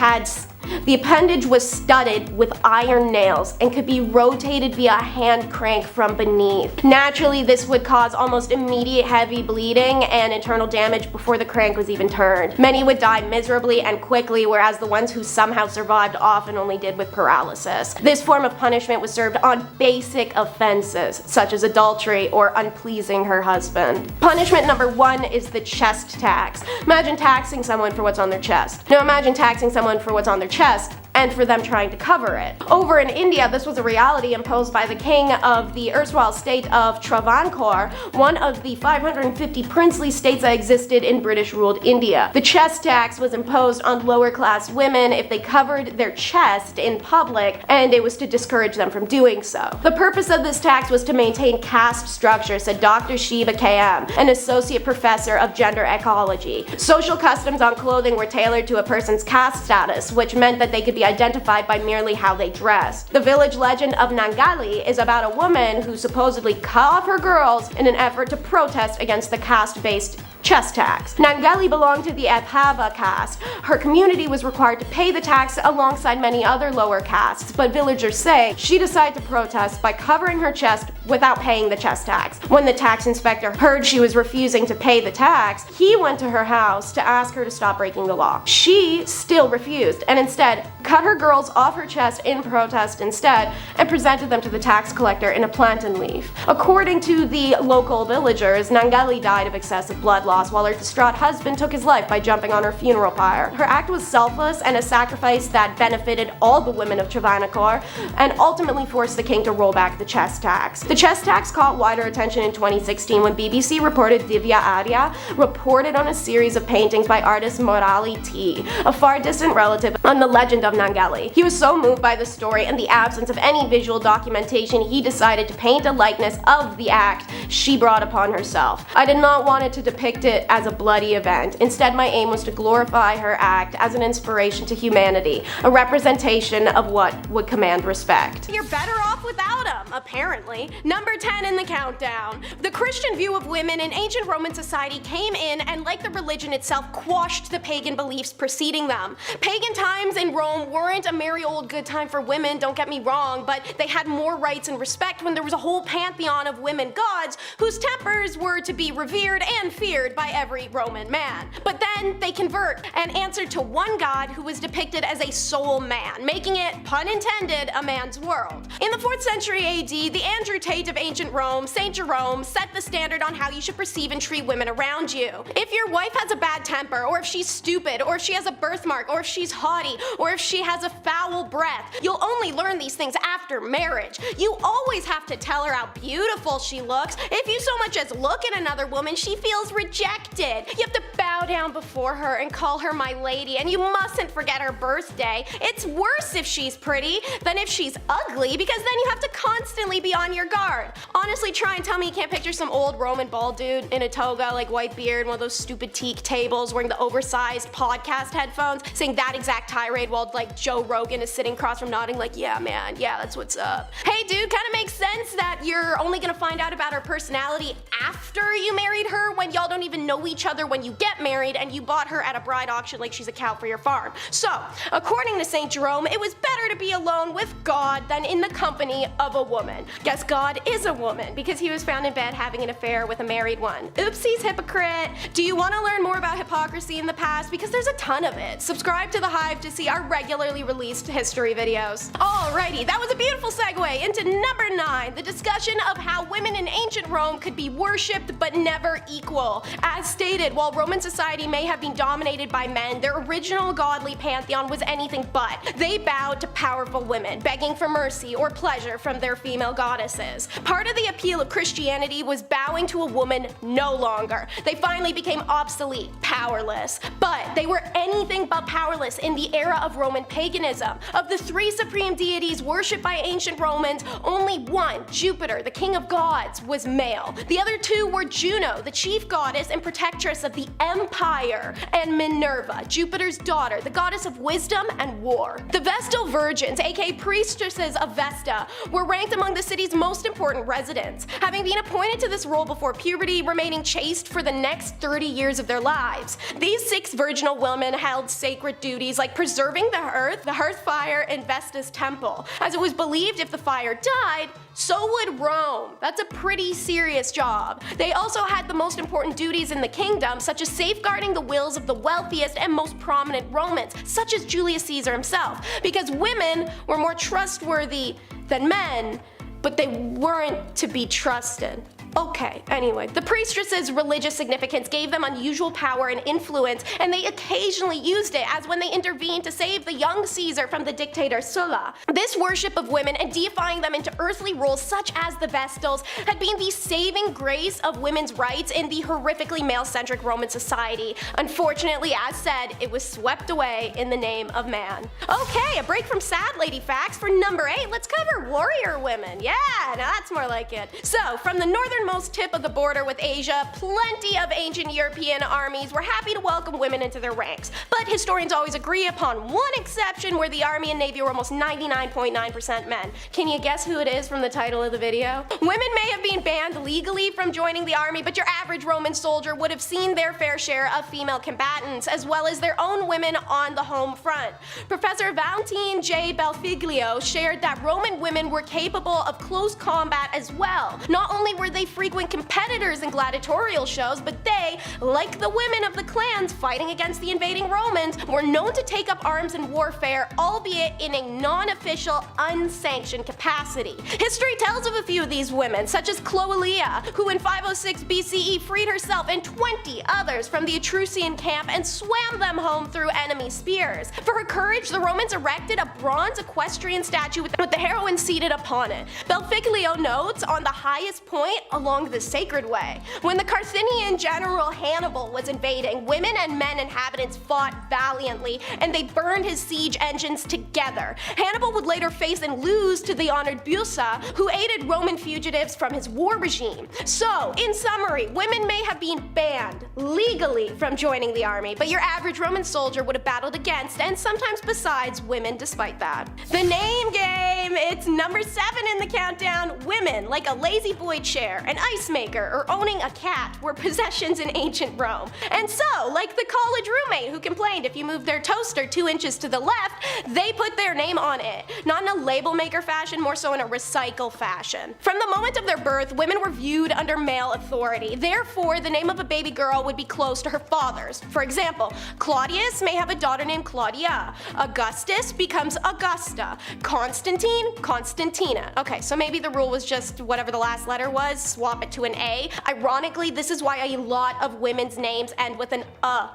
was studded with iron nails and could be rotated via a hand crank from beneath. Naturally, this would cause almost immediate heavy bleeding and internal damage before the crank was even turned. Many would die miserably and quickly, whereas the ones who somehow survived often only did with paralysis. This form of punishment was served on basic offenses, such as adultery or unpleasing her husband. Punishment number 1 is the chest tax. Imagine taxing someone for what's on their chest. Now imagine taxing someone for what's on their chest and for them trying to cover it. Over in India, this was a reality imposed by the king of the erstwhile state of Travancore, one of the 550 princely states that existed in British-ruled India. The chest tax was imposed on lower-class women if they covered their chest in public, and it was to discourage them from doing so. The purpose of this tax was to maintain caste structure, said Dr. Shiva K.M., an associate professor of gender ecology. Social customs on clothing were tailored to a person's caste status, which meant that they could be identified by merely how they dressed. The village legend of Nangali is about a woman who supposedly cut off her girls in an effort to protest against the caste-based chest tax. Nangali belonged to the Abhava caste. Her community was required to pay the tax alongside many other lower castes, but villagers say she decided to protest by covering her chest without paying the chest tax. When the tax inspector heard she was refusing to pay the tax, he went to her house to ask her to stop breaking the law. She still refused and instead cut her girls off her chest in protest instead and presented them to the tax collector in a plantain leaf. According to the local villagers, Nangali died of excessive blood loss while her distraught husband took his life by jumping on her funeral pyre. Her act was selfless and a sacrifice that benefited all the women of Travancore and ultimately forced the king to roll back the chest tax. The chess tax caught wider attention in 2016 when BBC reported Divya Arya reported on a series of paintings by artist Marital, a far distant relative on the legend of Nangali. He was so moved by the story and the absence of any visual documentation, he decided to paint a likeness of the act she brought upon herself. I did not want it to depict it as a bloody event. Instead, my aim was to glorify her act as an inspiration to humanity, a representation of what would command respect. You're better off without him, apparently. Number 10 in the countdown. The Christian view of women in ancient Roman society came in and, like the religion itself, quashed the pagan beliefs preceding them. Pagan times in Rome weren't a merry old good time for women, don't get me wrong, but they had more rights and respect when there was a whole pantheon of women gods whose tempers were to be revered and feared by every Roman man. But then they convert and answer to one god who was depicted as a soul man, making it, pun intended, a man's world. In the 4th century AD, the Andrew Tate of ancient Rome, St. Jerome, set the standard on how you should perceive and treat women around you. If your wife has a bad temper, or if she's stupid, or if she has a birthmark, or if she's haughty, or if she has a foul breath, you'll only learn these things after marriage. You always have to tell her how beautiful she looks. If you so much as look at another woman, she feels rejected. You have to bow down before her and call her my lady, and you mustn't forget her birthday. It's worse if she's pretty than if she's ugly, because then you have to constantly be on your guard. Honestly, try and tell me you can't picture some old Roman bald dude in a toga, like white beard, one of those stupid teak tables, wearing the oversized podcast headphones, saying that exact tirade while like Joe Rogan is sitting across from nodding like, yeah man, yeah, that's what's up. Hey dude, kinda makes sense that you're only gonna find out about her personality after you married her, when y'all don't even know each other when you get married and you bought her at a bride auction like she's a cow for your farm. So, according to St. Jerome, it was better to be alone with God than in the company of a woman. Guess God is a woman, because he was found in bed having an affair with a married one. Oopsies, hypocrite. Do you want to learn more about hypocrisy in the past? Because there's a ton of it. Subscribe to The Hive to see our regularly released history videos. Alrighty, that was a beautiful segue into number 9, the discussion of how women in ancient Rome could be worshipped but never equal. As stated, while Roman society may have been dominated by men, their original godly pantheon was anything but. They bowed to powerful women, begging for mercy or pleasure from their female goddesses. Part of the appeal of Christianity was bowing to a woman no longer. They finally became obsolete, powerless. But they were anything but powerless in the era of Roman paganism. Of the 3 supreme deities worshipped by ancient Romans, only one, Jupiter, the king of gods, was male. The other 2 were Juno, the chief goddess and protectress of the empire, and Minerva, Jupiter's daughter, the goddess of wisdom and war. The Vestal Virgins, aka priestesses of Vesta, were ranked among the city's most important residents, having been appointed to this role before puberty, remaining chaste for the next 30 years of their lives. These 6 virginal women held sacred duties like preserving the hearth fire, and Vesta's temple, as it was believed if the fire died, so would Rome. That's a pretty serious job. They also had the most important duties in the kingdom, such as safeguarding the wills of the wealthiest and most prominent Romans, such as Julius Caesar himself, because women were more trustworthy than men, but they weren't to be trusted. Okay, anyway, the priestesses' religious significance gave them unusual power and influence, and they occasionally used it, as when they intervened to save the young Caesar from the dictator Sulla. This worship of women and deifying them into earthly roles such as the Vestals had been the saving grace of women's rights in the horrifically male-centric Roman society. Unfortunately, as said, it was swept away in the name of man. Okay, a break from sad lady facts. For number 8, let's cover warrior women. Yeah, now that's more like it. So, from the northernmost tip of the border with Asia, plenty of ancient European armies were happy to welcome women into their ranks. But historians always agree upon one exception where the army and navy were almost 99.9% men. Can you guess who it is from the title of the video? Women may have been banned legally from joining the army, but your average Roman soldier would have seen their fair share of female combatants, as well as their own women on the home front. Professor Valentine J. Belfiglio shared that Roman women were capable of close combat as well. Not only were they frequent competitors in gladiatorial shows, but they, like the women of the clans fighting against the invading Romans, were known to take up arms in warfare, albeit in a non-official, unsanctioned capacity. History tells of a few of these women, such as Cloelia, who in 506 BCE freed herself and 20 others from the Etruscan camp and swam them home through enemy spears. For her courage, the Romans erected a bronze equestrian statue with the heroine seated upon it. Belfiglio notes, on the highest point along the sacred way. When the Carthaginian general Hannibal was invading, women and men inhabitants fought valiantly, and they burned his siege engines together. Hannibal would later face and lose to the honored Busa, who aided Roman fugitives from his war regime. So, in summary, women may have been banned legally from joining the army, but your average Roman soldier would have battled against and sometimes besides women despite that. The name game! It's number 7 in the countdown. Women, like a lazy boy chair, an ice maker, or owning a cat, were possessions in ancient Rome. And so, like the college roommate who complained if you moved their toaster 2 inches to the left, they put their name on it. Not in a label maker fashion, more so in a recycle fashion. From the moment of their birth, women were viewed under male authority. Therefore, the name of a baby girl would be close to her father's. For example, Claudius may have a daughter named Claudia. Augustus becomes Augusta. Constantine, Constantina. Okay, so maybe the rule was just whatever the last letter was, swap it to an A. Ironically, this is why a lot of women's names end with an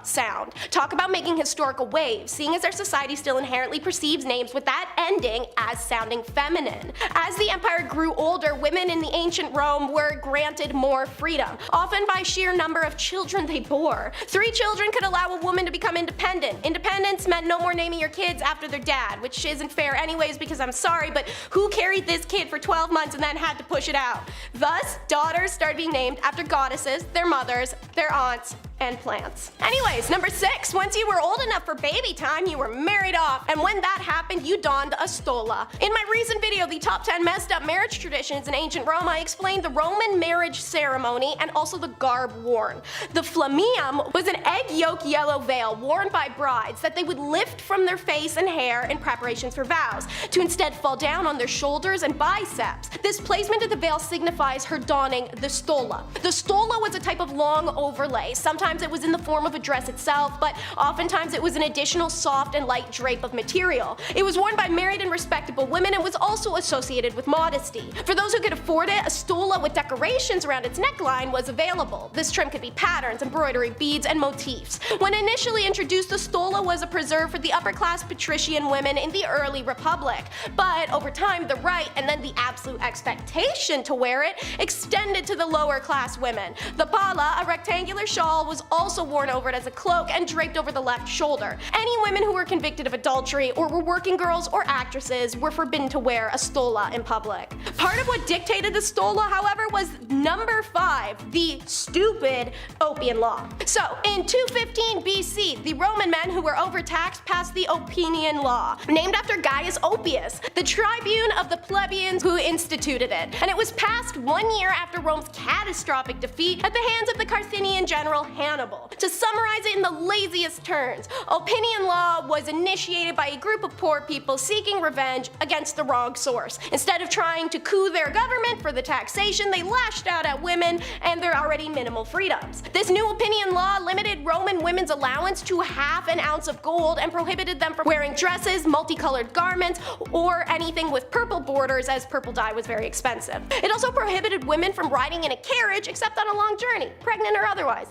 sound. Talk about making historical waves, seeing as our society still inherently perceives names with that ending as sounding feminine. As the empire grew older, women in the ancient Rome were granted more freedom, often by sheer number of children they bore. 3 children could allow a woman to become independent. Independence meant no more naming your kids after their dad, which isn't fair anyways because I'm sorry, but who carried this kid for 12 months and then had to push it out? Thus, daughters started being named after goddesses, their mothers, their aunts, and plants. Anyways, number 6, once you were old enough for baby time, you were married off, and when that happened, you donned a stola. In my recent video, the top 10 messed up marriage traditions in ancient Rome, I explained the Roman marriage ceremony and also the garb worn. The flammeum was an egg yolk yellow veil worn by brides that they would lift from their face and hair in preparations for vows, to instead fall down on their shoulders and biceps. This placement of the veil signifies her donning the stola. The stola was a type of long overlay. Sometimes it was in the form of a dress itself, but oftentimes it was an additional soft and light drape of material. It was worn by married and respectable women and was also associated with modesty. For those who could afford it, a stola with decorations around its neckline was available. This trim could be patterns, embroidery, beads, and motifs. When initially introduced, the stola was a preserve for the upper-class patrician women in the early republic. But over time, the right and then the absolute expectation to wear it extended to the lower-class women. The palla, a rectangular shawl, was also worn over it as a cloak and draped over the left shoulder. Any women who were convicted of adultery or were working girls or actresses were forbidden to wear a stola in public. Part of what dictated the stola, however, was number 5, the stupid Oppian Law. So, in 215 BC, the Roman men who were overtaxed passed the Oppian Law, named after Gaius Oppius, the tribune of the plebeians who instituted it, and it was passed 1 year after Rome's catastrophic defeat at the hands of the Carthaginian general Hannibal. To summarize it in the laziest terms, Oppian Law was initiated by a group of poor people seeking revenge against the wrong source. Instead of trying to coup their government for the taxation, they lashed out at women and their already minimal freedoms. This new Oppian Law limited Roman women's allowance to ½ an ounce of gold and prohibited them from wearing dresses, multicolored garments, or anything with purple borders, as purple dye was very expensive. It also prohibited women from riding in a carriage except on a long journey, pregnant or otherwise.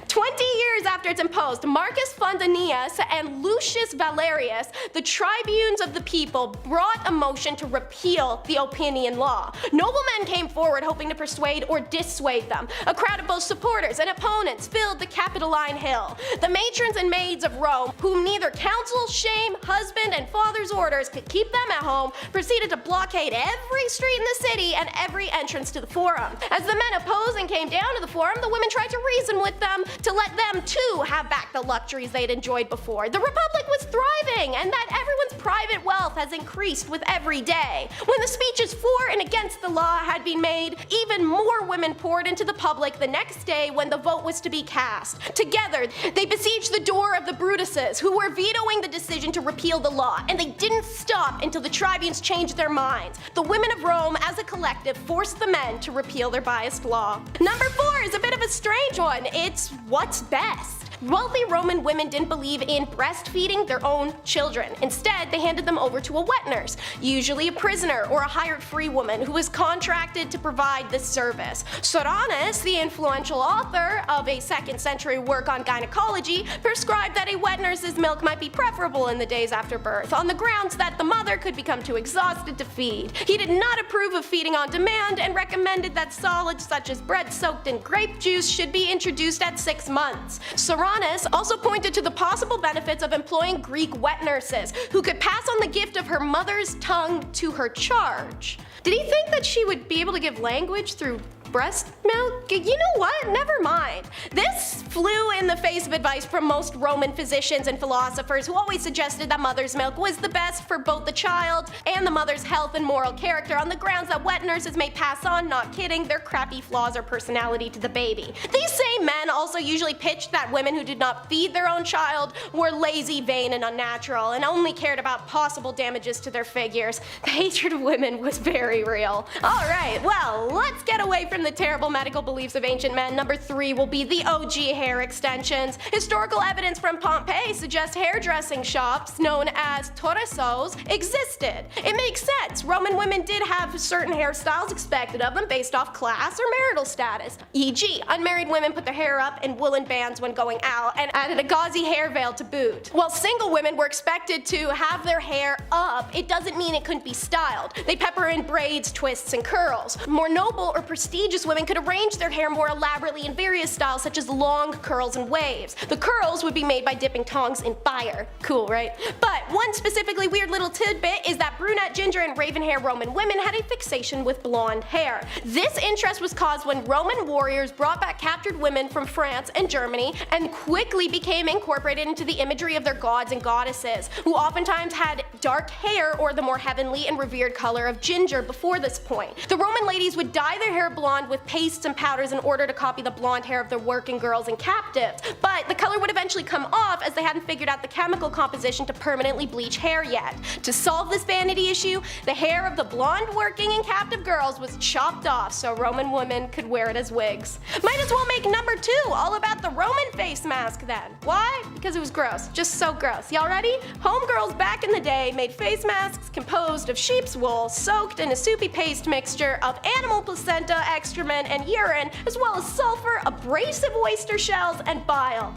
20 years after it's imposed, Marcus Fundanius and Lucius Valerius, the tribunes of the people, brought a motion to repeal the Oppian Law. Noblemen came forward hoping to persuade or dissuade them. A crowd of both supporters and opponents filled the Capitoline Hill. The matrons and maids of Rome, whom neither council, shame, husband, and father's orders could keep them at home, proceeded to blockade every street in the city and every entrance to the forum. As the men opposed and came down to the forum, the women tried to reason with them to let them too have back the luxuries they'd enjoyed before. The Republic was thriving, and that everyone's private wealth has increased with every day. When the speeches for and against the law had been made, even more women poured into the public the next day when the vote was to be cast. Together, they besieged the door of the Brutuses, who were vetoing the decision to repeal the law, and they didn't stop until the tribunes changed their minds. The women of Rome, as a collective, forced the men to repeal their biased law. Number 4 is a bit of a strange one. It's what's best. Wealthy Roman women didn't believe in breastfeeding their own children. Instead, they handed them over to a wet nurse, usually a prisoner or a hired free woman who was contracted to provide this service. Soranus, the influential author of a 2nd century work on gynecology, prescribed that a wet nurse's milk might be preferable in the days after birth, on the grounds that the mother could become too exhausted to feed. He did not approve of feeding on demand and recommended that solids such as bread soaked in grape juice should be introduced at 6 months. Soranus also pointed to the possible benefits of employing Greek wet nurses, who could pass on the gift of her mother's tongue to her charge. Did he think that she would be able to give language through breast milk? You know what? Never mind. This flew in the face of advice from most Roman physicians and philosophers, who always suggested that mother's milk was the best for both the child and the mother's health and moral character, on the grounds that wet nurses may pass on, not kidding, their crappy flaws or personality to the baby. These same men also usually pitched that women who did not feed their own child were lazy, vain, and unnatural, and only cared about possible damages to their figures. The hatred of women was very real. Alright, well, let's get away from the terrible medical beliefs of ancient men. Number 3 will be the OG hair extensions. Historical evidence from Pompeii suggests hairdressing shops known as torresos existed. It makes sense. Roman women did have certain hairstyles expected of them based off class or marital status. E.g., unmarried women put their hair up in woolen bands when going out and added a gauzy hair veil to boot. While single women were expected to have their hair up, it doesn't mean it couldn't be styled. They pepper in braids, twists, and curls. More noble or prestigious women could arrange their hair more elaborately in various styles, such as long curls and waves. The curls would be made by dipping tongs in fire. Cool, right? But one specifically weird little tidbit is that brunette, ginger, and raven hair Roman women had a fixation with blonde hair. This interest was caused when Roman warriors brought back captured women from France and Germany and quickly became incorporated into the imagery of their gods and goddesses, who oftentimes had dark hair or the more heavenly and revered color of ginger before this point. The Roman ladies would dye their hair blonde with pastes and powders in order to copy the blonde hair of their working girls and captives, but the color would eventually come off as they hadn't figured out the chemical composition to permanently bleach hair yet. To solve this vanity issue, the hair of the blonde working and captive girls was chopped off so Roman women could wear it as wigs. Might as well make number 2 all about the Roman face mask then. Why? Because it was gross. Just so gross. Y'all ready? Homegirls back in the day made face masks composed of sheep's wool soaked in a soupy paste mixture of animal placenta, excrement, and urine, as well as sulfur, abrasive oyster shells, and bile.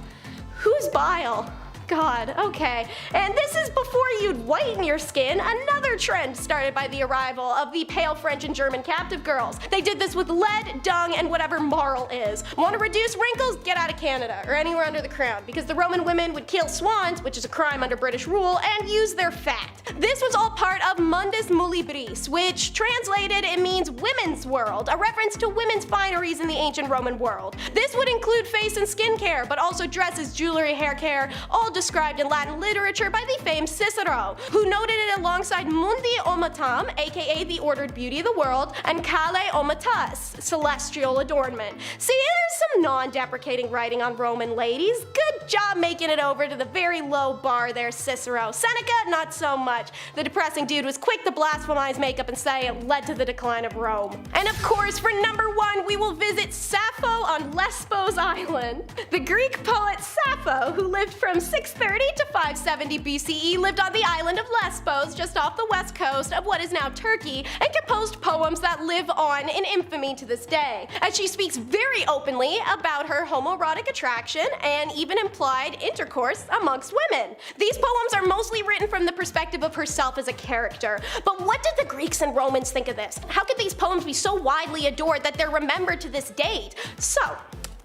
Who's bile? God, okay. And this is before you'd whiten your skin, another trend started by the arrival of the pale French and German captive girls. They did this with lead, dung, and whatever marl is. Want to reduce wrinkles? Get out of Canada, or anywhere under the crown, because the Roman women would kill swans, which is a crime under British rule, and use their fat. This was all part of Mundus Muliebris, which translated it means women's world, a reference to women's fineries in the ancient Roman world. This would include face and skin care, but also dresses, jewelry, hair care, all described in Latin literature by the famed Cicero, who noted it alongside Mundi Omatam, aka the ordered beauty of the world, and Kale Omatas, celestial adornment. See, there's some non-deprecating writing on Roman ladies. Good job making it over to the very low bar there, Cicero. Seneca, not so much. The depressing dude was quick to blasphemize makeup and say it led to the decline of Rome. And of course, for number 1, we will visit Sappho on Lesbos Island. The Greek poet Sappho, who lived from 630 to 570 BCE, lived on the island of Lesbos, just off the west coast of what is now Turkey, and composed poems that live on in infamy to this day, as she speaks very openly about her homoerotic attraction and even implied intercourse amongst women. These poems are mostly written from the perspective of herself as a character. But what did the Greeks and Romans think of this? How could these poems be so widely adored that they're remembered to this date? So,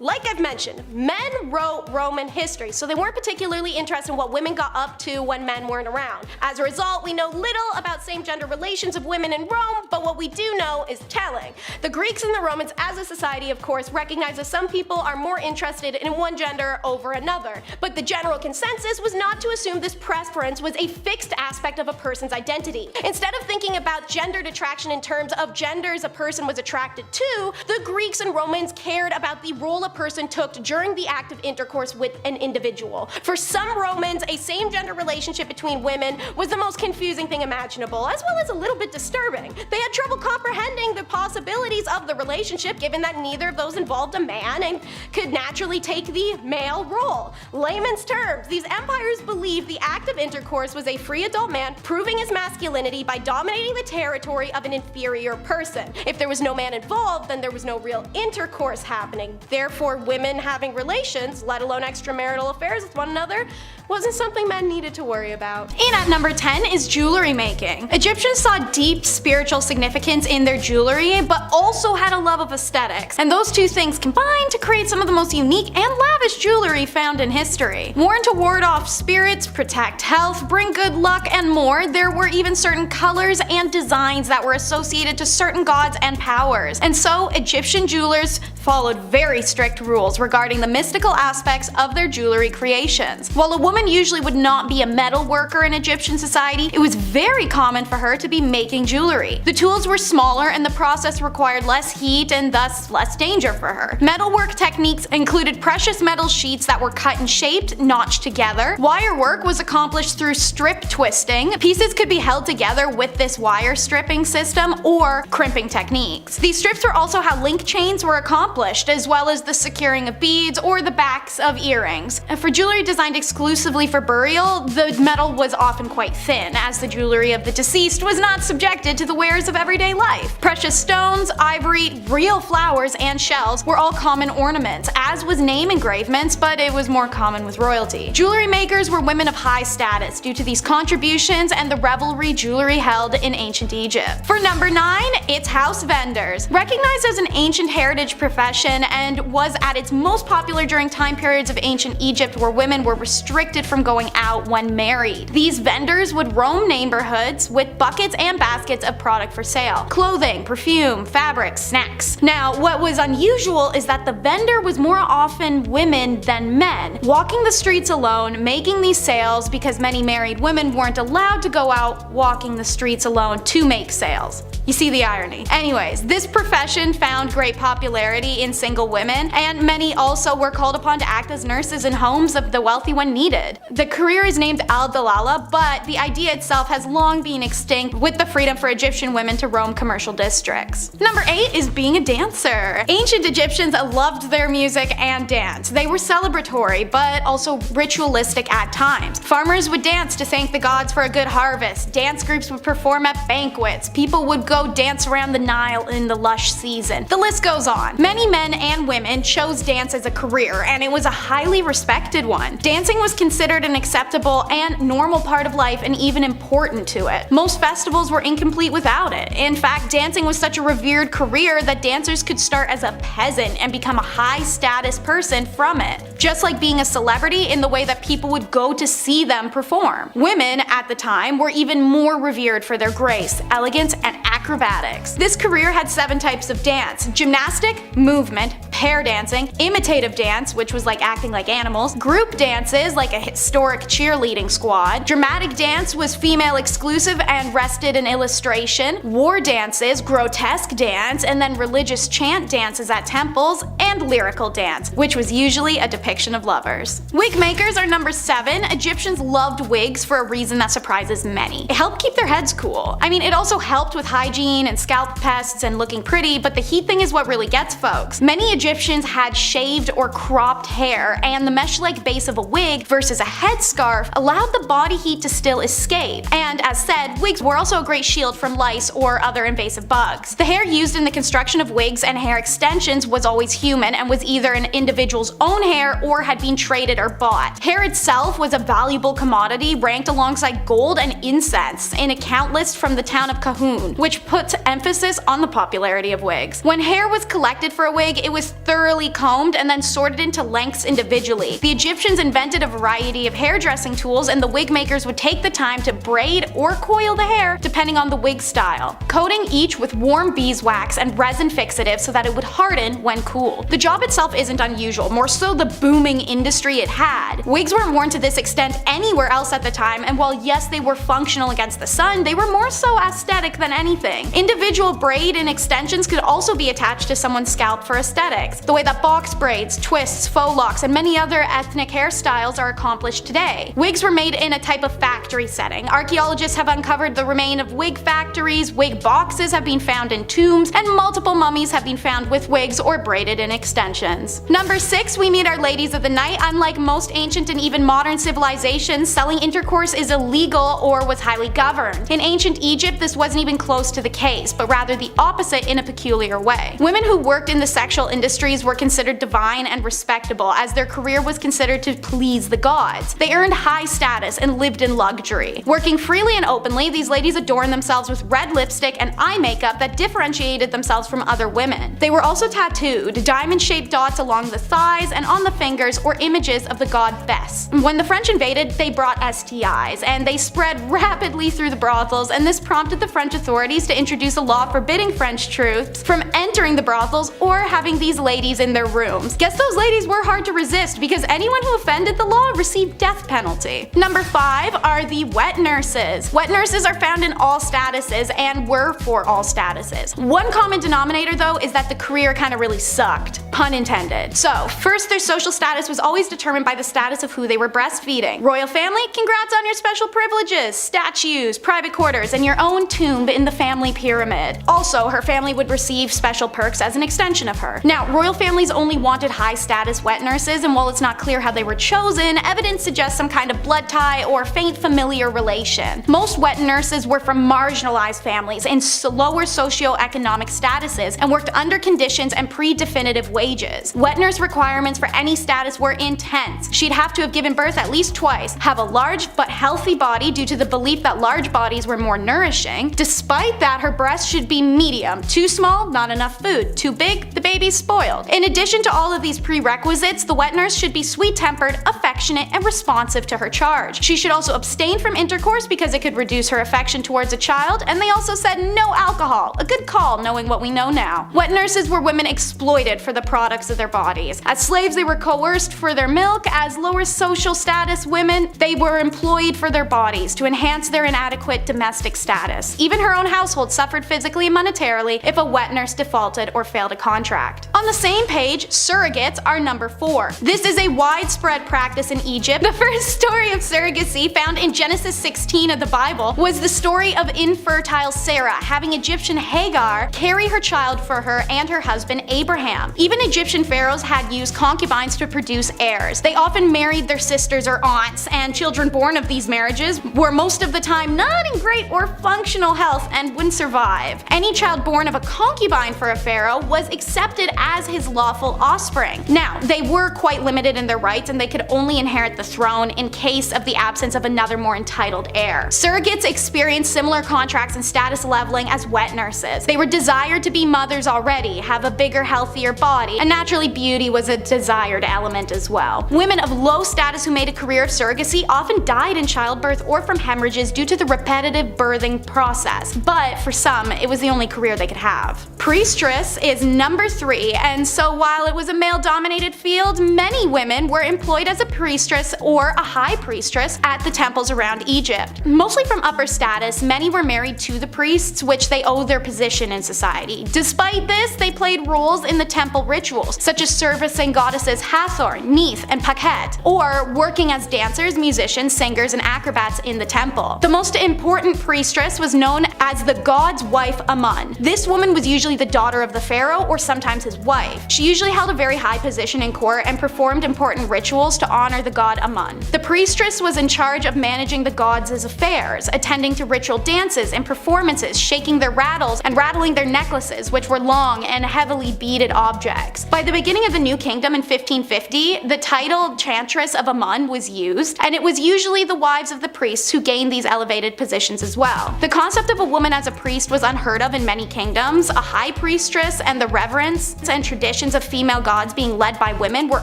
like I've mentioned, men wrote Roman history, so they weren't particularly interested in what women got up to when men weren't around. As a result, we know little about same-gender relations of women in Rome, but what we do know is telling. The Greeks and the Romans as a society, of course, recognize that some people are more interested in one gender over another, but the general consensus was not to assume this preference was a fixed aspect of a person's identity. Instead of thinking about gendered attraction in terms of genders a person was attracted to, the Greeks and Romans cared about the role a person took during the act of intercourse with an individual. For some Romans, a same-gender relationship between women was the most confusing thing imaginable, as well as a little bit disturbing. They had trouble comprehending the possibilities of the relationship, given that neither of those involved a man and could naturally take the male role. Layman's terms, these empires believed the act of intercourse was a free adult man proving his masculinity by dominating the territory of an inferior person. If there was no man involved, then there was no real intercourse happening. Therefore, women having relations, let alone extramarital affairs with one another, wasn't something men needed to worry about. And at number 10 is jewelry making. Egyptians saw deep spiritual significance in their jewelry, but also had a love of aesthetics. And those two things combined to create some of the most unique and lavish jewelry found in history. Worn to ward off spirits, protect health, bring good luck, and more, there were even certain colors and designs that were associated to certain gods and powers. And so, Egyptian jewelers followed very strict rules regarding the mystical aspects of their jewelry creations. While a woman usually would not be a metal worker in Egyptian society, it was very common for her to be making jewelry. The tools were smaller and the process required less heat and thus less danger for her. Metalwork techniques included precious metal sheets that were cut and shaped, notched together. Wire work was accomplished through strip twisting. Pieces could be held together with this wire stripping system or crimping techniques. These strips were also how link chains were accomplished, as well as the securing of beads or the backs of earrings. And for jewelry designed exclusively for burial, the metal was often quite thin, as the jewelry of the deceased was not subjected to the wares of everyday life. Precious stones, ivory, real flowers, and shells were all common ornaments, as was name engravements, but it was more common with royalty. Jewelry makers were women of high status due to these contributions and the revelry jewelry held in ancient Egypt. For number 9, it's house vendors. Recognized as an ancient heritage profession and was at its most popular during time periods of ancient Egypt where women were restricted from going out when married. These vendors would roam neighborhoods with buckets and baskets of product for sale. Clothing, perfume, fabrics, snacks. Now, what was unusual is that the vendor was more often women than men, walking the streets alone, making these sales because many married women weren't allowed to go out walking the streets alone to make sales. You see the irony. Anyways, this profession found great popularity in single women, and many also were called upon to act as nurses in homes of the wealthy when needed. The career is named al-Dalala, but the idea itself has long been extinct with the freedom for Egyptian women to roam commercial districts. Number 8 is being a dancer. Ancient Egyptians loved their music and dance. They were celebratory, but also ritualistic at times. Farmers would dance to thank the gods for a good harvest. Dance groups would perform at banquets. People would go dance around the Nile in the lush season. The list goes on. Many men and women chose dance as a career, and it was a highly respected one. Dancing was considered an acceptable and normal part of life and even important to it. Most festivals were incomplete without it. In fact, dancing was such a revered career that dancers could start as a peasant and become a high-status person from it, just like being a celebrity in the way that people would go to see them perform. Women, at the time, were even more revered for their grace, elegance, and acrobatics. This career had 7 types of dance: gymnastic, movement, pair dancing, imitative dance, which was like acting like animals, group dances like a historic cheerleading squad, dramatic dance was female exclusive and rested in illustration, war dances, grotesque dance, and then religious chant dances at temples, and lyrical dance, which was usually a depiction of lovers. Wig makers are number 7. Egyptians loved wigs for a reason that surprises many. It helped keep their heads cool. I mean, it also helped with hygiene and scalp pests and looking pretty, but the heat thing is what really gets folks. Many Egyptians had shaved or cropped hair, and the mesh-like base of a wig versus a headscarf allowed the body heat to still escape. And as said, wigs were also a great shield from lice or other invasive bugs. The hair used in the construction of wigs and hair extensions was always human and was either an individual's own hair or had been traded or bought. Hair itself was a valuable commodity ranked alongside gold and incense in a count list from the town of Kahun, which puts emphasis on the popularity of wigs. When hair was collected for a wig, it was thoroughly combed and then sorted into lengths individually. The Egyptians invented a variety of hairdressing tools, and the wig makers would take the time to braid or coil the hair depending on the wig style, coating each with warm beeswax and resin fixative so that it would harden when cooled. The job itself isn't unusual, more so the booming industry it had. Wigs weren't worn to this extent anywhere else at the time, and while yes, they were functional against the sun, they were more so aesthetic than anything. Individual braid and extensions could also be attached to someone's scalp for aesthetics. wigs, the way that box braids, twists, faux locks, and many other ethnic hairstyles are accomplished today. Wigs were made in a type of factory setting. Archaeologists have uncovered the remains of wig factories, wig boxes have been found in tombs, and multiple mummies have been found with wigs or braided in extensions. Number 6, we meet our ladies of the night. Unlike most ancient and even modern civilizations, selling intercourse is illegal or was highly governed. In ancient Egypt, this wasn't even close to the case, but rather the opposite in a peculiar way. Women who worked in the sexual industries were considered divine and respectable, as their career was considered to please the gods. They earned high status and lived in luxury. Working freely and openly, these ladies adorned themselves with red lipstick and eye makeup that differentiated themselves from other women. They were also tattooed, diamond-shaped dots along the thighs and on the fingers, or images of the god Bes. When the French invaded, they brought STIs, and they spread rapidly through the brothels, and this prompted the French authorities to introduce a law forbidding French troops from entering the brothels or having these ladies in their rooms. Guess those ladies were hard to resist, because anyone who offended the law received death penalty. Number 5 are the wet nurses. Wet nurses are found in all statuses and were for all statuses. One common denominator though is that the career kind of really sucked, pun intended. So first, their social status was always determined by the status of who they were breastfeeding. Royal family, congrats on your special privileges, statues, private quarters, and your own tomb in the family pyramid. Also, her family would receive special perks as an extension of her. Now, royal families only wanted high status wet nurses, and while it's not clear how they were chosen, evidence suggests some kind of blood tie or faint familiar relation. Most wet nurses were from marginalized families in lower socioeconomic statuses and worked under conditions and pre-definitive wages. Wet nurse requirements for any status were intense. She'd have to have given birth at least twice, have a large but healthy body due to the belief that large bodies were more nourishing. Despite that, her breasts should be medium. Too small, not enough food. Too big, the baby's spoiled. In addition to all of these prerequisites, the wet nurse should be sweet-tempered, affectionate, and responsive to her charge. She should also abstain from intercourse because it could reduce her affection towards a child, and they also said no alcohol. A good call, knowing what we know now. Wet nurses were women exploited for the products of their bodies. As slaves, they were coerced for their milk. As lower social status women, they were employed for their bodies to enhance their inadequate domestic status. Even her own household suffered physically and monetarily if a wet nurse defaulted or failed a contract. On the same page, surrogates are number 4. This is a widespread practice in Egypt. The first story of surrogacy found in Genesis 16 of the Bible was the story of infertile Sarah having Egyptian Hagar carry her child for her and her husband Abraham. Even Egyptian pharaohs had used concubines to produce heirs. They often married their sisters or aunts, and children born of these marriages were most of the time not in great or functional health and wouldn't survive. Any child born of a concubine for a pharaoh was accepted as his lawful offspring. Now, they were quite limited in their rights, and they could only inherit the throne in case of the absence of another more entitled heir. Surrogates experienced similar contracts and status leveling as wet nurses. They were desired to be mothers already, have a bigger, healthier body, and naturally beauty was a desired element as well. Women of low status who made a career of surrogacy often died in childbirth or from hemorrhages due to the repetitive birthing process, but for some, it was the only career they could have. Priestress is number 3, and so while it was a male-dominated field, many women were employed as a priestess or a high priestess at the temples around Egypt. Mostly from upper status, many were married to the priests, which they owed their position in society. Despite this, they played roles in the temple rituals, such as servicing goddesses Hathor, Neith, and Pakhet, or working as dancers, musicians, singers, and acrobats in the temple. The most important priestess was known as the god's wife Amun. This woman was usually the daughter of the pharaoh or sometimes his wife. She usually held a very high position in court and performed important rituals to honor the god Amun. The priestess was in charge of managing the gods' affairs, attending to ritual dances and performances, shaking their rattles and rattling their necklaces, which were long and heavily beaded objects. By the beginning of the New Kingdom in 1550, the title Chantress of Amun was used, and it was usually the wives of the priests who gained these elevated positions as well. The concept of a woman as a priest was unheard of in many kingdoms. A high priestess and the reverence and traditions of female gods being led by women were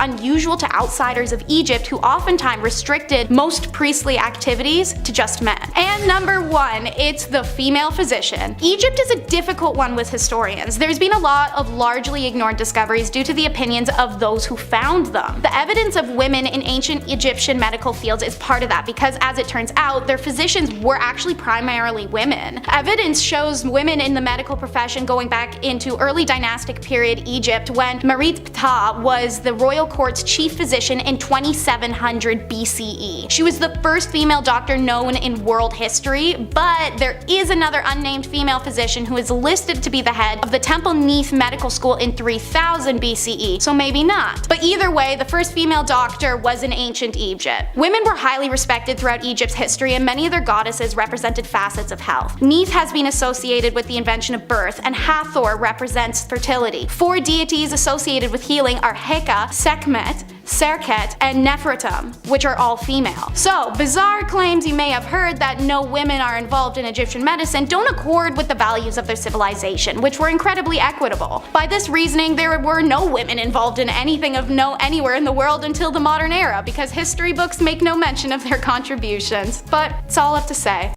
unusual to outsiders of Egypt, who oftentimes restricted most priestly activities to just men. And number 1, it's the female physician. Egypt is a difficult one with historians. There's been a lot of largely ignored discoveries discoveries due to the opinions of those who found them. The evidence of women in ancient Egyptian medical fields is part of that because, as it turns out, their physicians were actually primarily women. Evidence shows women in the medical profession going back into early dynastic period Egypt when Marital was the royal court's chief physician in 2700 BCE. She was the first female doctor known in world history, but there is another unnamed female physician who is listed to be the head of the Temple Neith Medical School in 3000 BCE, so maybe not. But either way, the first female doctor was in ancient Egypt. Women were highly respected throughout Egypt's history, and many of their goddesses represented facets of health. Neith has been associated with the invention of birth, and Hathor represents fertility. 4 deities associated with healing are Heka, Sekhmet, Serket, and Nefertum, which are all female. So, bizarre claims you may have heard that no women are involved in Egyptian medicine don't accord with the values of their civilization, which were incredibly equitable. By this reasoning, there were no women involved in anything of note anywhere in the world until the modern era, because history books make no mention of their contributions. But it's all up to say.